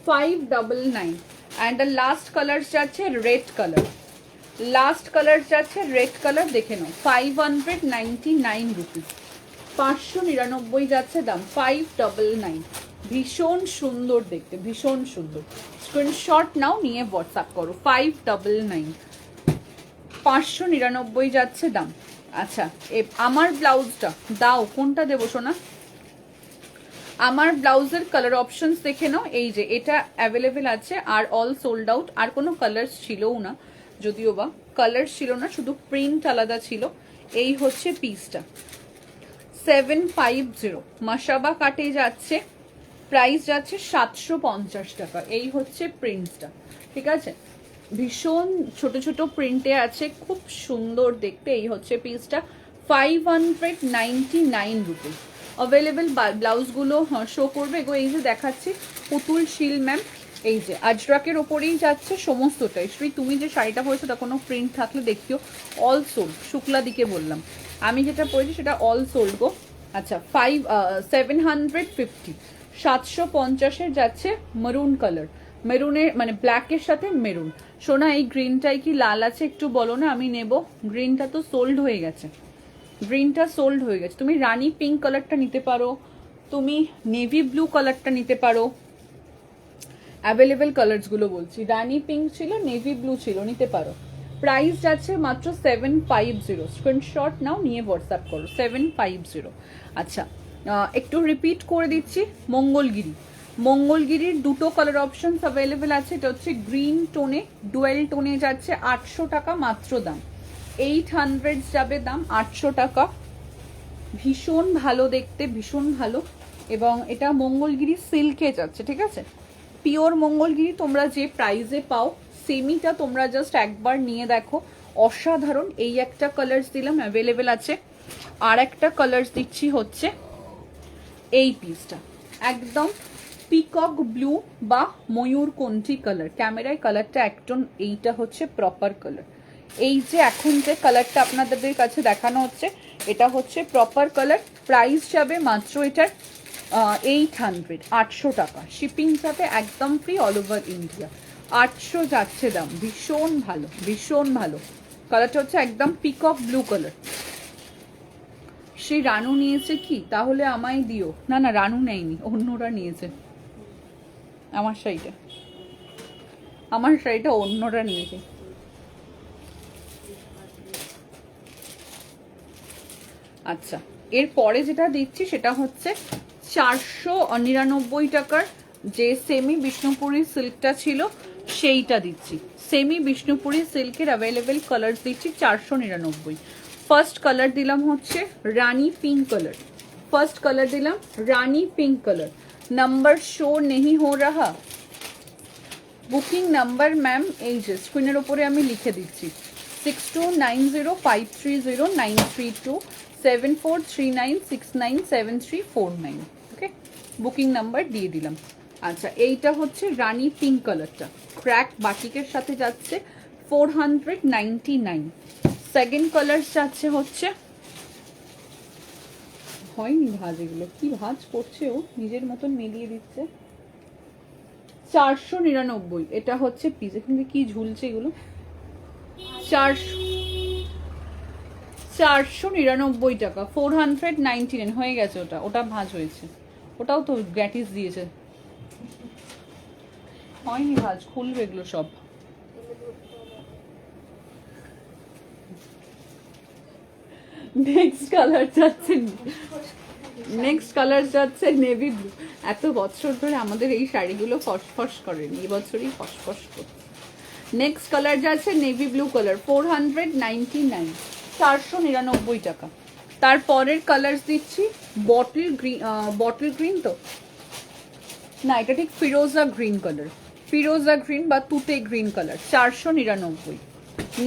599। অ্যান্ড দ্য লাস্ট কালার যাচ্ছে রেড কালার, লাস্ট কালার যাচ্ছে রেড কালার, দেখে নাও। 599 রুপিস, 599 যাচ্ছে দাম, 599। ভীষণ সুন্দর দেখতে, ভীষণ সুন্দর। স্ক্রিনশট নাও, নিয়ে হোয়াটসঅ্যাপ করো। 599, 599 যাচ্ছে দাম। আচ্ছা, আমার ব্লাউজটা দাও, কোনটা দেবো সোনা? আমার ব্লাউজের কালার অপশনস দেখে নাও, এই যে এটা অ্যাভেলেবেল আছে, আর অল সোল্ড আউট। আর কোনো কালার ছিলও না, যদিও বা কালার ছিল না, শুধু প্রিন্ট আলাদা ছিল। এই হচ্ছে পিসটা, 750 মাসাবা কাটে যাচ্ছে, প্রাইস যাচ্ছে 750 টাকা। এই হচ্ছে প্রিন্টটা, ঠিক আছে। ভীষণ ছোট ছোট প্রিন্টে আছে, খুব সুন্দর দেখতে। এই হচ্ছে পিসটা, 599 রুপিস। অ্যাভেলেবেল ব্লাউজগুলো শো করবে গো, এই যে দেখাচ্ছি পুতুল শিল ম্যাম, এই যে আজরাকের ওপরেই যাচ্ছে সমস্তটাই। শ্রী, তুমি যে শাড়িটা পরেছো ওটা কোনো প্রিন্ট থাকলে দেখিও। অল সোল্ড, শুক্লা দিকে বললাম, আমি যেটা পরেছি সেটা অল সোল্ড গো। আচ্ছা, 750, 750-এর যাচ্ছে মেরুন কালার, মেরুনের মানে ব্ল্যাকের সাথে মেরুন। সোনা, এই গ্রিনটাই কি লাল আছে একটু বলো না, আমি নেব। গ্রিনটা তো সোল্ড হয়ে গেছে, গ্রিনটা সোল্ড হয়ে গেছে। তুমি রানি পিঙ্ক কালারটা নিতে পারো, তুমি নেভি ব্লু কালারটা নিতে পারো। অ্যাভেলেবেল কালারসগুলো বলছি, রানি পিঙ্ক ছিল, নেভি ব্লু ছিল, নিতে পারো। প্রাইস যাচ্ছে মাত্র 750। স্ক্রিনশট নাও, নিয়ে হোয়াটসঅ্যাপ করো, 750। আচ্ছা, একটু রিপিট করে দিচ্ছি। মঙ্গলগিরি, মঙ্গলগিরির দুটো কালার অপশনস অ্যাভেলেবেল আছে। এটা হচ্ছে গ্রিন টোনে, ডুয়েল টোনে যাচ্ছে 800 টাকা মাত্র দাম। 800 যাবে দাম, 800 টাকা। ভীষণ ভালো দেখতে, ভীষণ ভালো। এবং এটা মঙ্গলগিরি সিল্কে যাচ্ছে, ঠিক আছে। পিওর মঙ্গলগিরি তোমরা যে প্রাইসে পাও, সেমিটা তোমরা জাস্ট একবার নিয়ে দেখো, অসাধারণ। এই একটা কালার্স দিলাম, অ্যাভেলেবেল আছে। আর একটা কালার্স দিচ্ছি হচ্ছে এই পিসটা, একদম পিকক ব্লু বা ময়ূরকণ্ঠী কালার। ক্যামেরায় কালারটা একদম, এইটা হচ্ছে প্রপার কালার। এই যে এখন যে কালারটা আপনাদের কাছে দেখানো হচ্ছে, এটা হচ্ছে প্রপার কালার। প্রাইস যাবে মাত্র এটার 800, 800 টাকা। শিপিং যাবে একদম ফ্রি, অল ওভার ইন্ডিয়া। 800 যাচ্ছে দাম, ভীষণ ভালো, ভীষণ ভালো। কালারটা হচ্ছে একদম পিকক ব্লু কালার। সেই রানু নিয়েছে কি, তাহলে আমায় দিও। না না, রানু নেয়নি, অন্যরা নিয়েছে। আমার শাড়িটা, আমার শাড়িটা অন্যরা নিয়েছে। আচ্ছা, এরপরে যেটা দিচ্ছি সেটা হচ্ছে 499 টাকার যে সেমি বিষ্ণুপুরি সিল্কটা ছিল সেইটা দিচ্ছি। সেমি বিষ্ণুপুরি সিল্কের অ্যাভেলেবেল কালার দিচ্ছি 499। ফার্স্ট কালার দিলাম হচ্ছে রানী পিঙ্ক কালার। ফার্স্ট কালার দিলাম রানী পিঙ্ক কালার। নাম্বার শো নেই হো রাহা, বুকিং নাম্বার ম্যাম এই যে স্ক্রিনের উপরে আমি লিখে দিচ্ছি 6290530932 7439697349। ওকে, বুকিং নাম্বার দিয়ে দিলাম। আচ্ছা, এইটা হচ্ছে রানী পিঙ্ক কালারটা, ক্র্যাক বাটিকের সাথে যাচ্ছে 499। সেকেন্ড কালার যাচ্ছে হচ্ছে, হয়নি ভাজ, এগুলো কি ভাজ করছে ও, নিজের মতন মিলিয়ে দিচ্ছে। 499, এটা হচ্ছে পিস। এখানে কি ঝুলছে এগুলো? 499 টাকা, 499 হয়ে গেছে। ওটা ভাঁজ হয়েছে, ওটাও তো গ্যাটিস দিয়েছে। হয়নি ভাঁজ, খুলবে এগুলো সব। নেক্সট কালার যাচ্ছে নেভি ব্লু। এত বছর ধরে আমাদের এই শাড়িগুলো ফসফস করেনি, এই বছরই ফসফস করছে। নেক্সট কালার যাচ্ছে নেভি ব্লু কালার, 499, 499 টাকা। তারপরের কালার দিচ্ছি বটল গ্রিন, তো না, এটা ঠিক ফিরোজা গ্রিন কালার, ফিরোজা গ্রিন বা তুতে গ্রিন কালার, 499।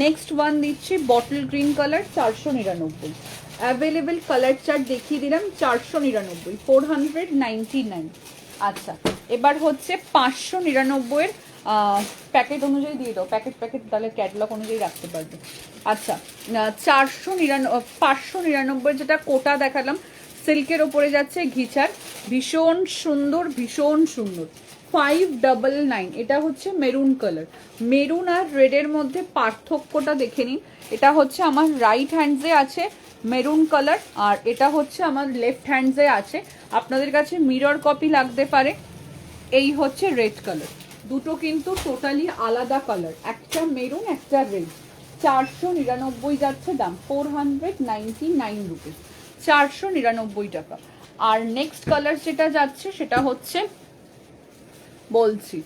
নেক্সট ওয়ান দিচ্ছি bottle green colour, 499। Available colour chart দেখিয়ে দিলাম, 499, 499। আচ্ছা, এবার হচ্ছে 599 এর প্যাকেট অনুযায়ী দিয়ে দাও, প্যাকেট তাহলে ক্যাটালগ অনুযায়ী রাখতে পারবে। আচ্ছা, 599 যেটা কোটা দেখালাম সিল্কের ওপরে যাচ্ছে ঘিচার, ভীষণ সুন্দর, ভীষণ সুন্দর। 599, এটা হচ্ছে মেরুন কালার। মেরুন আর রেডের মধ্যে পার্থক্যটা দেখে নিন। এটা হচ্ছে আমার রাইট হ্যান্ডসে আছে মেরুন কালার, আর এটা হচ্ছে আমার লেফট হ্যান্ডসে আছে। আপনাদের কাছে মিরর কপি লাগতে পারে। এই হচ্ছে রেড কালার, দুটো কিন্তু টোটালি আলাদা কালার, একটা মেরুন একটা রেড। 499 যাচ্ছে দাম, 499 রুপিস, 499 টাকা। আর নেক্সট কালার যেটা যাচ্ছে সেটা হচ্ছে, বলছি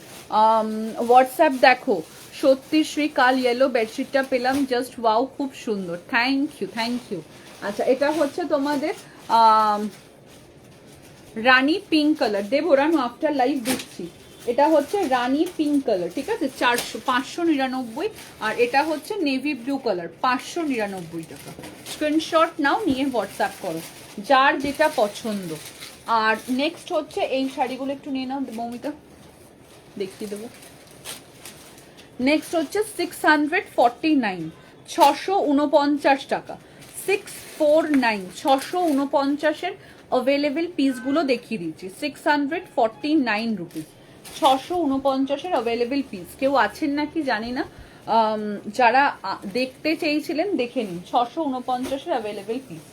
হোয়াটসঅ্যাপ দেখো, সত্যি শ্রী কাল ইয়েলো বেডশিটটা পেলাম, জাস্ট ওয়াও, খুব সুন্দর, থ্যাংক ইউ। আচ্ছা, এটা হচ্ছে তোমাদের রানী পিঙ্ক কালার, দেবো রানু আফটার লাইভ দিচ্ছি। এটা হচ্ছে রানী পিঙ্ক কালার, ঠিক আছে, 599। আর এটা হচ্ছে নেভি ব্লু কালার, 599 টাকা। স্ক্রিনশট নাও, নিয়ে হোয়াটসঅ্যাপ করো যার যেটা পছন্দ। আর নেক্সট হচ্ছে এই শাড়িগুলো একটু নিয়ে নাও মৌমিতা, দেখিয়ে দেবো। নেক্সট হচ্ছে 649, 649 টাকা, 649, 649-এর অ্যাভেলেবেল পিসগুলো দেখিয়ে দিচ্ছি। 649 রুপিস, 649-এর অ্যাভেলেবেল পিস। কেউ আছেন নাকি জানি না, যারা দেখতে চেয়েছিলেন দেখে নিন, 649-এর অ্যাভেলেবেল পিস।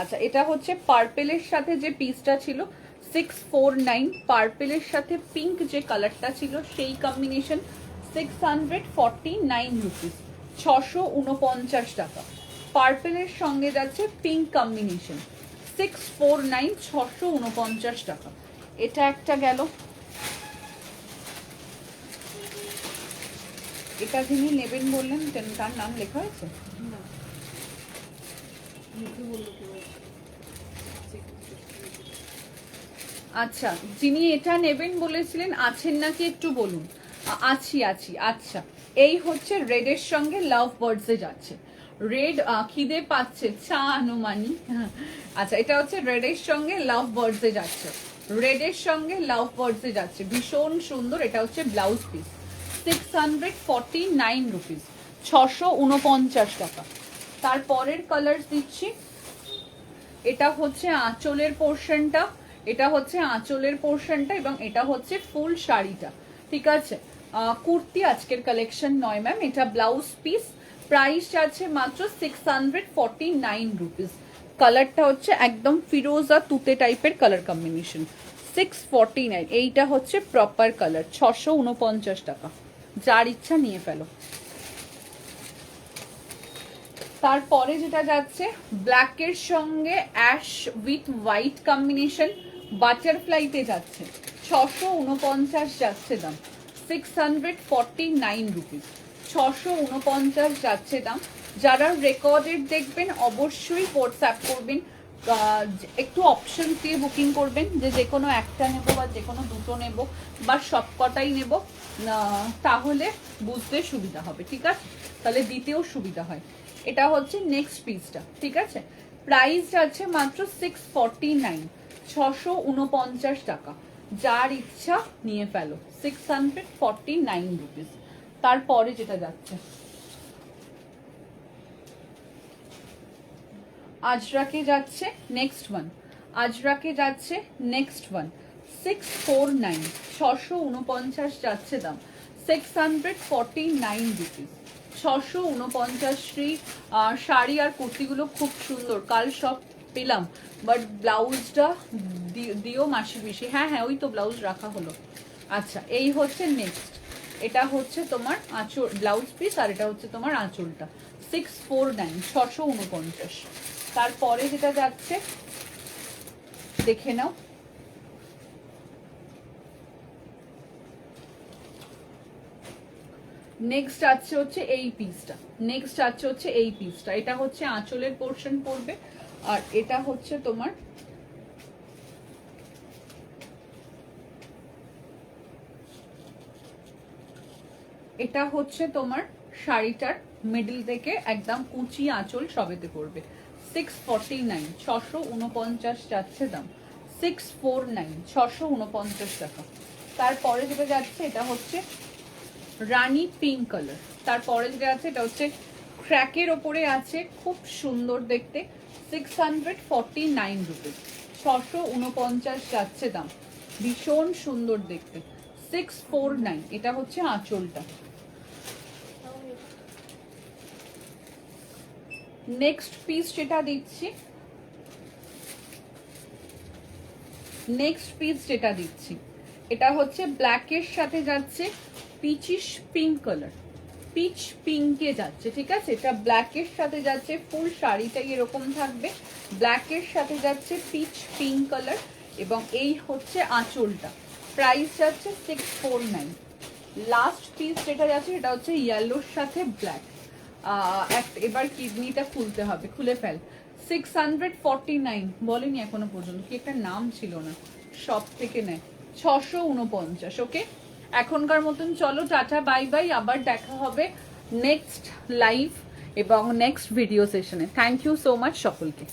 আচ্ছা, এটা হচ্ছে পার্পেলের সাথে যে পিসটা ছিল 649, পার্পেলের সাথে পিঙ্ক যে কালারটা ছিল সেই কম্বিনেশন, 649 রুপিস, 649 টাকা। পার্পেলের সঙ্গে যাচ্ছে পিঙ্ক কম্বিনেশন, 649, 649 টাকা। এটা একটা গেল। এটা যিনি নেবেন বললেন তার নাম লেখা হয়েছে? না, মুখে বললো কেউ। আচ্ছা, যিনি এটা নেবেন বলেছিলেন আছেন নাকি একটু বলুন। আছি। আচ্ছা, এই হচ্ছে রেডের সঙ্গে লাভ বার্ডসে যাচ্ছে। রেড খিদে পাচ্ছে, চা আনুমানি। আচ্ছা, এটা হচ্ছে রেডের সঙ্গে লাভ বার্ডসে যাচ্ছে, রেডের সঙ্গে লাভ বার্ডসে যাচ্ছে, ভীষণ সুন্দর। এটা হচ্ছে ব্লাউজ পিস, 649 রুপিস, 649 টাকা। তারপরের কালার দিচ্ছি, এটা হচ্ছে আঁচলের পোর্শনটা, এটা হচ্ছে আঁচলের পোর্শনটা, এবং এটা হচ্ছে ফুল শাড়িটা, ঠিক আছে। কুর্তি আজকের কালেকশন নয় ম্যাম, এটা ব্লাউজ পিস। প্রাইস আছে মাত্র 649 রুপিস। কালারটা হচ্ছে একদম ফিরোজা তুতে টাইপের কালার কম্বিনেশন, 649। এইটা হচ্ছে প্রপার কালার, 649 টাকা। যার ইচ্ছা নিয়ে ফেলো। তারপরে যেটা যাচ্ছে ব্ল্যাকের সঙ্গে অ্যাশ উইথ হোয়াইট কম্বিনেশন, বাটারফ্লাইতে যাচ্ছে 649 যাচ্ছে দাম, 649 রুপিস, 649 যাচ্ছে দাম। যারা রেকর্ডেড দেখবেন অবশ্যই হোয়াটসঅ্যাপ করবেন, একটু অপশন দিয়ে বুকিং করবেন যে কোনো একটা নেব বা যে কোনো দুটো নেব বা সবকটাই নেব, তাহলে বুঝতে সুবিধা হবে, ঠিক আছে? তাহলে দিতেও সুবিধা হয়। এটা হচ্ছে নেক্সট পিসটা, ঠিক আছে? প্রাইস যাচ্ছে মাত্র 649, 649 টাকা। যার ইচ্ছা নিয়ে ফেলো, 649 রুপিস। তারপরে যেটা যাচ্ছে আজরাকে যাচ্ছে নেক্সট ওয়ান, আজরাকে যাচ্ছে নেক্সট ওয়ান 649, 649 যাচ্ছে দাম, 649 রুপিস, 649। শ্রী শাড়ি আর কুর্তিগুলো খুব সুন্দর, কাল সব পেলাম, বাট ব্লাউজটা দিও মাসি পিসি। হ্যাঁ হ্যাঁ, ওই তো ব্লাউজ রাখা হলো। আচ্ছা, এই হচ্ছে নেক্সট, এটা হচ্ছে তোমার আঁচল ব্লাউজ পিস, আর এটা হচ্ছে তোমার আঁচলটা, 649, 649। তারপরে যেটা যাচ্ছে দেখে নাও, নেক্সট আছে হচ্ছে এই পিসটা, নেক্সট আছে হচ্ছে এই পিসটা। এটা হচ্ছে আঁচলের পোর্শন পড়বে, আর এটা হচ্ছে তোমার এটা হচ্ছে তোমার শাড়িটার মিডল থেকে একদম কুচি আঁচল সবেতে পড়বে, 649, 649 যাচ্ছে দাম, 649, 649 টাকা। তারপরে যেটা যাচ্ছে এটা হচ্ছে রানী পিঙ্ক কালার। তারপরে যেটা আছে এটা হচ্ছে ক্র্যাকের ওপরে আছে, খুব সুন্দর দেখতে, 649 রুপিস, 649 যাচ্ছে দাম, ভীষণ সুন্দর দেখতে, 649। এটা হচ্ছে আঁচলটা। নেক্সট পিস যেটা দিচ্ছি, নেক্সট পিস যেটা দিচ্ছি এটা হচ্ছে ব্ল্যাকের সাথে যাচ্ছে পিচিশ পিঙ্ক কালার, পিচ পিঙ্কে যাচ্ছে, ঠিক আছে? এটা ব্ল্যাকের সাথে যাচ্ছে, ফুল শাড়িটাই এরকম থাকবে, ব্ল্যাকের সাথে যাচ্ছে পিচ পিঙ্ক কালার, এবং এই হচ্ছে আঁচলটা। প্রাইস যাচ্ছে 649। লাস্ট পিস যেটা যাচ্ছে এটা হচ্ছে ইয়েলোর সাথে ব্ল্যাক। এবার কিডনিটা খুলতে হবে, খুলে ফেল। 649 বলেনি এখনো পর্যন্ত, কি একটা নাম ছিল না, সব থেকে নেয় 649। ওকে, এখনকার মতন চলো, টাটা বাই বাই, আবার দেখা হবে নেক্সট লাইভ এবং নেক্সট ভিডিও সেশনে। থ্যাংক ইউ সো মাচ সকলকে।